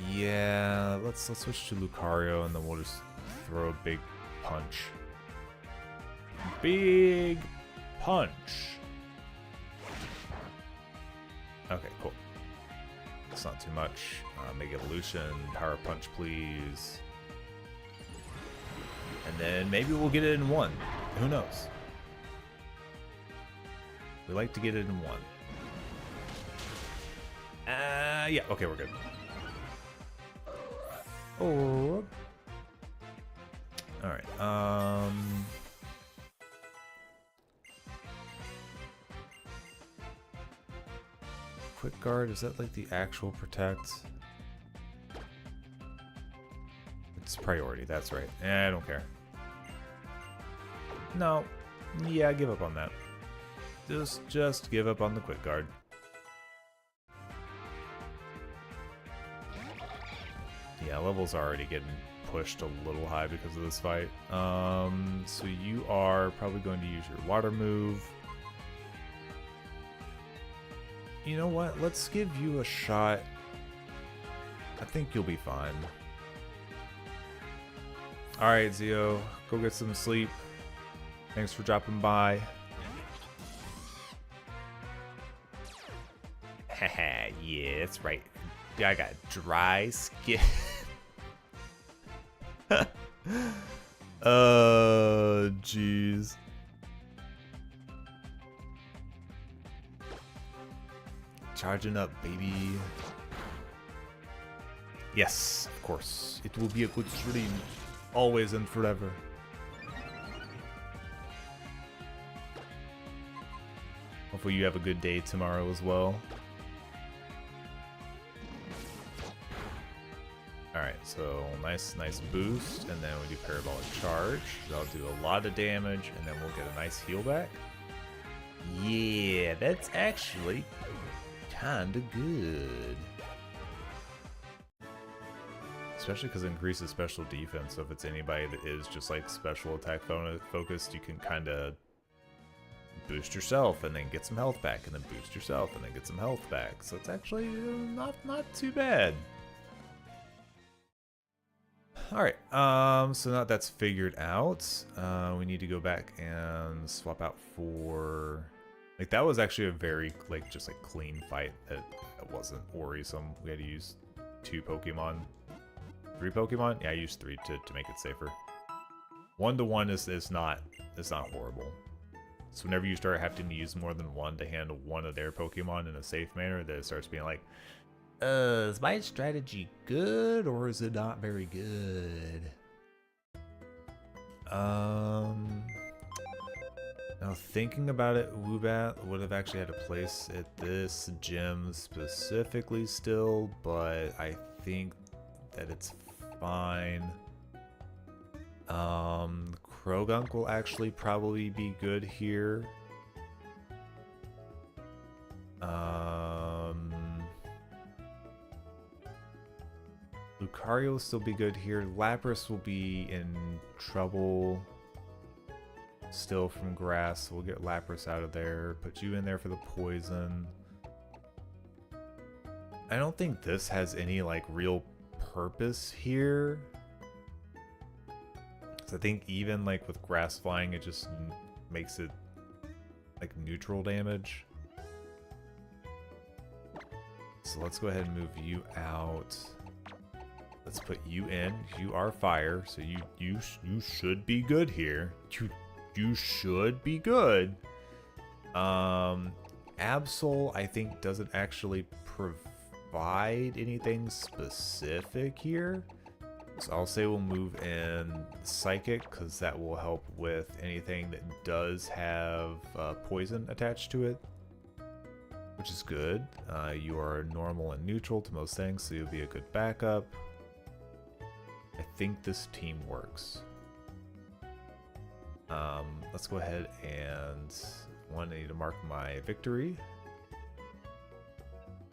Yeah, let's switch to Lucario and then we'll just throw a big punch. Big punch. Okay, cool. It's not too much. Mega Evolution, Power Punch, please. And then maybe we'll get it in one. Who knows? We like to get it in one. Yeah, okay, we're good. Oh. All right. Quick guard, is that like the actual protect? It's priority, that's right. I don't care. No. Yeah, give up on that. Just give up on the quick guard. Yeah, levels are already getting pushed a little high because of this fight. So you are probably going to use your water move. You know what? Let's give you a shot. I think you'll be fine. Alright, Zio. Go get some sleep. Thanks for dropping by. Haha, yeah, that's right. I got dry skin. Oh, jeez. Charging up, baby. Yes, of course. It will be a good dream. Always and forever. Hopefully you have a good day tomorrow as well. Alright, so nice boost, and then we do Parabolic Charge. That'll do a lot of damage, and then we'll get a nice heal back. Yeah, that's actually kinda good. Especially because it increases special defense, so if it's anybody that is just like special attack focused, you can kinda boost yourself and then get some health back, and then boost yourself and then get some health back. So it's actually not too bad. Alright, so now that's figured out, we need to go back and swap out for... Like, that was actually a very, like, just, like, clean fight. It wasn't worrisome. We had to use 2 Pokemon. 3 Pokemon? Yeah, I used 3 to make it safer. 1-to-1 is not horrible. So whenever you start having to use more than 1 to handle one of their Pokemon in a safe manner, then it starts being like, is my strategy good or is it not very good? Now thinking about it, Woobat would have actually had a place at this gym specifically still, but I think that it's fine. Krogunk will actually probably be good here. Lucario will still be good here. Lapras will be in trouble still from grass. We'll get Lapras out of there. Put you in there for the poison. I don't think this has any like real purpose here. So I think even like with grass flying, it just makes it like neutral damage. So let's go ahead and move you out. Let's put you in. You are fire, so you should be good here. You should be good. Absol, I think, doesn't actually provide anything specific here. So I'll say we'll move in Psychic, because that will help with anything that does have poison attached to it, which is good. You are normal and neutral to most things, so you'll be a good backup. I think this team works. Let's go ahead and I need to mark my victory.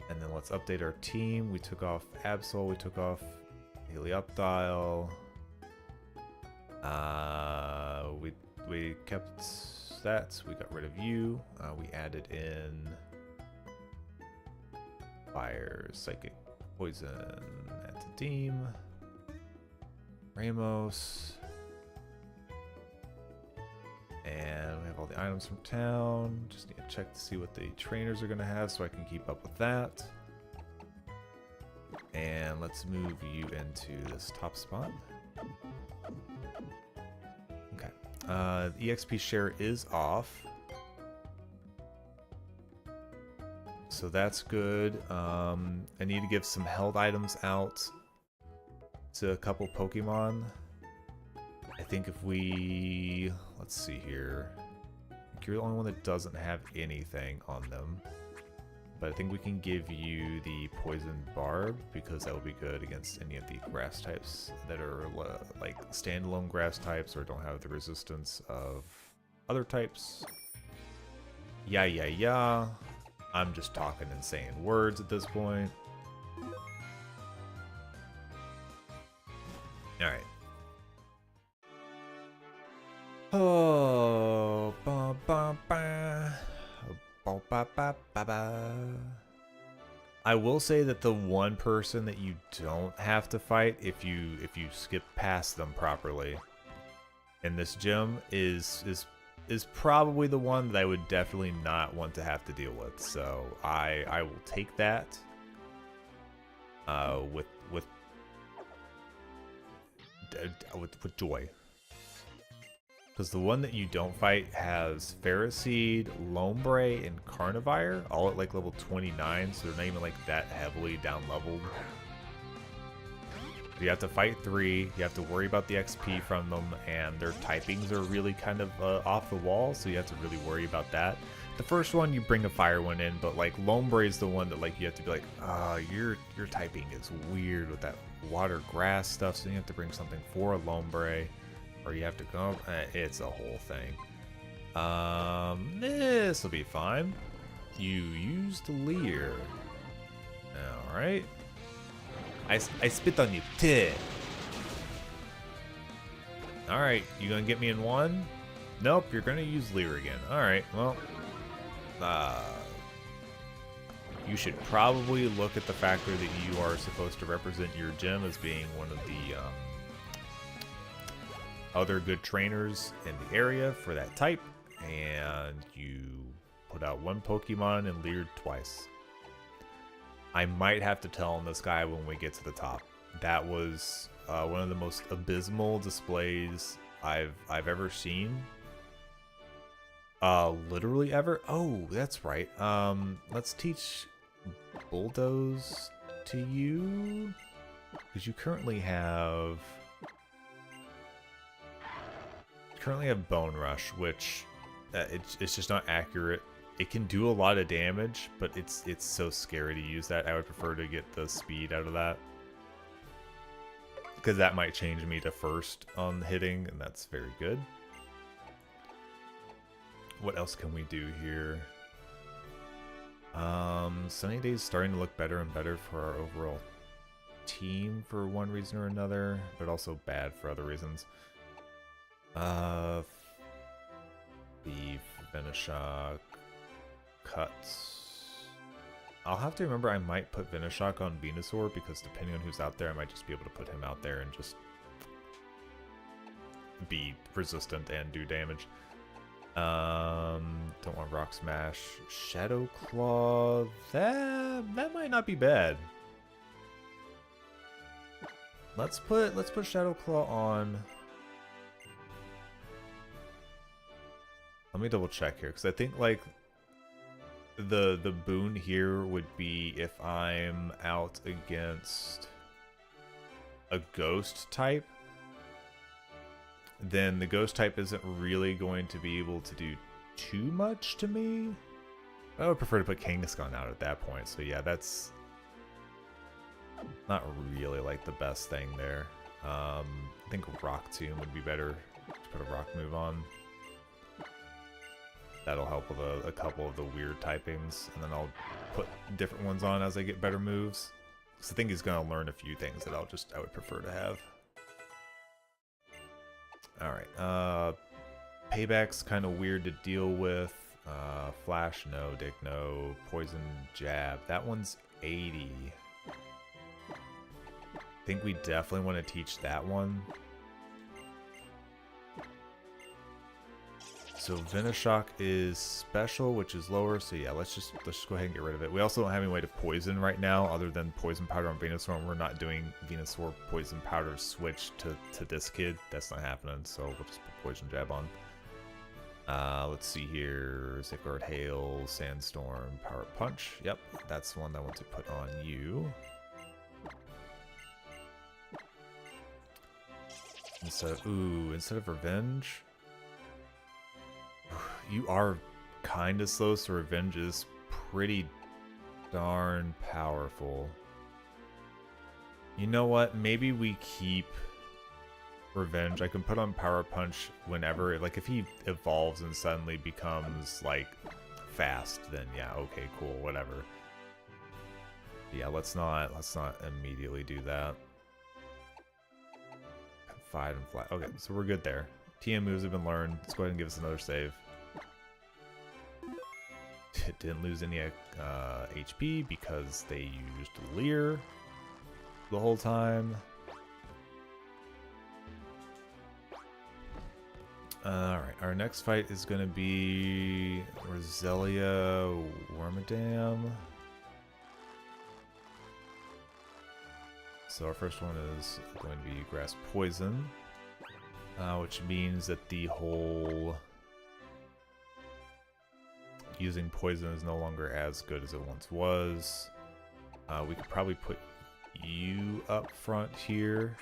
And then let's update our team. We took off Absol, we took off Helioptile. We kept stats, we got rid of you. We added in Fire, Psychic, Poison, add to team. Ramos. And we have all the items from town. Just need to check to see what the trainers are going to have so I can keep up with that. And let's move you into this top spot. Okay. The EXP share is off. So that's good. I need to give some held items out to a couple Pokemon. I think if we... Let's see here. I think you're the only one that doesn't have anything on them. But I think we can give you the Poison Barb, because that will be good against any of the grass types that are like standalone grass types or don't have the resistance of other types. Yeah. I'm just talking and saying words at this point. Alright. Oh, ba ba ba. Ba ba ba ba ba. I will say that the one person that you don't have to fight if you skip past them properly in this gym is probably the one that I would definitely not want to have to deal with. So I will take that with joy. Because the one that you don't fight has Ferroseed, Lombre, and Carnivire, all at like level 29, so they're not even like that heavily down leveled. You have to fight 3, you have to worry about the XP from them, and their typings are really kind of off the wall, so you have to really worry about that. The first one, you bring a fire one in, but like Lombre is the one that like you have to be like, your typing is weird with that water grass stuff, so you have to bring something for a Lombre. Or you have to go, it's a whole thing. This will be fine. You used Leer. Alright. I spit on you. Alright, you gonna get me in one? Nope, you're gonna use Leer again. Alright, well. You should probably look at the factor that you are supposed to represent your gym as being one of the other good trainers in the area for that type, and you put out one Pokemon and leered twice. I might have to tell on this guy when we get to the top. That was one of the most abysmal displays I've ever seen. Literally ever. Oh, that's right. Let's teach Bulldoze to you, because you currently have Bone Rush, which it's just not accurate. It can do a lot of damage, but it's so scary to use that. I would prefer to get the speed out of that. because that might change me to first on hitting, and that's very good. What else can we do here? Sunny Day's starting to look better and better for our overall team for one reason or another, but also bad for other reasons. Beef, Venoshock, Cuts. I'll have to remember I might put Venoshock on Venusaur because depending on who's out there, I might just be able to put him out there and just be resistant and do damage. Don't want Rock Smash. Shadow Claw, that might not be bad. Let's put Shadow Claw on. Let me double check here, because I think like the boon here would be if I'm out against a ghost type, then the ghost type isn't really going to be able to do too much to me. I would prefer to put Kangaskhan out at that point, so yeah, that's not really like the best thing there. I think Rock Tomb would be better to put a rock move on. That'll help with a couple of the weird typings, and then I'll put different ones on as I get better moves. Because I think he's gonna learn a few things that I would prefer to have. Alright, Payback's kind of weird to deal with. Flash, no. Dick, no. Poison, Jab. That one's 80. I think we definitely want to teach that one. So Venoshock is special, which is lower. So yeah, let's just go ahead and get rid of it. We also don't have any way to poison right now, other than Poison Powder on Venusaur. And we're not doing Venusaur Poison Powder switch to this kid. That's not happening. So we'll just put Poison Jab on. Let's see here. Zigguard Hail, Sandstorm, Power Punch. Yep, that's the one I want to put on you. Instead of Revenge. You are kind of slow, so Revenge is pretty darn powerful. You know what? Maybe we keep Revenge. I can put on Power Punch whenever. Like, if he evolves and suddenly becomes, like, fast, then yeah, okay, cool, whatever. Yeah, let's not immediately do that. Confide and Fly. Okay, so we're good there. TM moves have been learned. Let's go ahead and give us another save. It didn't lose any HP because they used Leer the whole time. Alright, our next fight is going to be Roselia Wormadam. So our first one is going to be Grass Poison, which means that the whole using poison is no longer as good as it once was. We could probably put you up front here,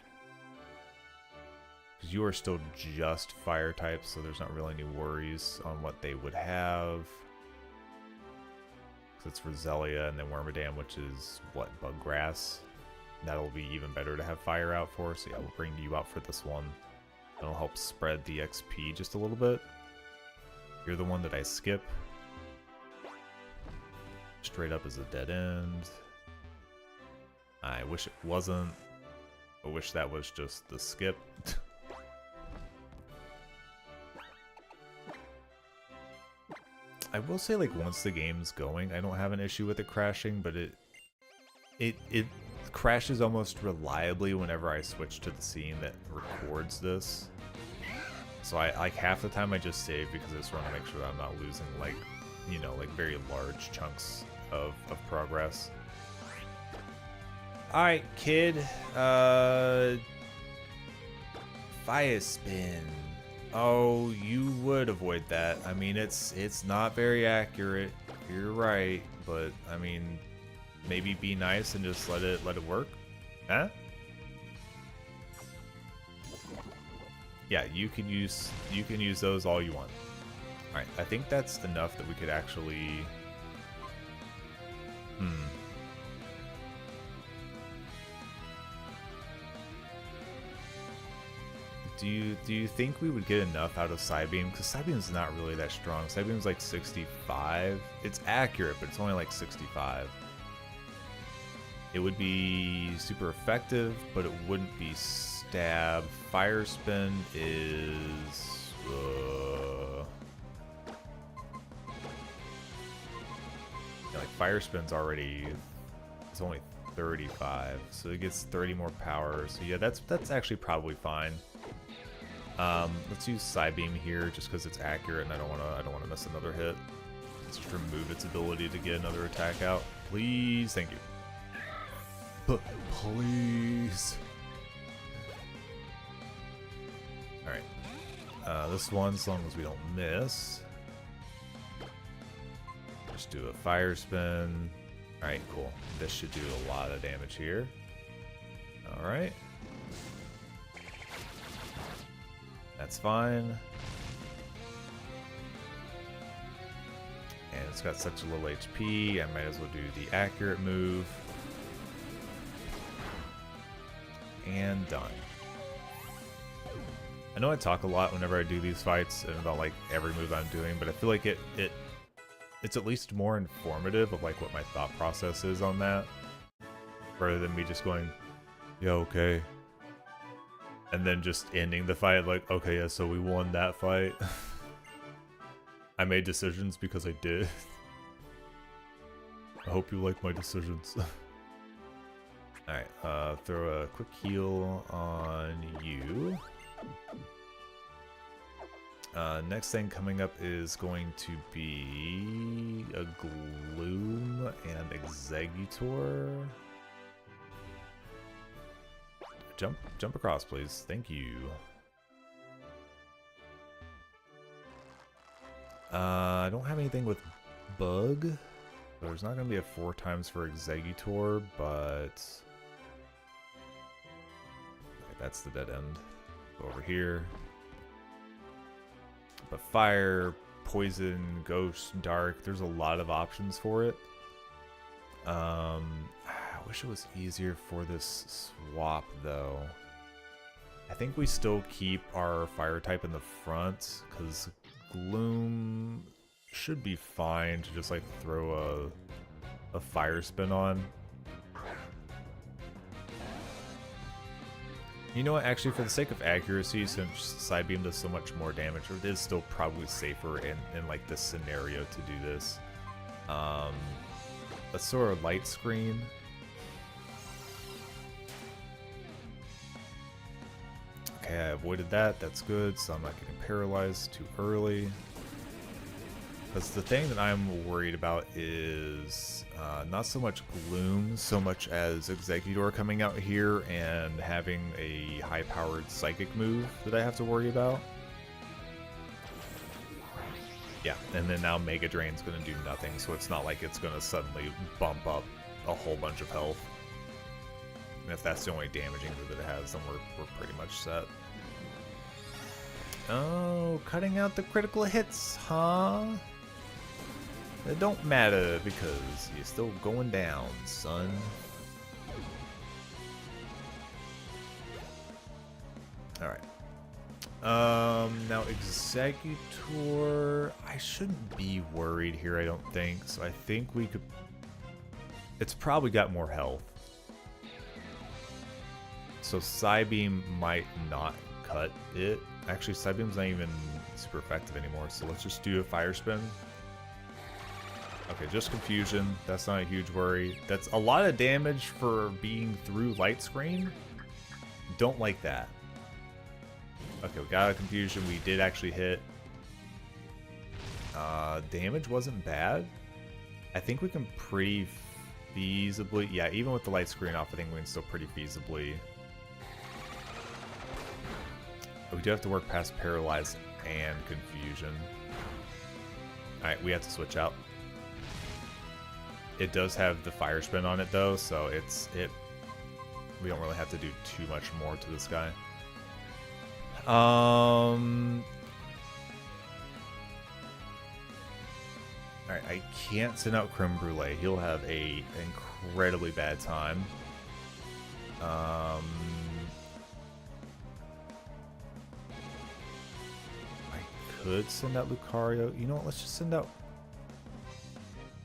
because you are still just fire types, so there's not really any worries on what they would have. So it's Roselia and then Wormadam, which is what, bug grass. That'll be even better to have fire out for, so yeah, we'll bring you out for this one. That'll help spread the XP just a little bit. You're the one that I skip. Straight up is a dead end. I wish it wasn't. I wish that was just the skip. I will say, like, once the game's going, I don't have an issue with it crashing, but it crashes almost reliably whenever I switch to the scene that records this. So I like half the time I just save because I just want to make sure that I'm not losing, like, you know, like very large chunks of progress. Alright, kid. Fire Spin. Oh, you would avoid that. I mean, it's not very accurate. You're right, but I mean, maybe be nice and just let it work. Huh? Yeah, you can use those all you want. All right, I think that's enough that we could actually. Hmm. 'Cause Do you think we would get enough out of Psybeam? Because Psybeam's not really that strong. Psybeam's like 65. It's accurate, but it's only like 65. It would be super effective, but it wouldn't be stab. Fire Spin is... yeah, like Fire Spin's already... it's only 35, so it gets 30 more power. So yeah, that's actually probably fine. Let's use Psybeam here just because it's accurate, and I don't want to miss another hit. Let's just remove its ability to get another attack out, please. Thank you. But please. All right. This one, as long as we don't miss. Just do a Fire Spin. All right, cool. This should do a lot of damage here. All right. That's fine. And it's got such a low HP, I might as well do the accurate move. And done. I know I talk a lot whenever I do these fights and about like every move I'm doing, but I feel like it's at least more informative of like what my thought process is on that, rather than me just going, yeah, okay, and then just ending the fight like, okay, yeah, so we won that fight. I made decisions because I did. I hope you like my decisions. Alright, throw a quick heal on you. Next thing coming up is going to be a Gloom and Executor. Jump across, please. Thank you. I don't have anything with Bug. There's not going to be a 4 times for Executor, but... okay, that's the dead end. Go over here. But Fire, Poison, Ghost, Dark, there's a lot of options for it. I wish it was easier for this swap, though. I think we still keep our Fire type in the front, because Gloom should be fine to just like throw a Fire Spin on. You know what, actually, for the sake of accuracy, since Psybeam does so much more damage, it is still probably safer in like this scenario to do this. Let's throw a Light Screen. Okay, I avoided that. That's good, so I'm not getting paralyzed too early. Because the thing that I'm worried about is not so much Gloom, so much as Executor coming out here and having a high-powered Psychic move that I have to worry about. Yeah, and then now Mega Drain's going to do nothing, so it's not like it's going to suddenly bump up a whole bunch of health. And if that's the only damaging move that it has, then we're pretty much set. Oh, cutting out the critical hits, huh? It don't matter because you're still going down, son. Alright. Now Executor, I shouldn't be worried here, I don't think. So I think we could... it's probably got more health. So Psybeam might not cut it. Actually, Psybeam's not even super effective anymore, so let's just do a Fire Spin. Okay, just Confusion. That's not a huge worry. That's a lot of damage for being through Light Screen. Don't like that. Okay, we got a Confusion. We did actually hit. Damage wasn't bad. I think we can pretty feasibly... yeah, even with the Light Screen off, I think we can still pretty feasibly... we do have to work past Paralyze and Confusion. Alright, we have to switch out. It does have the Fire Spin on it though, so we don't really have to do too much more to this guy. Alright, I can't send out Creme Brulee. He'll have an incredibly bad time. could send out Lucario. You know what? Let's just send out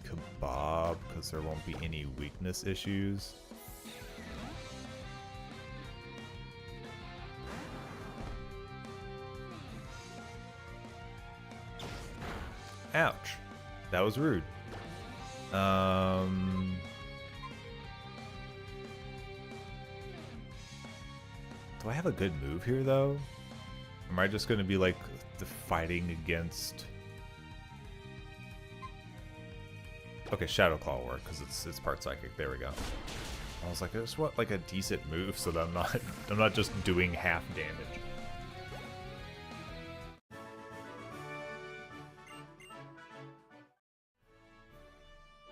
Kebab because there won't be any weakness issues. Ouch. That was rude. Do I have a good move here, though? Am I just going to be, like, the fighting against... Okay, Shadow Claw will work, because it's part Psychic. There we go. I was like, I just want, like, a decent move so that I'm not just doing half damage.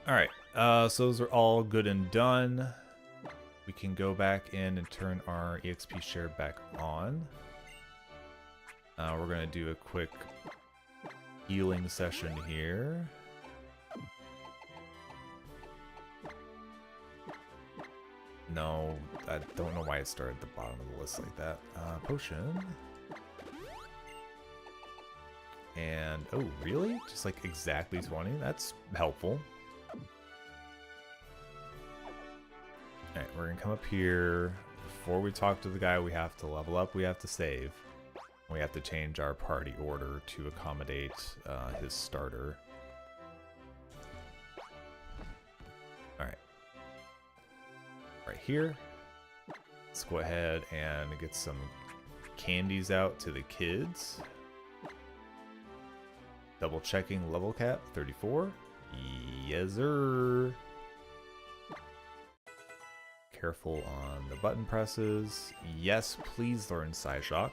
Alright, so those are all good and done. We can go back in and turn our EXP share back on. We're going to do a quick healing session here. No, I don't know why it started at the bottom of the list like that. Potion. And, oh, really? Just like exactly 20? That's helpful. Alright, we're gonna come up here. Before we talk to the guy, we have to level up, we have to save. We have to change our party order to accommodate his starter. Alright. Right here. Let's go ahead and get some candies out to the kids. Double checking level cap, 34. Yes, sir. Careful on the button presses. Yes, please learn Psyshock.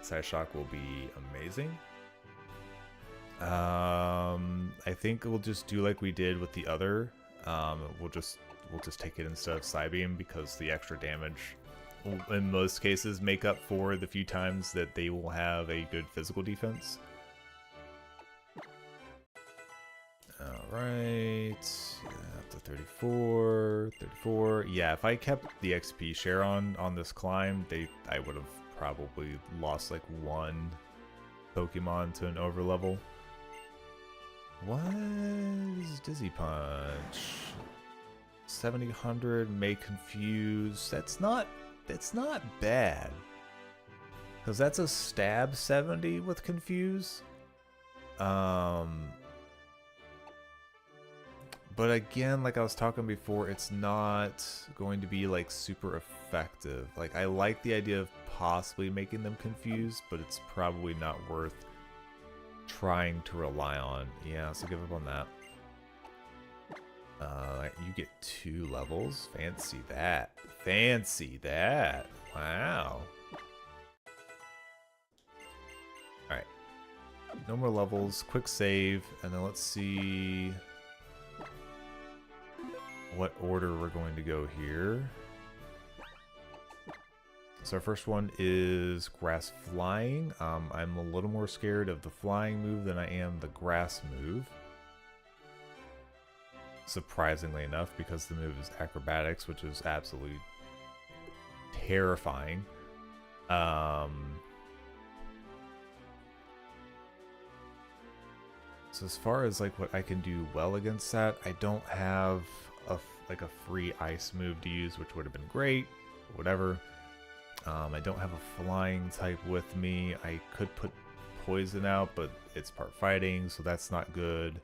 Psyshock will be amazing. I think we'll just do like we did with the other. We'll just take it instead of Psybeam because the extra damage will, in most cases, make up for the few times that they will have a good physical defense. Alright, up to 34, 34. Yeah, if I kept the XP share on this climb, I would have probably lost like one Pokemon to an overlevel. What is Dizzy Punch? 70-100 may confuse. That's not bad. Because that's a stab 70 with confuse. But again, like I was talking before, it's not going to be like super effective. Like I like the idea of possibly making them confused, but it's probably not worth trying to rely on. Yeah, so give up on that. You get 2 levels. Fancy that. Fancy that. Wow. Alright. No more levels. Quick save. And then let's see what order we're going to go here. So our first one is Grass Flying. I'm a little more scared of the flying move than I am the grass move. Surprisingly enough, because the move is Acrobatics, which is absolutely terrifying. So as far as like what I can do well against that, I don't have a free ice move to use, which would have been great. Whatever. I don't have a flying type with me. I could put poison out, but it's part fighting, so that's not good.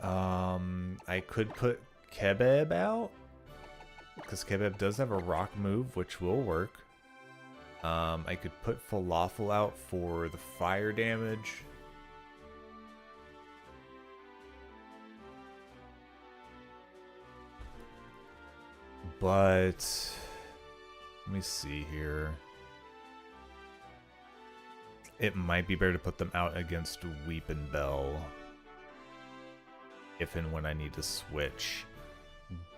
I could put Kebab out, because Kebab does have a rock move, which will work. I could put Falafel out for the fire damage. But let me see here. It might be better to put them out against Weepin' Bell if and when I need to switch.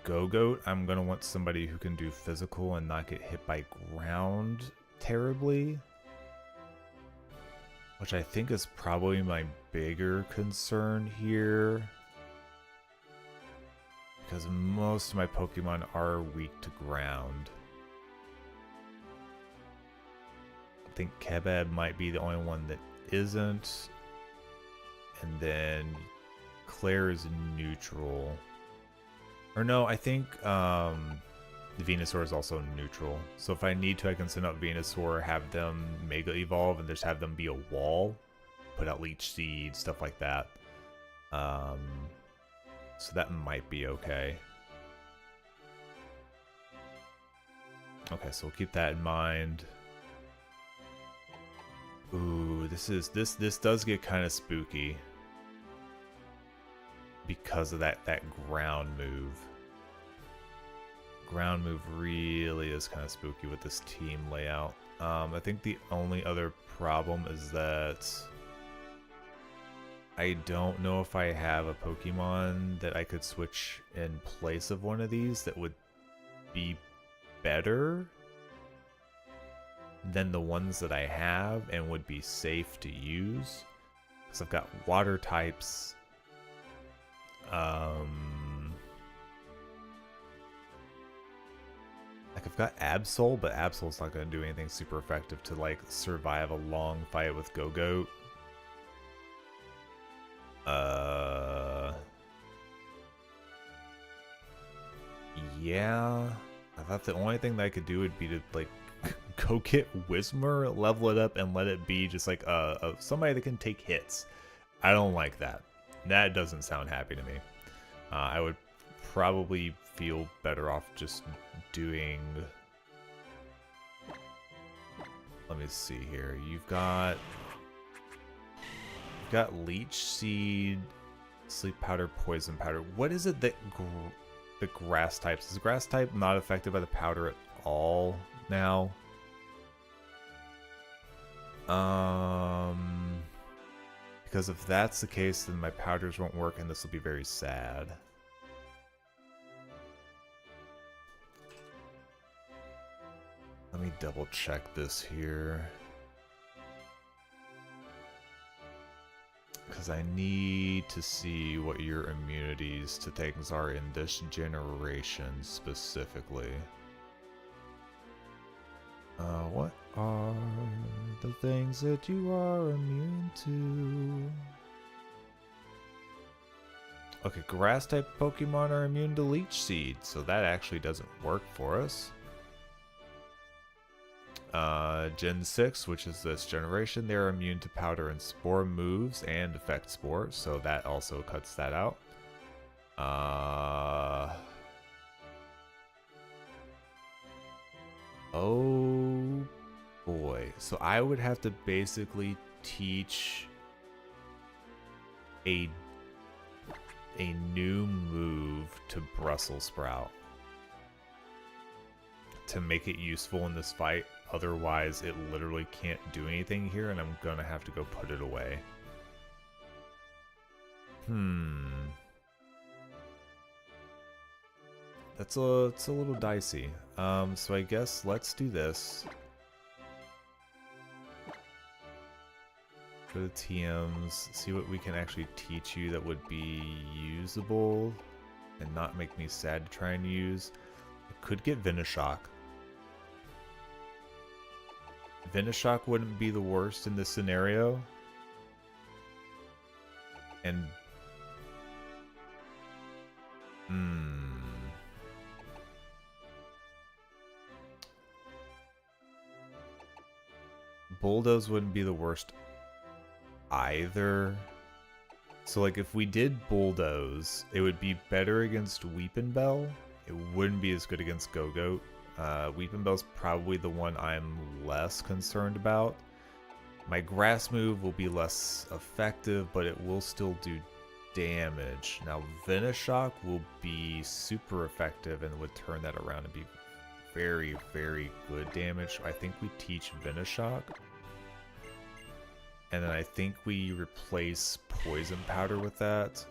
Go-Goat, I'm going to want somebody who can do physical and not get hit by ground terribly. Which I think is probably my bigger concern here. Because most of my Pokemon are weak to ground. think Kebab might be the only one that isn't. And then Claire is neutral. Or no, I think the Venusaur is also neutral. So if I need to, I can send out Venusaur, have them Mega Evolve, and just have them be a wall. Put out Leech Seed, stuff like that. So that might be okay. Okay, so we'll keep that in mind. Ooh, this does get kind of spooky because of that ground move. Ground move really is kind of spooky with this team layout. I think the only other problem is that I don't know if I have a Pokemon that I could switch in place of one of these that would be better than the ones that I have and would be safe to use. Because I've got water types. Like I've got Absol, but Absol's not going to do anything super effective to like survive a long fight with Go-Goat. Yeah. I thought the only thing that I could do would be to like go get Whismur, level it up, and let it be just like somebody that can take hits. I don't like that. That doesn't sound happy to me. I would probably feel better off just doing... Let me see here. You've got Leech Seed, Sleep Powder, Poison Powder. What is it that the grass types? Is grass type not affected by the powder at all now? Because if that's the case, then my powders won't work and this will be very sad. Let me double check this here. Because I need to see what your immunities to things are in this generation specifically. What are the things that you are immune to? Okay, grass type Pokemon are immune to Leech Seed, so that actually doesn't work for us. Gen 6, which is this generation, they're immune to Powder and Spore moves and Effect Spore, so that also cuts that out. Oh boy. So I would have to basically teach a new move to Brussels Sprout to make it useful in this fight. Otherwise, it literally can't do anything here, and I'm gonna have to go put it away. It's a little dicey. So I guess let's do this. Go to TMs, see what we can actually teach you that would be usable and not make me sad to try and use. I could get Venoshock. Venoshock wouldn't be the worst in this scenario. And... Bulldoze wouldn't be the worst either. So like if we did Bulldoze, it would be better against Weepinbell. It wouldn't be as good against Go-Goat. Weepinbell's probably the one I'm less concerned about. My grass move will be less effective, but it will still do damage. Now Venoshock will be super effective and would turn that around and be very, very good damage. I think we teach Venoshock. And then I think we replace Poison Powder with that.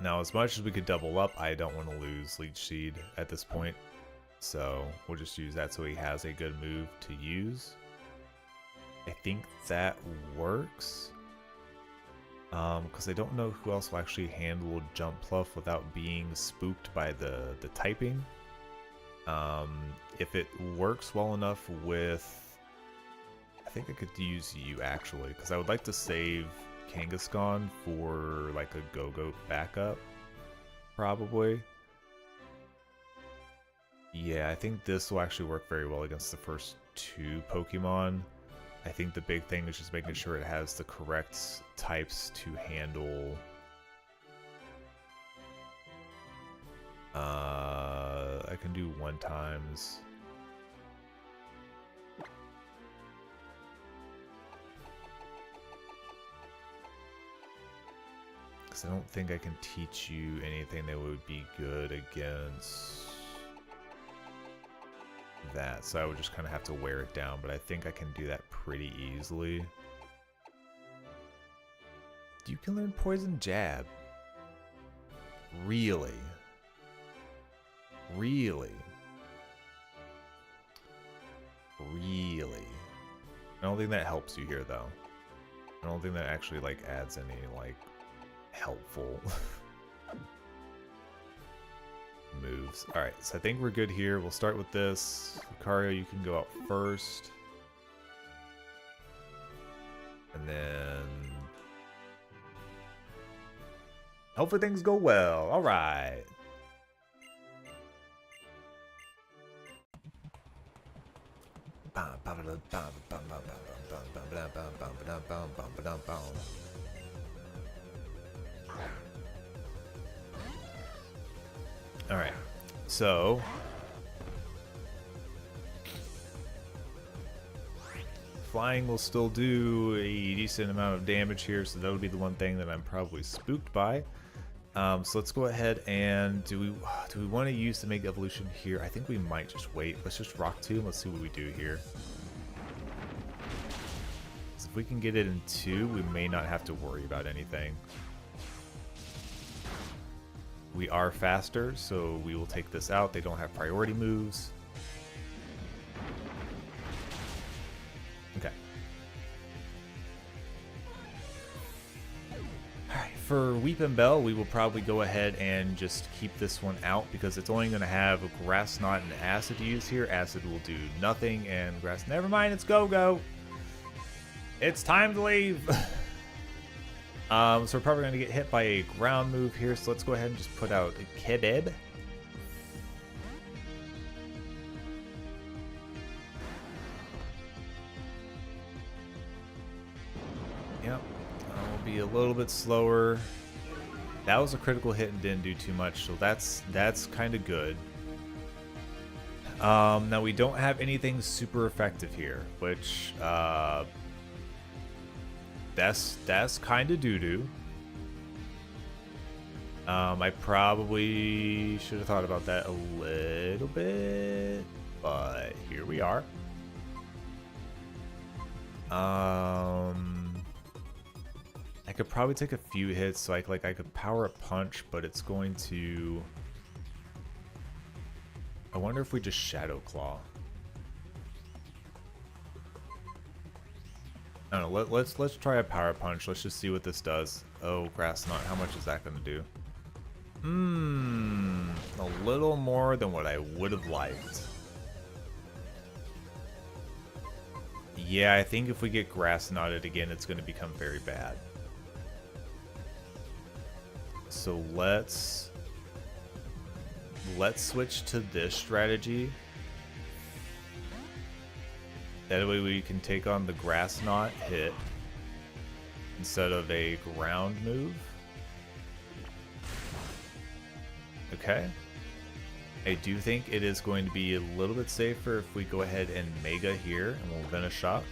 Now, as much as we could double up, I don't want to lose Leech Seed at this point. So we'll just use that so he has a good move to use. I think that works. Because I don't know who else will actually handle Jump Pluff without being spooked by the typing. If it works well enough with... I think I could use you, actually, because I would like to save Kangaskhan for, like, a Go-Goat backup, probably. Yeah, I think this will actually work very well against the first two Pokemon. I think the big thing is just making sure it has the correct types to handle... I can do 1 times. Because I don't think I can teach you anything that would be good against that. So I would just kind of have to wear it down, but I think I can do that pretty easily. You can learn Poison Jab. Really? Really? Really? I don't think that helps you here, though. I don't think that actually, like, adds any, like, helpful moves. Alright, so I think we're good here. We'll start with this. Lucario, you can go out first. And then... hopefully things go well. Alright. Alright, so flying will still do a decent amount of damage here, so that'll be the one thing that I'm probably spooked by. So let's go ahead and do we want to use the Mega Evolution here? I think we might just wait. Let's just Rock Tomb. Let's see what we do here. So if we can get it in 2, we may not have to worry about anything. We are faster, so we will take this out. They don't have priority moves. Okay. Alright, for Weepin' Bell, we will probably go ahead and just keep this one out because it's only going to have a Grass Knot and Acid to use here. Acid will do nothing, and Grass... never mind, it's Go-Go! It's time to leave! So we're probably going to get hit by a ground move here, so let's go ahead and just put out a Kebeb. Yep, we'll be a little bit slower. That was a critical hit and didn't do too much, so that's kind of good. Now we don't have anything super effective here, which... That's kind of doo-doo. I probably should have thought about that a little bit, but here we are. I could probably take a few hits, so I could power a punch, but it's going to... I wonder if we just Shadow Claw. I don't know, let's try a power punch. Let's just see what this does. Oh, Grass Knot, how much is that going to do? A little more than what I would have liked. Yeah, I think if we get Grass Knotted again, it's going to become very bad. So let's switch to this strategy. That way we can take on the Grass Knot hit instead of a ground move. Okay. I do think it is going to be a little bit safer if we go ahead and Mega here, and we'll Venoshock.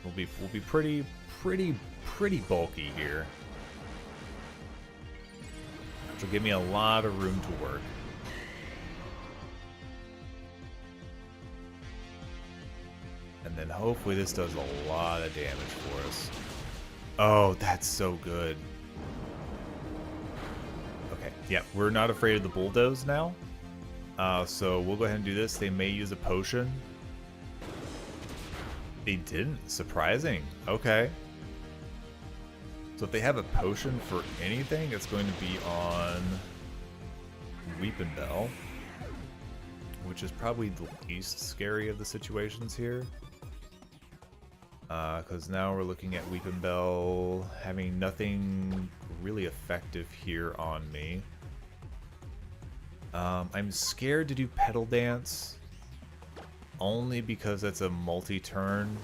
We'll be pretty bulky here, which will give me a lot of room to work. And then hopefully this does a lot of damage for us. Oh, that's so good. Okay, yeah, we're not afraid of the Bulldoze now. So we'll go ahead and do this. They may use a potion. They didn't. Surprising. Okay. So if they have a potion for anything, it's going to be on Weeping Bell, which is probably the least scary of the situations here. Because now we're looking at Weeping Bell having nothing really effective here on me. I'm scared to do Petal Dance, only because it's a multi-turn.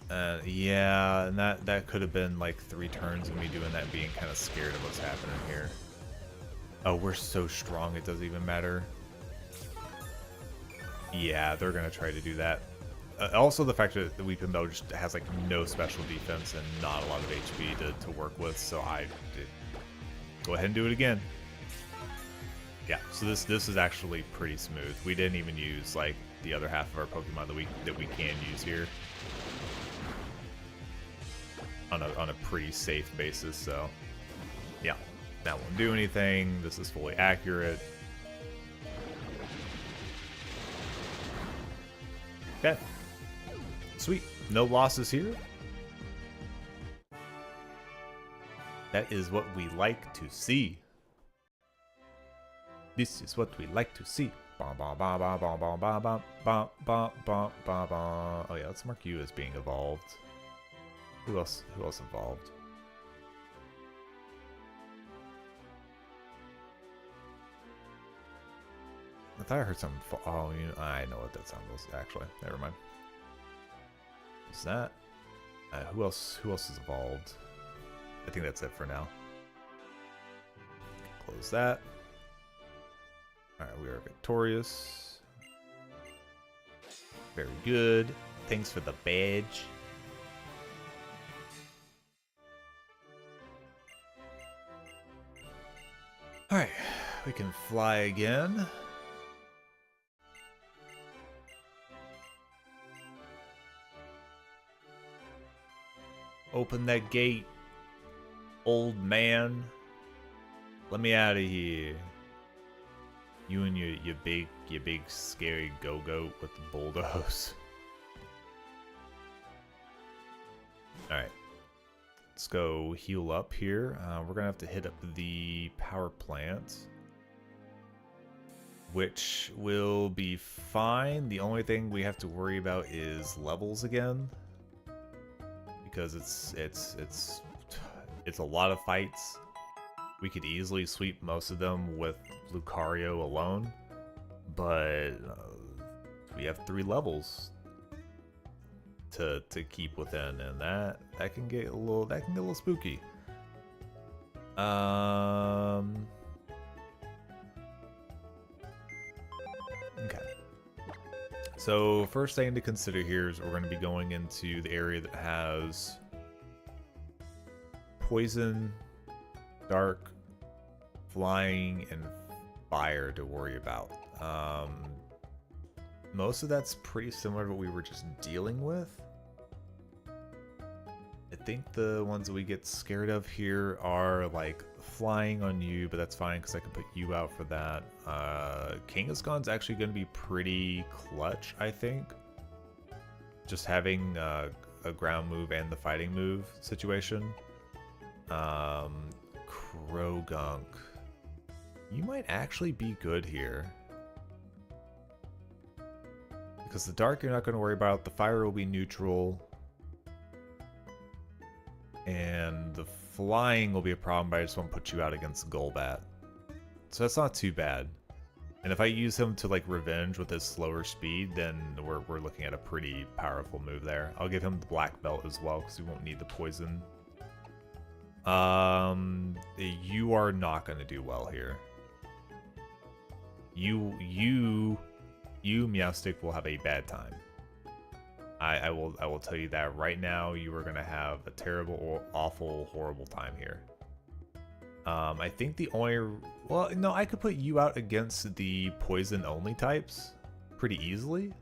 Yeah, and that could have been like 3 turns of me doing that, being kind of scared of what's happening here. Oh, we're so strong it doesn't even matter. Yeah, they're gonna try to do that. Also, the fact that the Weeping Bell just has like no special defense and not a lot of HP to work with, so I did go ahead and do it again. Yeah, so this is actually pretty smooth. We didn't even use like the other half of our Pokemon that we can use here on a pretty safe basis. So yeah, that won't do anything. This is fully accurate. Okay, sweet. No losses here. That is what we like to see. This is what we like to see. Oh yeah, let's mark you as being evolved. Who else evolved? I thought I heard something. Oh, you know, I know what that sound was. Actually, never mind. What's that? Who else is evolved? I think that's it for now. Close that. Alright, we are victorious. Very good. Thanks for the badge. Alright, we can fly again. Open that gate, old man. Let me out of here. You and your big scary go-goat with the bulldoze. Alright. Let's go heal up here. We're gonna have to hit up the power plant, which will be fine. The only thing we have to worry about is levels again, because it's a lot of fights. We could easily sweep most of them with Lucario alone, but we have 3 levels to keep within, and that can get a little spooky. Okay. So first thing to consider here is we're going to be going into the area that has poison, dark, flying, and fire to worry about. Most of that's pretty similar to what we were just dealing with. I think the ones that we get scared of here are like flying on you, but that's fine because I can put you out for that. Kangaskhan's actually going to be pretty clutch, I think. Just having a ground move and the fighting move situation. Krogunk. You might actually be good here. Because the dark you're not going to worry about. The fire will be neutral. And the flying will be a problem, but I just want to put you out against Golbat. So that's not too bad. And if I use him to like revenge with his slower speed, then we're looking at a pretty powerful move there. I'll give him the black belt as well, because we won't need the poison. You are not going to do well here. You Meowstic will have a bad time. I will tell you that right now. You are going to have a terrible, or awful, horrible time here. I think the only... Well, no, I could put you out against the poison-only types pretty easily.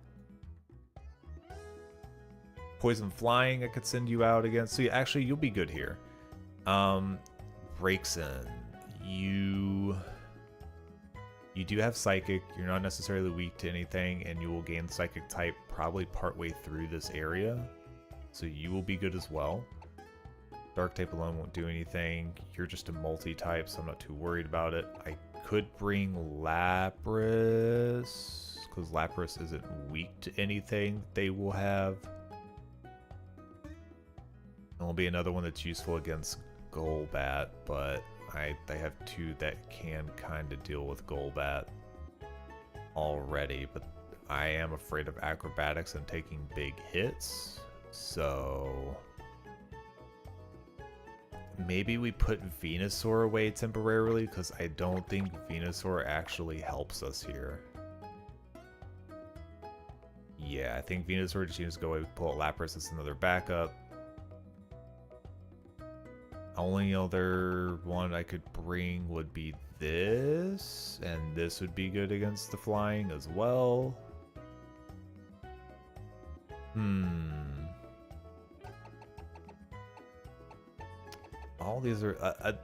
Poison flying, I could send you out against. So actually, you'll be good here. Braixen, you do have Psychic. You're not necessarily weak to anything, and you will gain Psychic type probably partway through this area. So you will be good as well. Dark type alone won't do anything. You're just a multi-type, so I'm not too worried about it. I could bring Lapras, because Lapras isn't weak to anything they will have. There'll be another one that's useful against Golbat, but they have two that can kind of deal with Golbat already, but I am afraid of acrobatics and taking big hits, so maybe we put Venusaur away temporarily, because I don't think Venusaur actually helps us here. Yeah, I think Venusaur just needs to go away, pull out Lapras as another backup. Only other one I could bring would be this, and this would be good against the flying as well. All these are,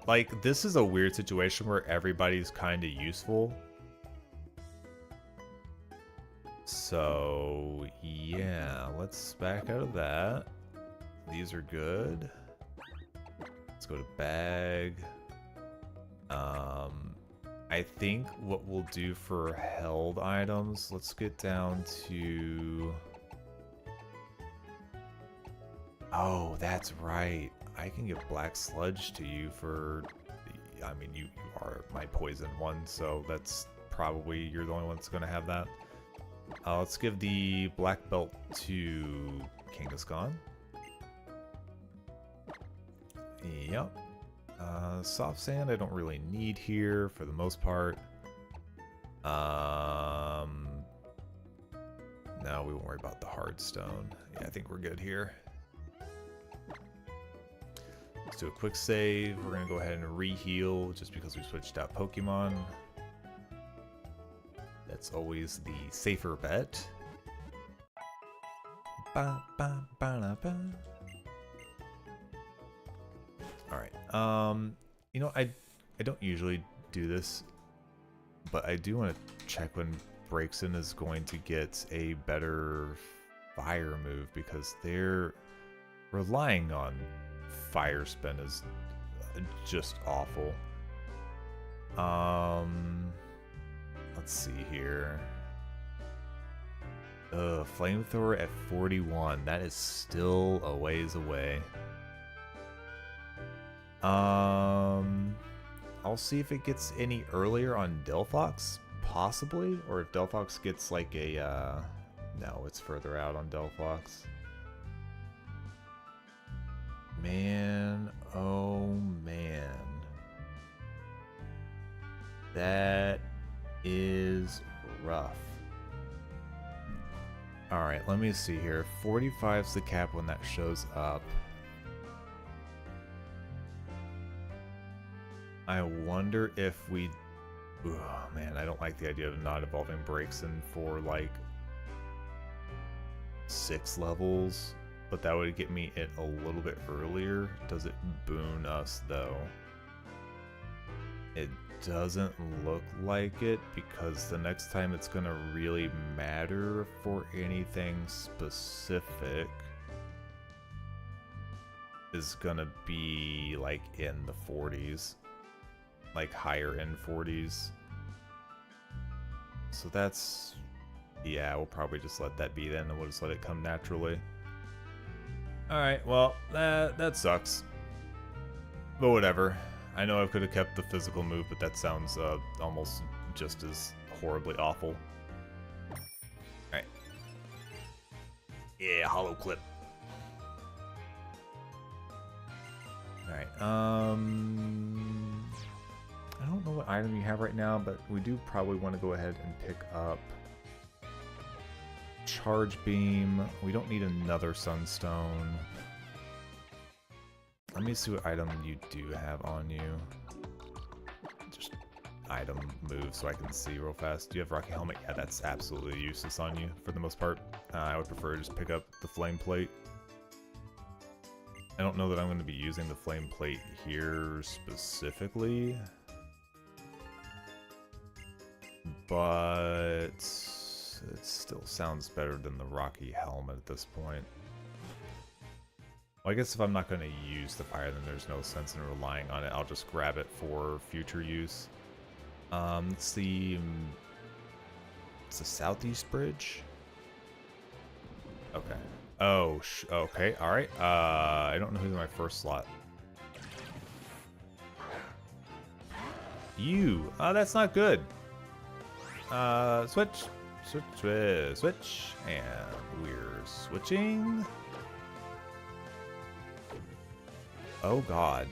like, this is a weird situation where everybody's kind of useful. So, yeah, let's back out of that. These are good. Let's go to bag. I think what we'll do for held items, let's get down to... Oh, that's right. I can give Black Sludge to you for... I mean, you are my poison one, so that's probably... You're the only one that's going to have that. Let's give the Black Belt to Kangaskhan. Yep. Soft Sand I don't really need here for the most part. No, we won't worry about the hard stone. Yeah, I think we're good here. Let's do a quick save. We're going to go ahead and re-heal just because we switched out Pokemon. That's always the safer bet. Ba, ba, ba, ba. Alright, you know, I don't usually do this, but I do want to check when Braixen is going to get a better fire move, because they're relying on fire spin is just awful. Let's see here. Flamethrower at 41, that is still a ways away. I'll see if it gets any earlier on Delphox, possibly, or if Delphox gets like a, no, it's further out on Delphox. Man, oh man. That is rough. Alright, let me see here. 45's the cap when that shows up. I wonder if we... Oh, man, I don't like the idea of not evolving Braixen for, like, 6 levels. But that would get me it a little bit earlier. Does it boon us, though? It doesn't look like it, because the next time it's going to really matter for anything specific is going to be, like, in the 40s. Like higher end 40s. So that's, yeah, we'll probably just let that be then, and we'll just let it come naturally. Alright, well, that sucks. But whatever. I know I could have kept the physical move, but that sounds almost just as horribly awful. Alright. Yeah, hollow clip. Alright, I don't know what item you have right now, but we do probably want to go ahead and pick up Charge Beam. We don't need another Sunstone. Let me see what item you do have on you. Just item move so I can see real fast. Do you have Rocky Helmet? Yeah, that's absolutely useless on you for the most part. I would prefer to just pick up the Flame Plate. I don't know that I'm going to be using the Flame Plate here specifically, but it still sounds better than the Rocky Helmet at this point. Well, I guess if I'm not going to use the fire, then there's no sense in relying on it. I'll just grab it for future use. Let's see. It's the southeast bridge. Okay. Oh, okay. All right. I don't know who's in my first slot. You. That's not good. Switch. Switch. And we're switching. Oh, God.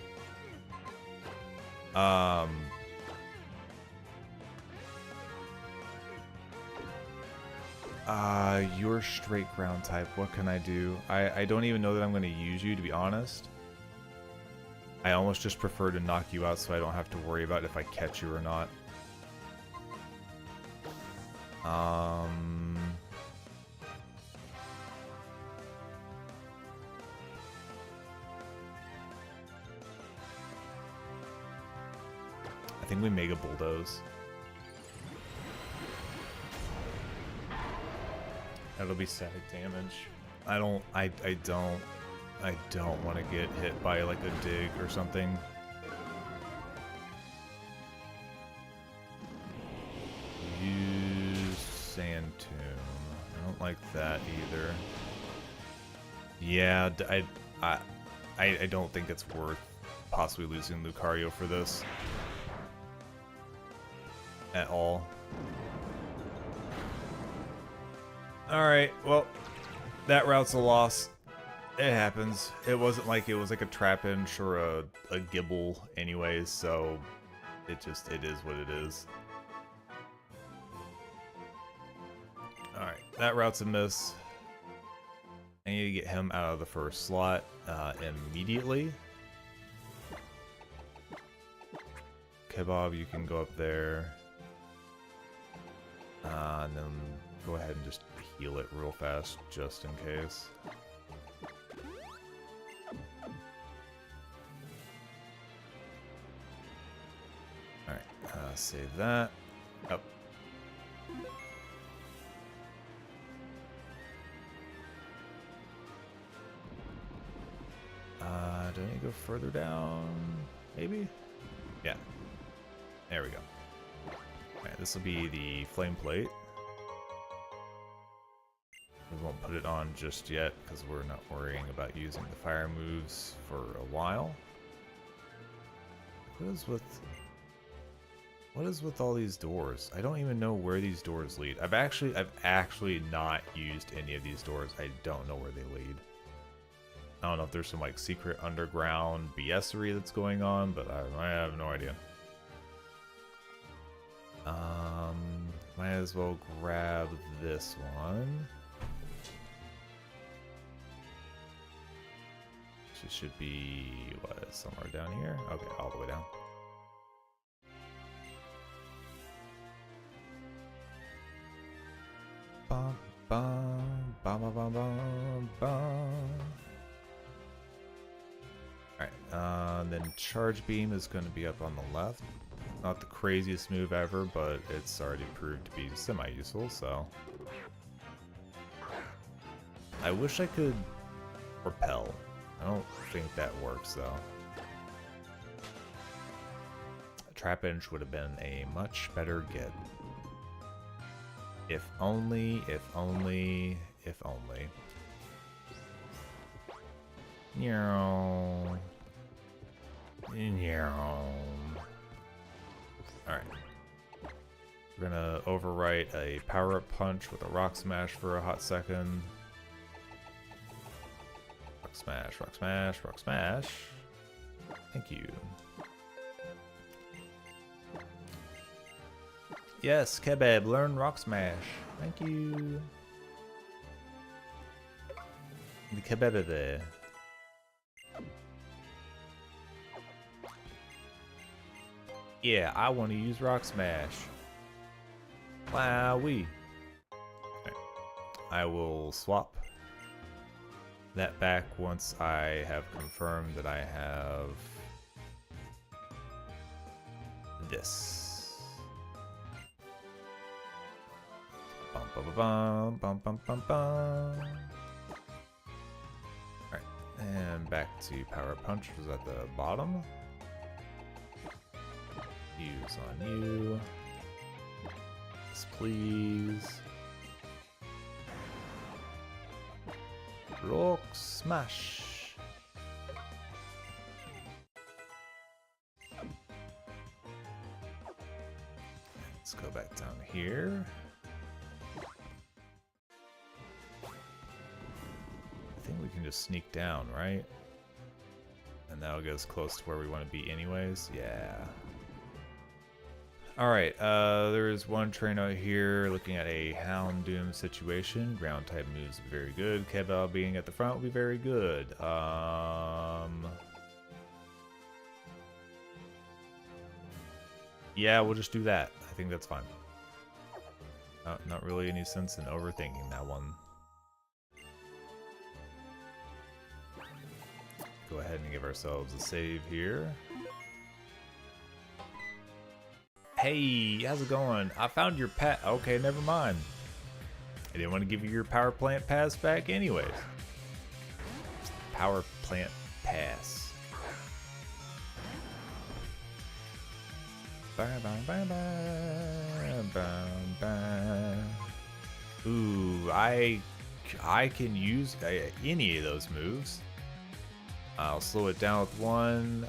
You're straight ground type. What can I do? I don't even know that I'm going to use you, to be honest. I almost just prefer to knock you out so I don't have to worry about if I catch you or not. I think we Mega Bulldoze. That'll be static damage. I don't want to get hit by like a dig or something. Use Sand Tomb. I don't like that either. Yeah, I don't think it's worth possibly losing Lucario for this at all. Alright, well, that route's a loss. It happens. It wasn't like it was like a Trapinch or a Gibble anyways, so it is what it is. Alright, that route's a miss. I need to get him out of the first slot immediately. Kebab, you can go up there. And then go ahead and just heal it real fast, just in case. Alright, save that. Up. Do I need to go further down? Maybe? Yeah. There we go. Alright, this will be the Flame Plate. We won't put it on just yet because we're not worrying about using the fire moves for a while. What is with all these doors? I don't even know where these doors lead. I've actually not used any of these doors. I don't know where they lead. I don't know if there's some like secret underground BS-ery that's going on, but I have no idea. Might as well grab this one. It should be, what, somewhere down here? Okay, all the way down. Bum, bum, bum, bum, bum, bum, bum. Alright, then Charge Beam is going to be up on the left. Not the craziest move ever, but it's already proved to be semi-useful, so... I wish I could repel. I don't think that works, though. Trapinch would have been a much better get. If only, if only, if only. Alright. We're gonna overwrite a power-up punch with a Rock Smash for a hot second. Rock Smash, Rock Smash, Rock Smash. Thank you. Yes, Kebab, learn Rock Smash. Thank you. The Kebab there. Yeah, I want to use Rock Smash. Wowee. Okay. I will swap that back once I have confirmed that I have this. Bum bum bum bum bum bum bum. Alright, and back to Power Punch was at the bottom. You Focus on you. Yes, please. Rock smash. Let's go back down here. I think we can just sneak down, right? And that'll get us close to where we want to be anyways. Yeah. Alright, there's one train out here looking at a Houndoom situation. Ground type moves very good. Kebal being at the front will be very good. Yeah, we'll just do that. I think that's fine. Not really any sense in overthinking that one. Go ahead and give ourselves a save here. Hey, how's it going? I found your pet. Okay, never mind. I didn't want to give you your power plant pass back anyways. Power plant pass. Ooh, I can use any of those moves. I'll slow it down with one.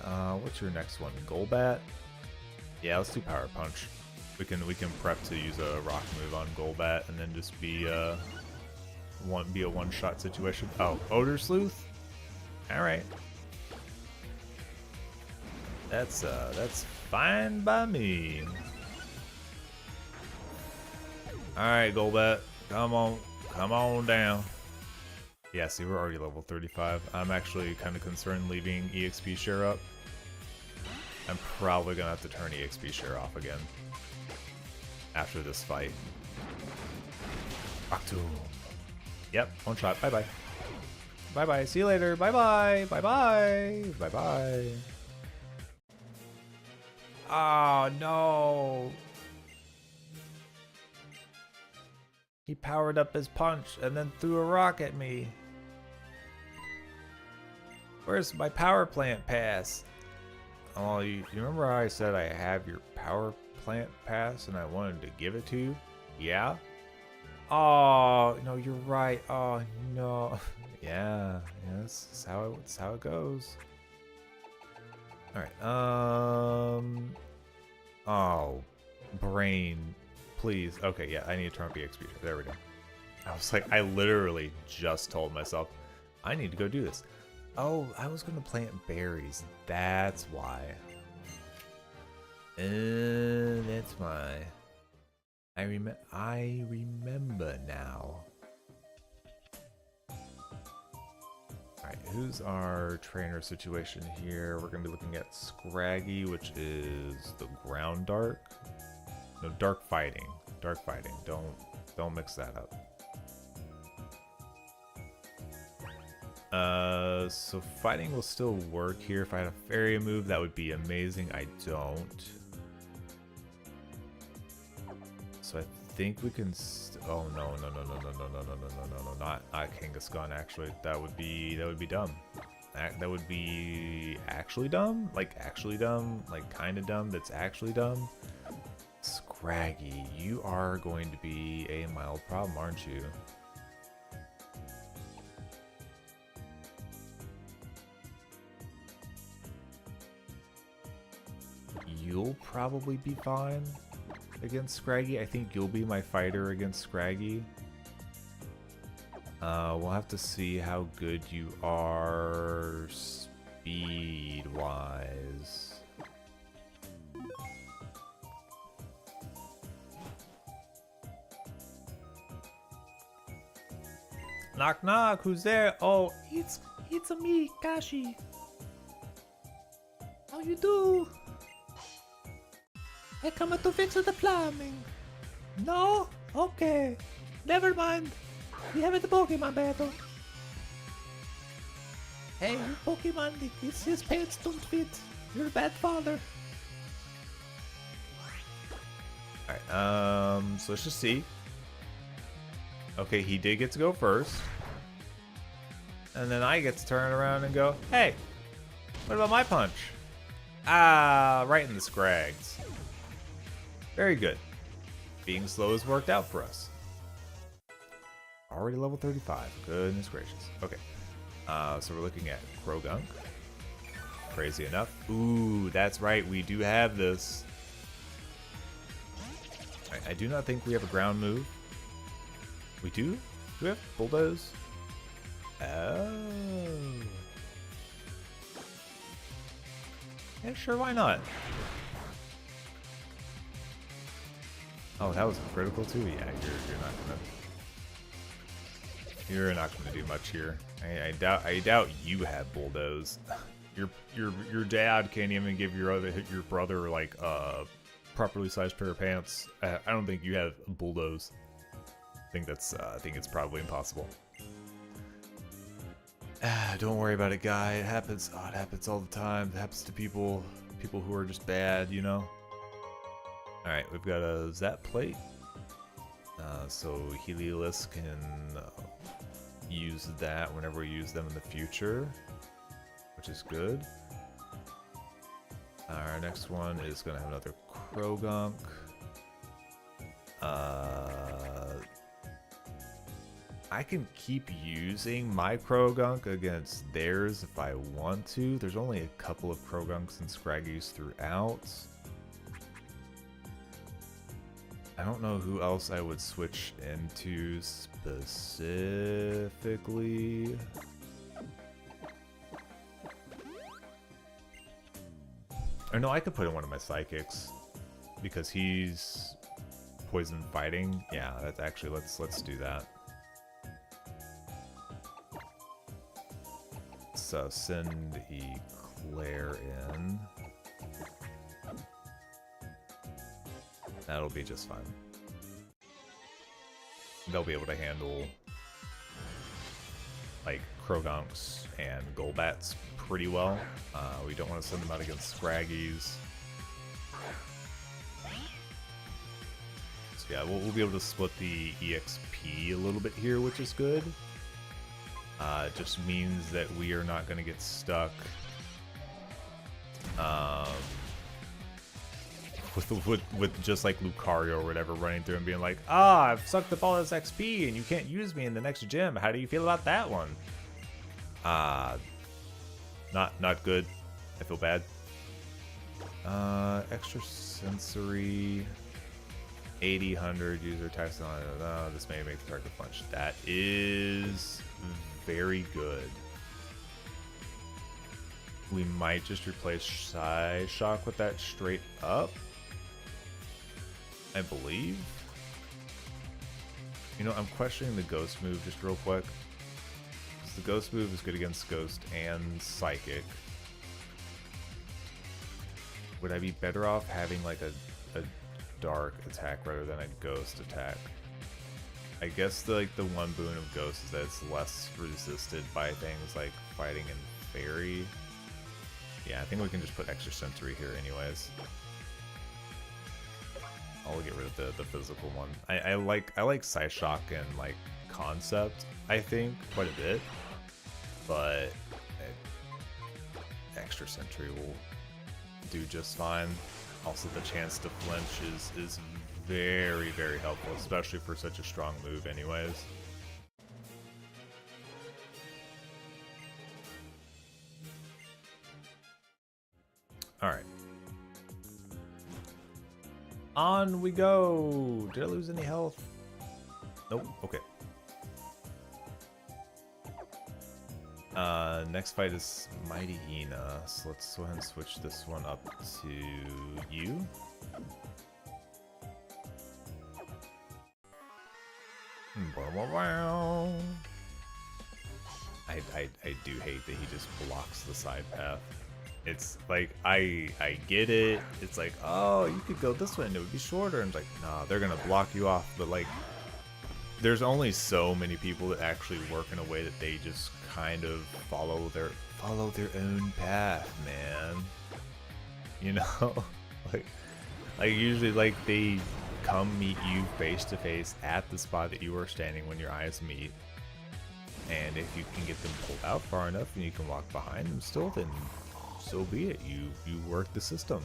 What's your next one? Golbat? Yeah, let's do Power Punch. We can prep to use a rock move on Golbat and then just be a one-shot situation. Oh, Odor Sleuth? Alright. That's fine by me. Alright, Golbat. Come on down. Yeah, see, we're already level 35. I'm actually kind of concerned leaving EXP share up. I'm probably gonna have to turn EXP share off again after this fight. Octoom. Yep, one shot. Bye bye. Bye bye. See you later. Bye bye. Bye bye. Bye bye. Oh no. He powered up his punch and then threw a rock at me. Where's my power plant pass? Oh, you remember how I said I have your power plant pass and I wanted to give it to you? Yeah? Oh, no, you're right. Oh, no. Yeah, that's how it goes. Alright, oh, brain. Please. Okay, yeah, I need to turn up EXP. There we go. I was like, I literally just told myself, I need to go do this. Oh, I was going to plant berries. That's why. That's why. I remember now. Alright, who's our trainer situation here? We're going to be looking at Scraggy, which is the ground dark. No, dark fighting. Dark fighting. Don't mix that up. So fighting will still work here. If I had a fairy move, that would be amazing. I don't. So I think we can. Oh no! Not Kangaskhan. Actually, that would be dumb. That would be actually dumb. Like actually dumb. Like kind of dumb. That's actually dumb. Scraggy, you are going to be a mild problem, aren't you? You'll probably be fine against Scraggy. I think you'll be my fighter against Scraggy. We'll have to see how good you are speed-wise. Knock knock, who's there? Oh, it's me, Kashi. How you do? I come to fix the plumbing. No? Okay. Never mind. We have a Pokemon battle. Hey, your Pokemon, his pants don't fit. You're a bad father. Alright, so let's just see. Okay, he did get to go first. And then I get to turn around and go, hey, what about my punch? Ah, right in the scrags. Very good. Being slow has worked out for us. Already level 35. Goodness gracious. Okay. So we're looking at Krogunk. Crazy enough. Ooh, that's right. We do have this. I do not think we have a ground move. We do? Do we have Bulldoze? Oh. Yeah, sure, why not? Oh, that was a critical too? Yeah, you're not gonna do much here. I doubt you have Bulldoze. Your dad can't even give your brother like properly sized pair of pants. I don't think you have Bulldoze. I think it's probably impossible. Don't worry about it, guy. It happens. Oh, it happens all the time. It happens to people who are just bad, you know. All right, we've got a Zap plate, so Heliolisk can use that whenever we use them in the future, which is good. Our next one is gonna have another Krogunk. I can keep using my Krogunk against theirs if I want to. There's only a couple of Krogunks and Scraggies throughout. I don't know who else I would switch into specifically. Or no, I could put in one of my Psychics because he's poison fighting. Yeah, that's actually let's do that. So send Eclair in. That'll be just fine. They'll be able to handle like Krogunks and Golbats pretty well. We don't want to send them out against Scraggies. So yeah, we'll be able to split the EXP a little bit here, which is good. It just means that we are not going to get stuck with just like Lucario or whatever running through and being like, I've sucked up all this XP and you can't use me in the next gym. How do you feel about that one? Not good. I feel bad. Extra sensory, 80, 100 user attacks on it. This may make the target punch. That is very good. We might just replace Psyshock with that straight up, I believe. You know, I'm questioning the Ghost move just real quick. The Ghost move is good against Ghost and Psychic. Would I be better off having like a Dark attack rather than a Ghost attack? I guess the one boon of Ghost is that it's less resisted by things like fighting and Fairy. Yeah, I think we can just put extra sensory here anyways. I'll get rid of the physical one. I like Psyshock and like concept, I think, quite a bit. But extra sensory will do just fine. Also the chance to flinch is very, very helpful, especially for such a strong move anyways. Alright. On we go! Did I lose any health? Nope, okay. Next fight is Mighty Hina, so let's go ahead and switch this one up to you. I do hate that he just blocks the side path. It's like, I get it. It's like, oh, you could go this way and it would be shorter. And it's like, nah, they're gonna block you off. But like, there's only so many people that actually work in a way that they just kind of follow their own path, man. You know, like usually like they come meet you face to face at the spot that you are standing when your eyes meet. And if you can get them pulled out far enough and you can walk behind them still, then so be it. You work the system.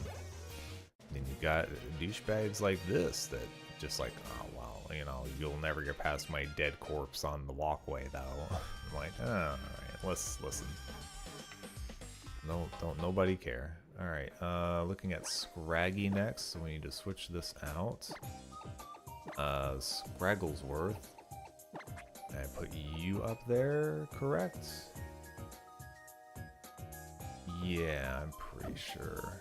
Then you got douchebags like this that just like, oh well, you know, you'll never get past my dead corpse on the walkway though. I'm like, oh, all right, let's listen. No, don't nobody care. All right, looking at Scraggy next, so we need to switch this out. Scragglesworth. I put you up there, correct? Yeah, I'm pretty sure.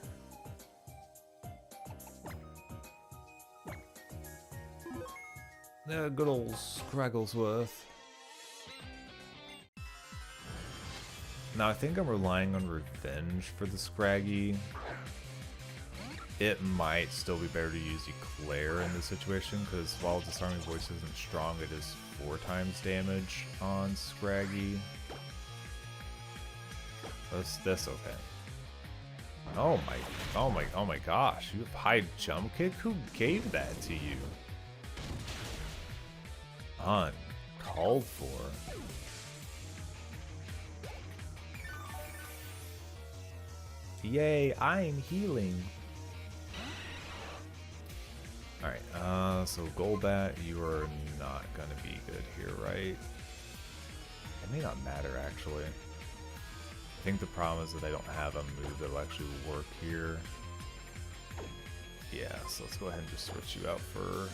Yeah, good old Scragglesworth. Now I think I'm relying on revenge for the Scraggy. It might still be better to use Eclair in this situation, because while Disarming Voice isn't strong, it is 4 times damage on Scraggy. That's okay. Oh my gosh, you have high jump kick? Who gave that to you? Uncalled for. Yay, I'm healing. Alright, so Golbat, you are not gonna be good here, right? It may not matter, actually. I think the problem is that I don't have a move that will actually work here. Yeah, so let's go ahead and just switch you out for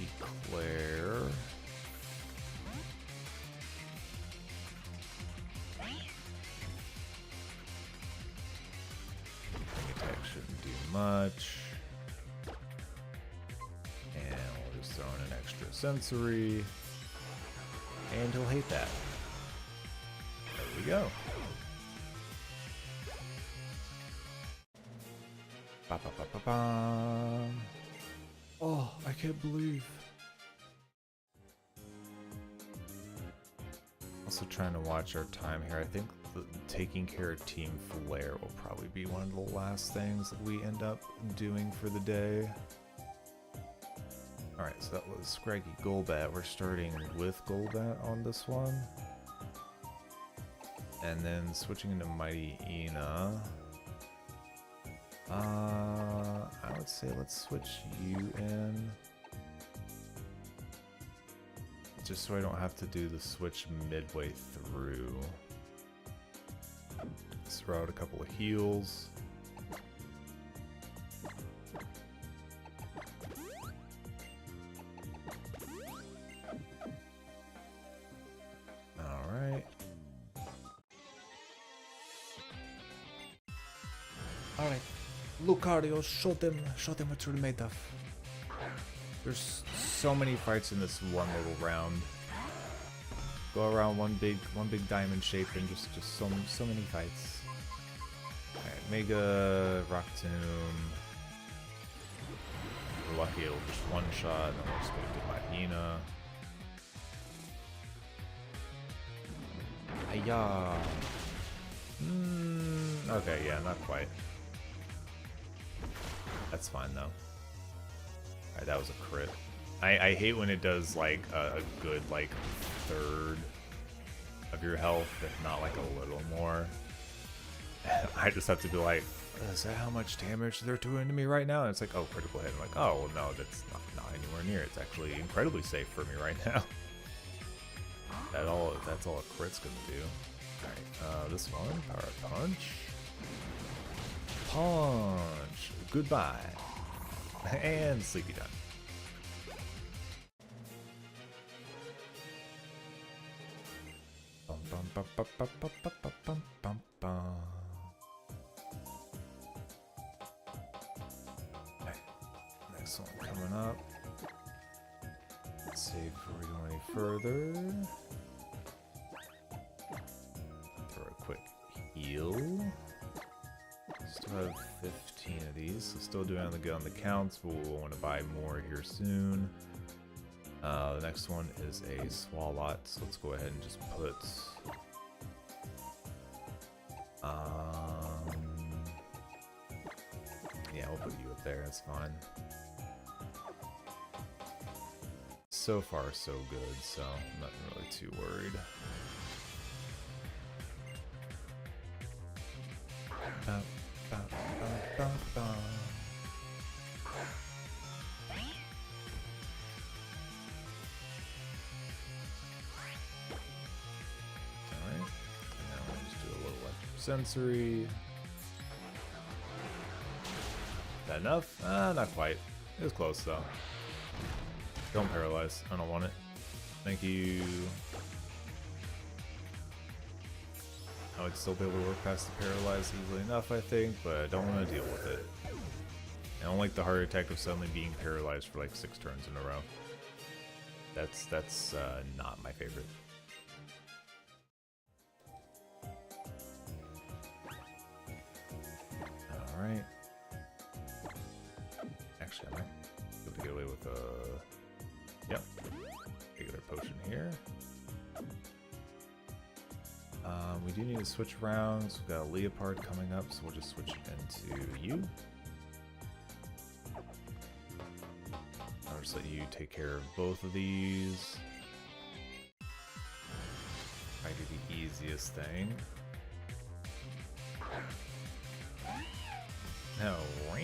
Eclair. Attack shouldn't do much. And we'll just throw in an extra sensory. And he'll hate that. There we go. Ba, ba, ba, ba, ba. Oh, I can't believe. Also trying to watch our time here. I think taking care of Team Flare will probably be one of the last things that we end up doing for the day. Alright, so that was Scraggy Golbat. We're starting with Golbat on this one. And then switching into Mighty Ina. I would say let's switch you in. Just so I don't have to do the switch midway through. Let's throw out a couple of heals. Alright. Alright. Lucario, show them what you're made of. There's so many fights in this one little round. Go around one big diamond shape and just so many fights. Alright, Mega, Rock Tomb. We're lucky it'll just one shot, and then we'll just go to Mahina. Hiya! Okay, yeah, not quite. That's fine though. Alright, that was a crit. I hate when it does like a good like third of your health, if not like a little more. I just have to be like, is that how much damage they're doing to me right now? And it's like, oh, critical hit. I'm like, oh, well, no, that's not anywhere near. It's actually incredibly safe for me right now. That's all a crit's gonna do. Alright, this one, Power Punch. Punch! Goodbye. And Sleepy Time. Okay. Next one coming up. Let's see before we go any further. Throw a quick heal. Still have 15 of these, so still doing on the counts, but we'll want to buy more here soon. The next one is a Swalot, so let's go ahead and just put yeah, we'll put you up there, that's fine. So far so good, so I'm not really too worried. sensory. Is that enough? Not quite. It was close though. Don't paralyze. I don't want it. Thank you. I would still be able to work past the paralyze easily enough, I think, but I don't want to deal with it. I don't like the heart attack of suddenly being paralyzed for like 6 turns in a row. That's not my favorite. All right. Actually, I might be able to get away with a regular potion here. We do need to switch rounds. We've got a Leopard coming up, so we'll just switch into you. I'll just let you take care of both of these. I do the easiest thing. Oh, wow.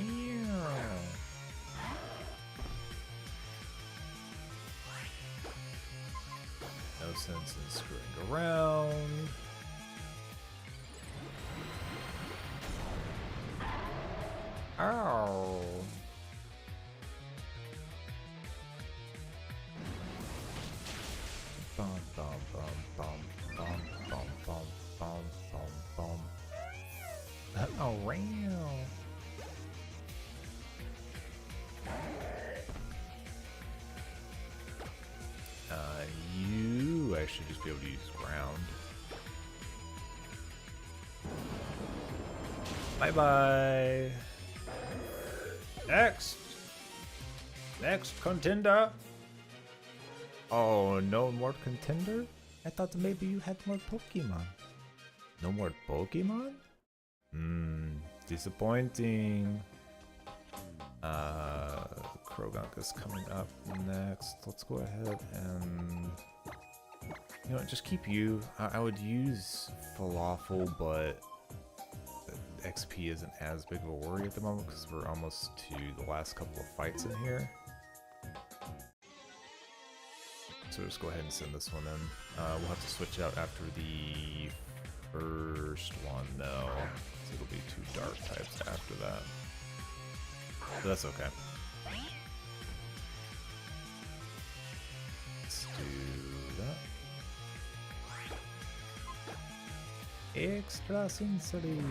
No sense in screwing around. Ow. Bum bum bum bum bum bum bum bum bum bum. Oh, wow. I should just be able to use ground. Bye bye. Next contender. Oh, no more contender? I thought maybe you had more Pokemon. No more Pokemon? Disappointing. Krogunk is coming up next. Let's go ahead and... You know what, just keep you. I would use Falafel, but XP isn't as big of a worry at the moment because we're almost to the last couple of fights in here. So just go ahead and send this one in. We'll have to switch out after the first one though. So it'll be 2 dark types after that. But that's okay. Let's do that. Extra sensory.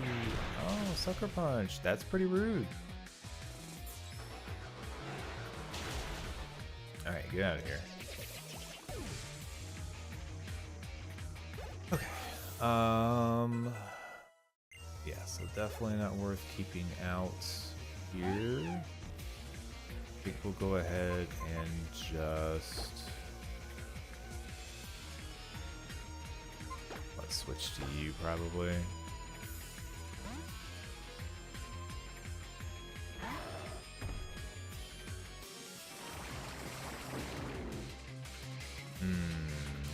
Oh, Sucker Punch. That's pretty rude. Alright, get out of here. Okay. Yeah, so definitely not worth keeping out here. I think we'll go ahead and just... Let's switch to you, probably.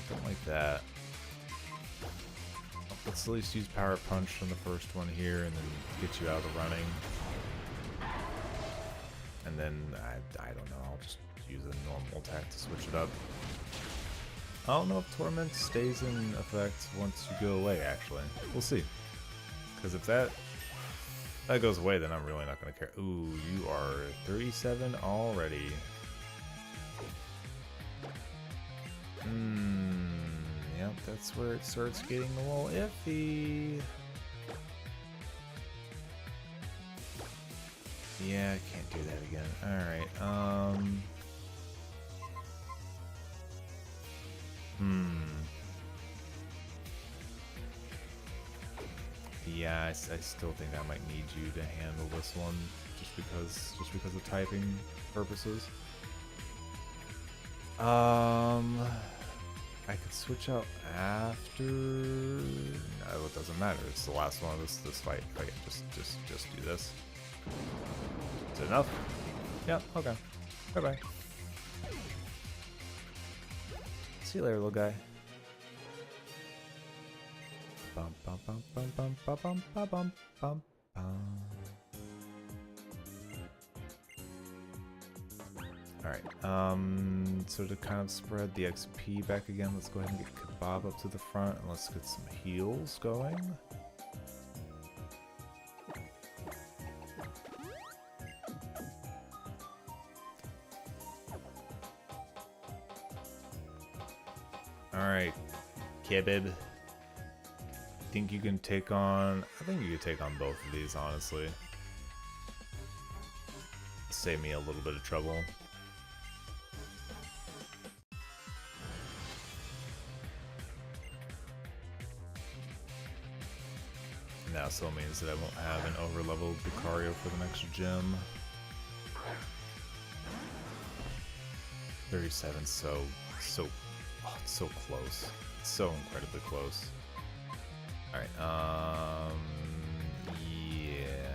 Don't like that. Let's at least use Power Punch on the first one here and then get you out of the running. And then, I don't know, I'll just use a normal attack to switch it up. I don't know if Torment stays in effect once you go away, actually. We'll see. Because if that goes away, then I'm really not going to care. Ooh, you are 37 already. Yep, that's where it starts getting a little iffy. Yeah, I can't do that again. Alright, Yeah, I still think I might need you to handle this one, just because of typing purposes. I could switch out after. No, it doesn't matter. It's the last one of this fight. Okay, just do this. Is it enough? Yep. Okay. Bye bye. See you later, little guy. Bum bum bum bum bum bum bum bum bum bum bum. Alright, so to kind of spread the XP back again, let's go ahead and get Kebab up to the front and let's get some heals going. Alright, Kibib. Think you can take on... I think you can take on both of these, honestly. Save me a little bit of trouble. Now still means that I won't have an over-leveled Lucario for the next gym. 37, oh, it's so close. It's so incredibly close. Alright, yeah.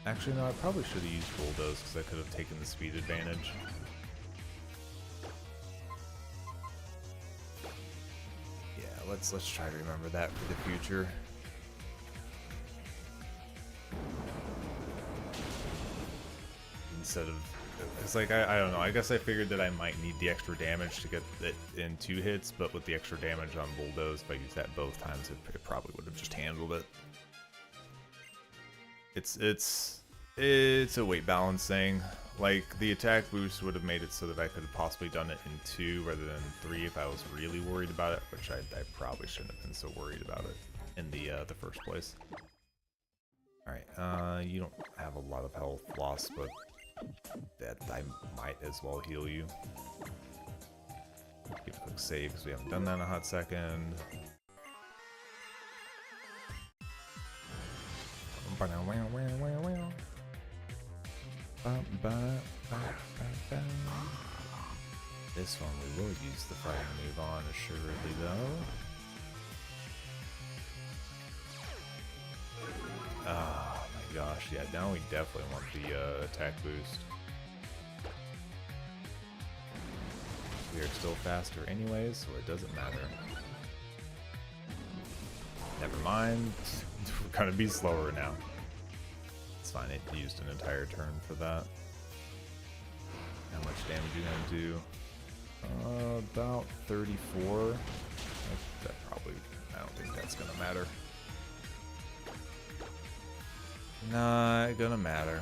Actually, no, I probably should have used Bulldoze because I could have taken the speed advantage. Yeah, let's try to remember that for the future. Instead of, it's like, I don't know, I guess I figured that I might need the extra damage to get it in 2 hits, but with the extra damage on Bulldoze, if I use that both times, it probably would have just handled it. It's a weight balance thing. Like, the attack boost would have made it so that I could have possibly done it in 2 rather than 3 if I was really worried about it, which I probably shouldn't have been so worried about it in the first place. Alright, you don't have a lot of health loss, but that I might as well heal you. Give a quick save because we haven't done that in a hot second. This one we will use the fighting move on assuredly though. Oh my gosh, yeah, now we definitely want the attack boost. We are still faster anyways, so it doesn't matter. Never mind, we're gonna be slower now. It's fine, it used an entire turn for that. How much damage are you gonna do? About 34. That probably, I don't think that's gonna matter. Not gonna matter.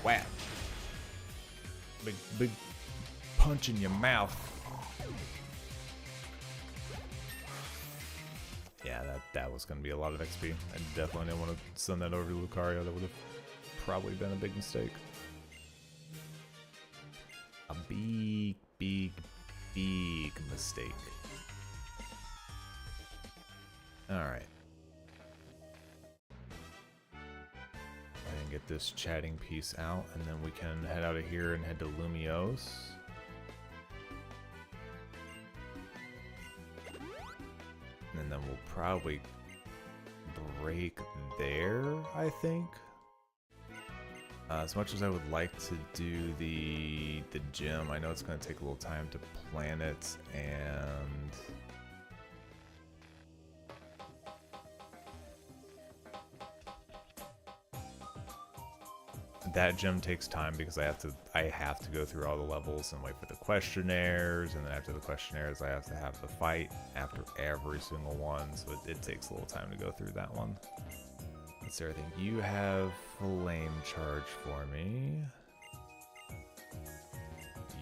Whap! Big punch in your mouth. Yeah, that was gonna be a lot of XP. I definitely didn't want to send that over to Lucario. That would have probably been a big mistake. A big mistake. Alright. Get this chatting piece out, and then we can head out of here and head to Lumiose. And then we'll probably break there, I think. As much as I would like to do the gym, I know it's going to take a little time to plan it, and that gym takes time because I have to go through all the levels and wait for the questionnaires, and then after the questionnaires I have to have the fight after every single one, so it takes a little time to go through that one. Let's see everything. You have Flame Charge for me.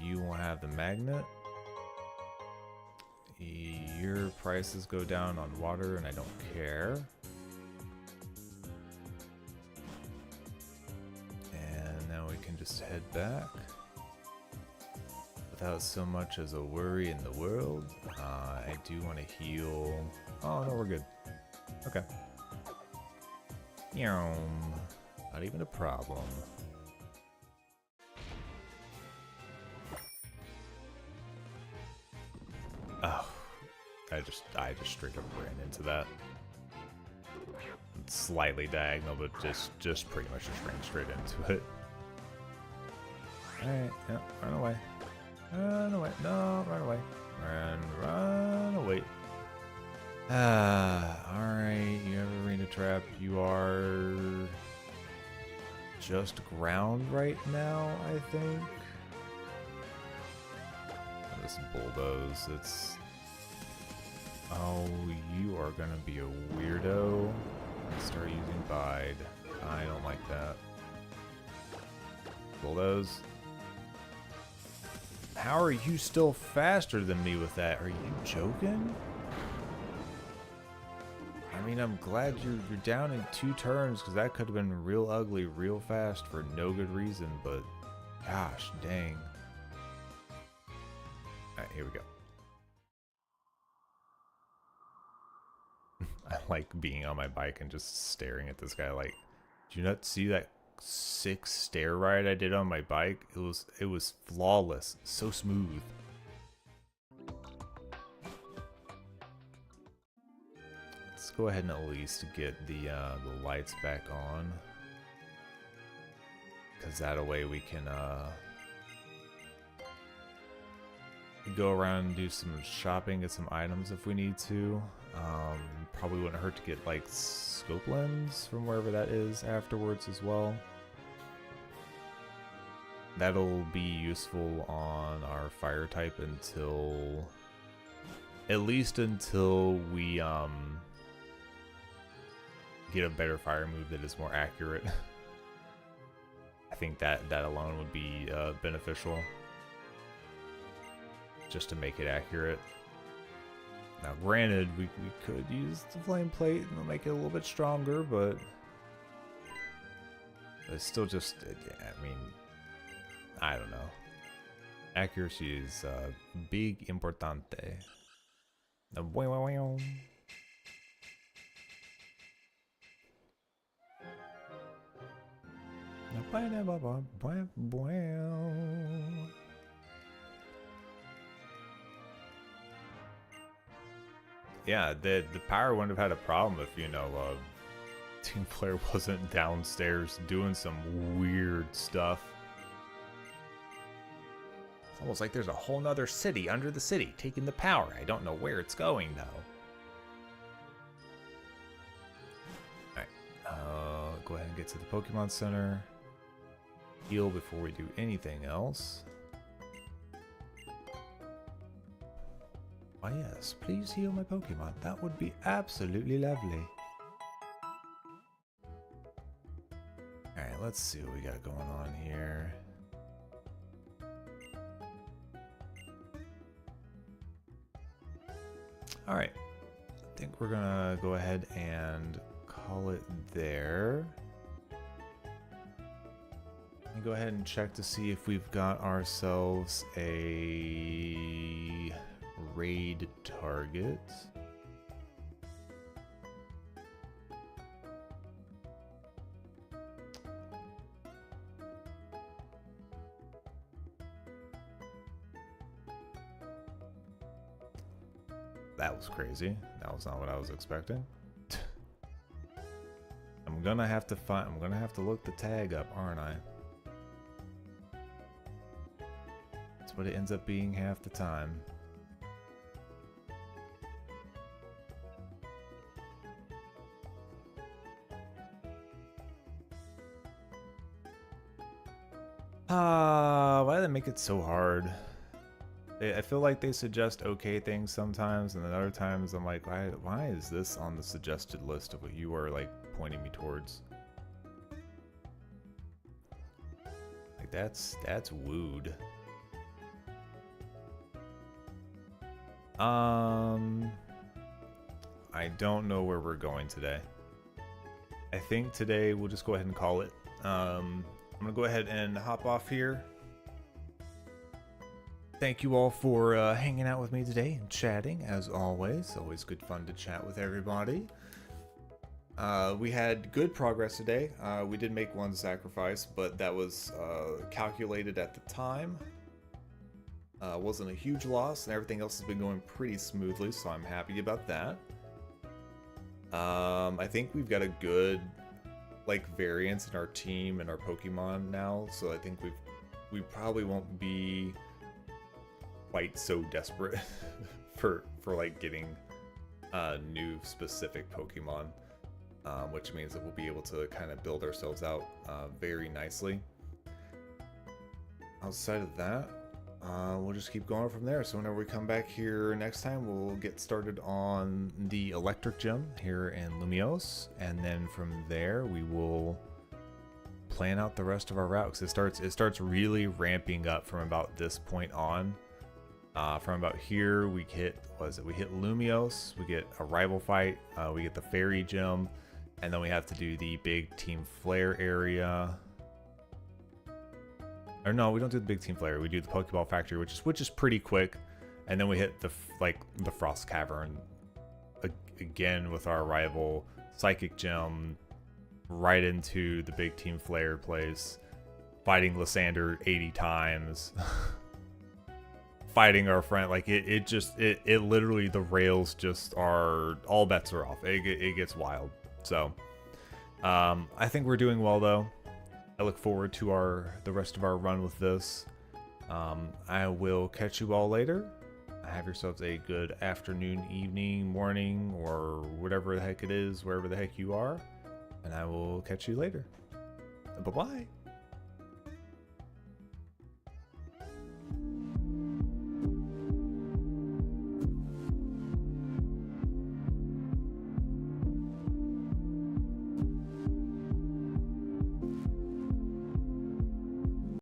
You won't have the Magnet. Your prices go down on water and I don't care. Just head back without so much as a worry in the world. I do want to heal. Oh no, we're good. Okay. Not even a problem. Oh, I just straight up ran into that. It's slightly diagonal, but just pretty much just ran straight into it. Alright, yeah, run away. Run away. No, run away. Run away. Alright, you have Arena Trap. You are just ground right now, I think. This Bulldoze, it's... Oh, you are gonna be a weirdo. Start using Bide. I don't like that. Kill those. How are you still faster than me with that? Are you joking? I mean, I'm glad you're down in 2 turns, because that could have been real ugly real fast for no good reason, but gosh dang. Alright, here we go. I like being on my bike and just staring at this guy like, do you not see that sick stair ride I did on my bike? It was flawless, so smooth. Let's go ahead and at least get the lights back on, because that way we can go around and do some shopping, get some items if we need to. Probably wouldn't hurt to get like scope lens from wherever that is afterwards as well. That'll be useful on our fire type until, at least until we get a better fire move that is more accurate. I think that alone would be beneficial, just to make it accurate. Now granted, we could use the flame plate and make it a little bit stronger, but it's still just, I mean, I don't know. Accuracy is big importante. Yeah, the power wouldn't have had a problem if, you know, team player wasn't downstairs doing some weird stuff. It's almost like there's a whole nother city under the city taking the power. I don't know where it's going though. Alright, go ahead and get to the Pokemon Center. Heal before we do anything else. Why yes, please heal my Pokemon. That would be absolutely lovely. Alright, let's see what we got going on here. Alright, I think we're gonna go ahead and call it there. And go ahead and check to see if we've got ourselves a raid target. That was crazy. That was not what I was expecting. I'm gonna have to look the tag up, aren't I? That's what it ends up being half the time. Why do they make it so hard? I feel like they suggest okay things sometimes, and then other times I'm like, why is this on the suggested list of what you are like pointing me towards? Like that's wooed. I don't know where we're going today. I think today we'll just go ahead and call it. I'm gonna go ahead and hop off here. Thank you all for hanging out with me today and chatting, as always. Always good fun to chat with everybody. We had good progress today. We did make one sacrifice, but that was calculated at the time. Wasn't a huge loss, and everything else has been going pretty smoothly, so I'm happy about that. I think we've got a good variance in our team and our Pokemon now, so I think we probably won't be quite so desperate for getting new specific Pokemon, which means that we'll be able to kind of build ourselves out very nicely. Outside of that, we'll just keep going from there. So whenever we come back here next time, we'll get started on the Electric Gym here in Lumiose, and then from there we will plan out the rest of our routes. It starts really ramping up from about this point on. From about here, we hit, we hit Lumios, we get a rival fight, we get the Fairy Gym, and then we have to do the big Team Flare area. Or no, we don't do the big Team Flare. We do the Pokeball Factory, which is pretty quick, and then we hit the Frost Cavern again with our rival Psychic Gym, right into the big Team Flare place, fighting Lysander 80 times. Fighting our friend, like it literally, the rails just are, all bets are off. It gets wild. So I think we're doing well though. I look forward to the rest of our run with this. I will catch you all later. Have yourselves a good afternoon, evening, morning, or whatever the heck it is, wherever the heck you are, and I will catch you later. Bye bye.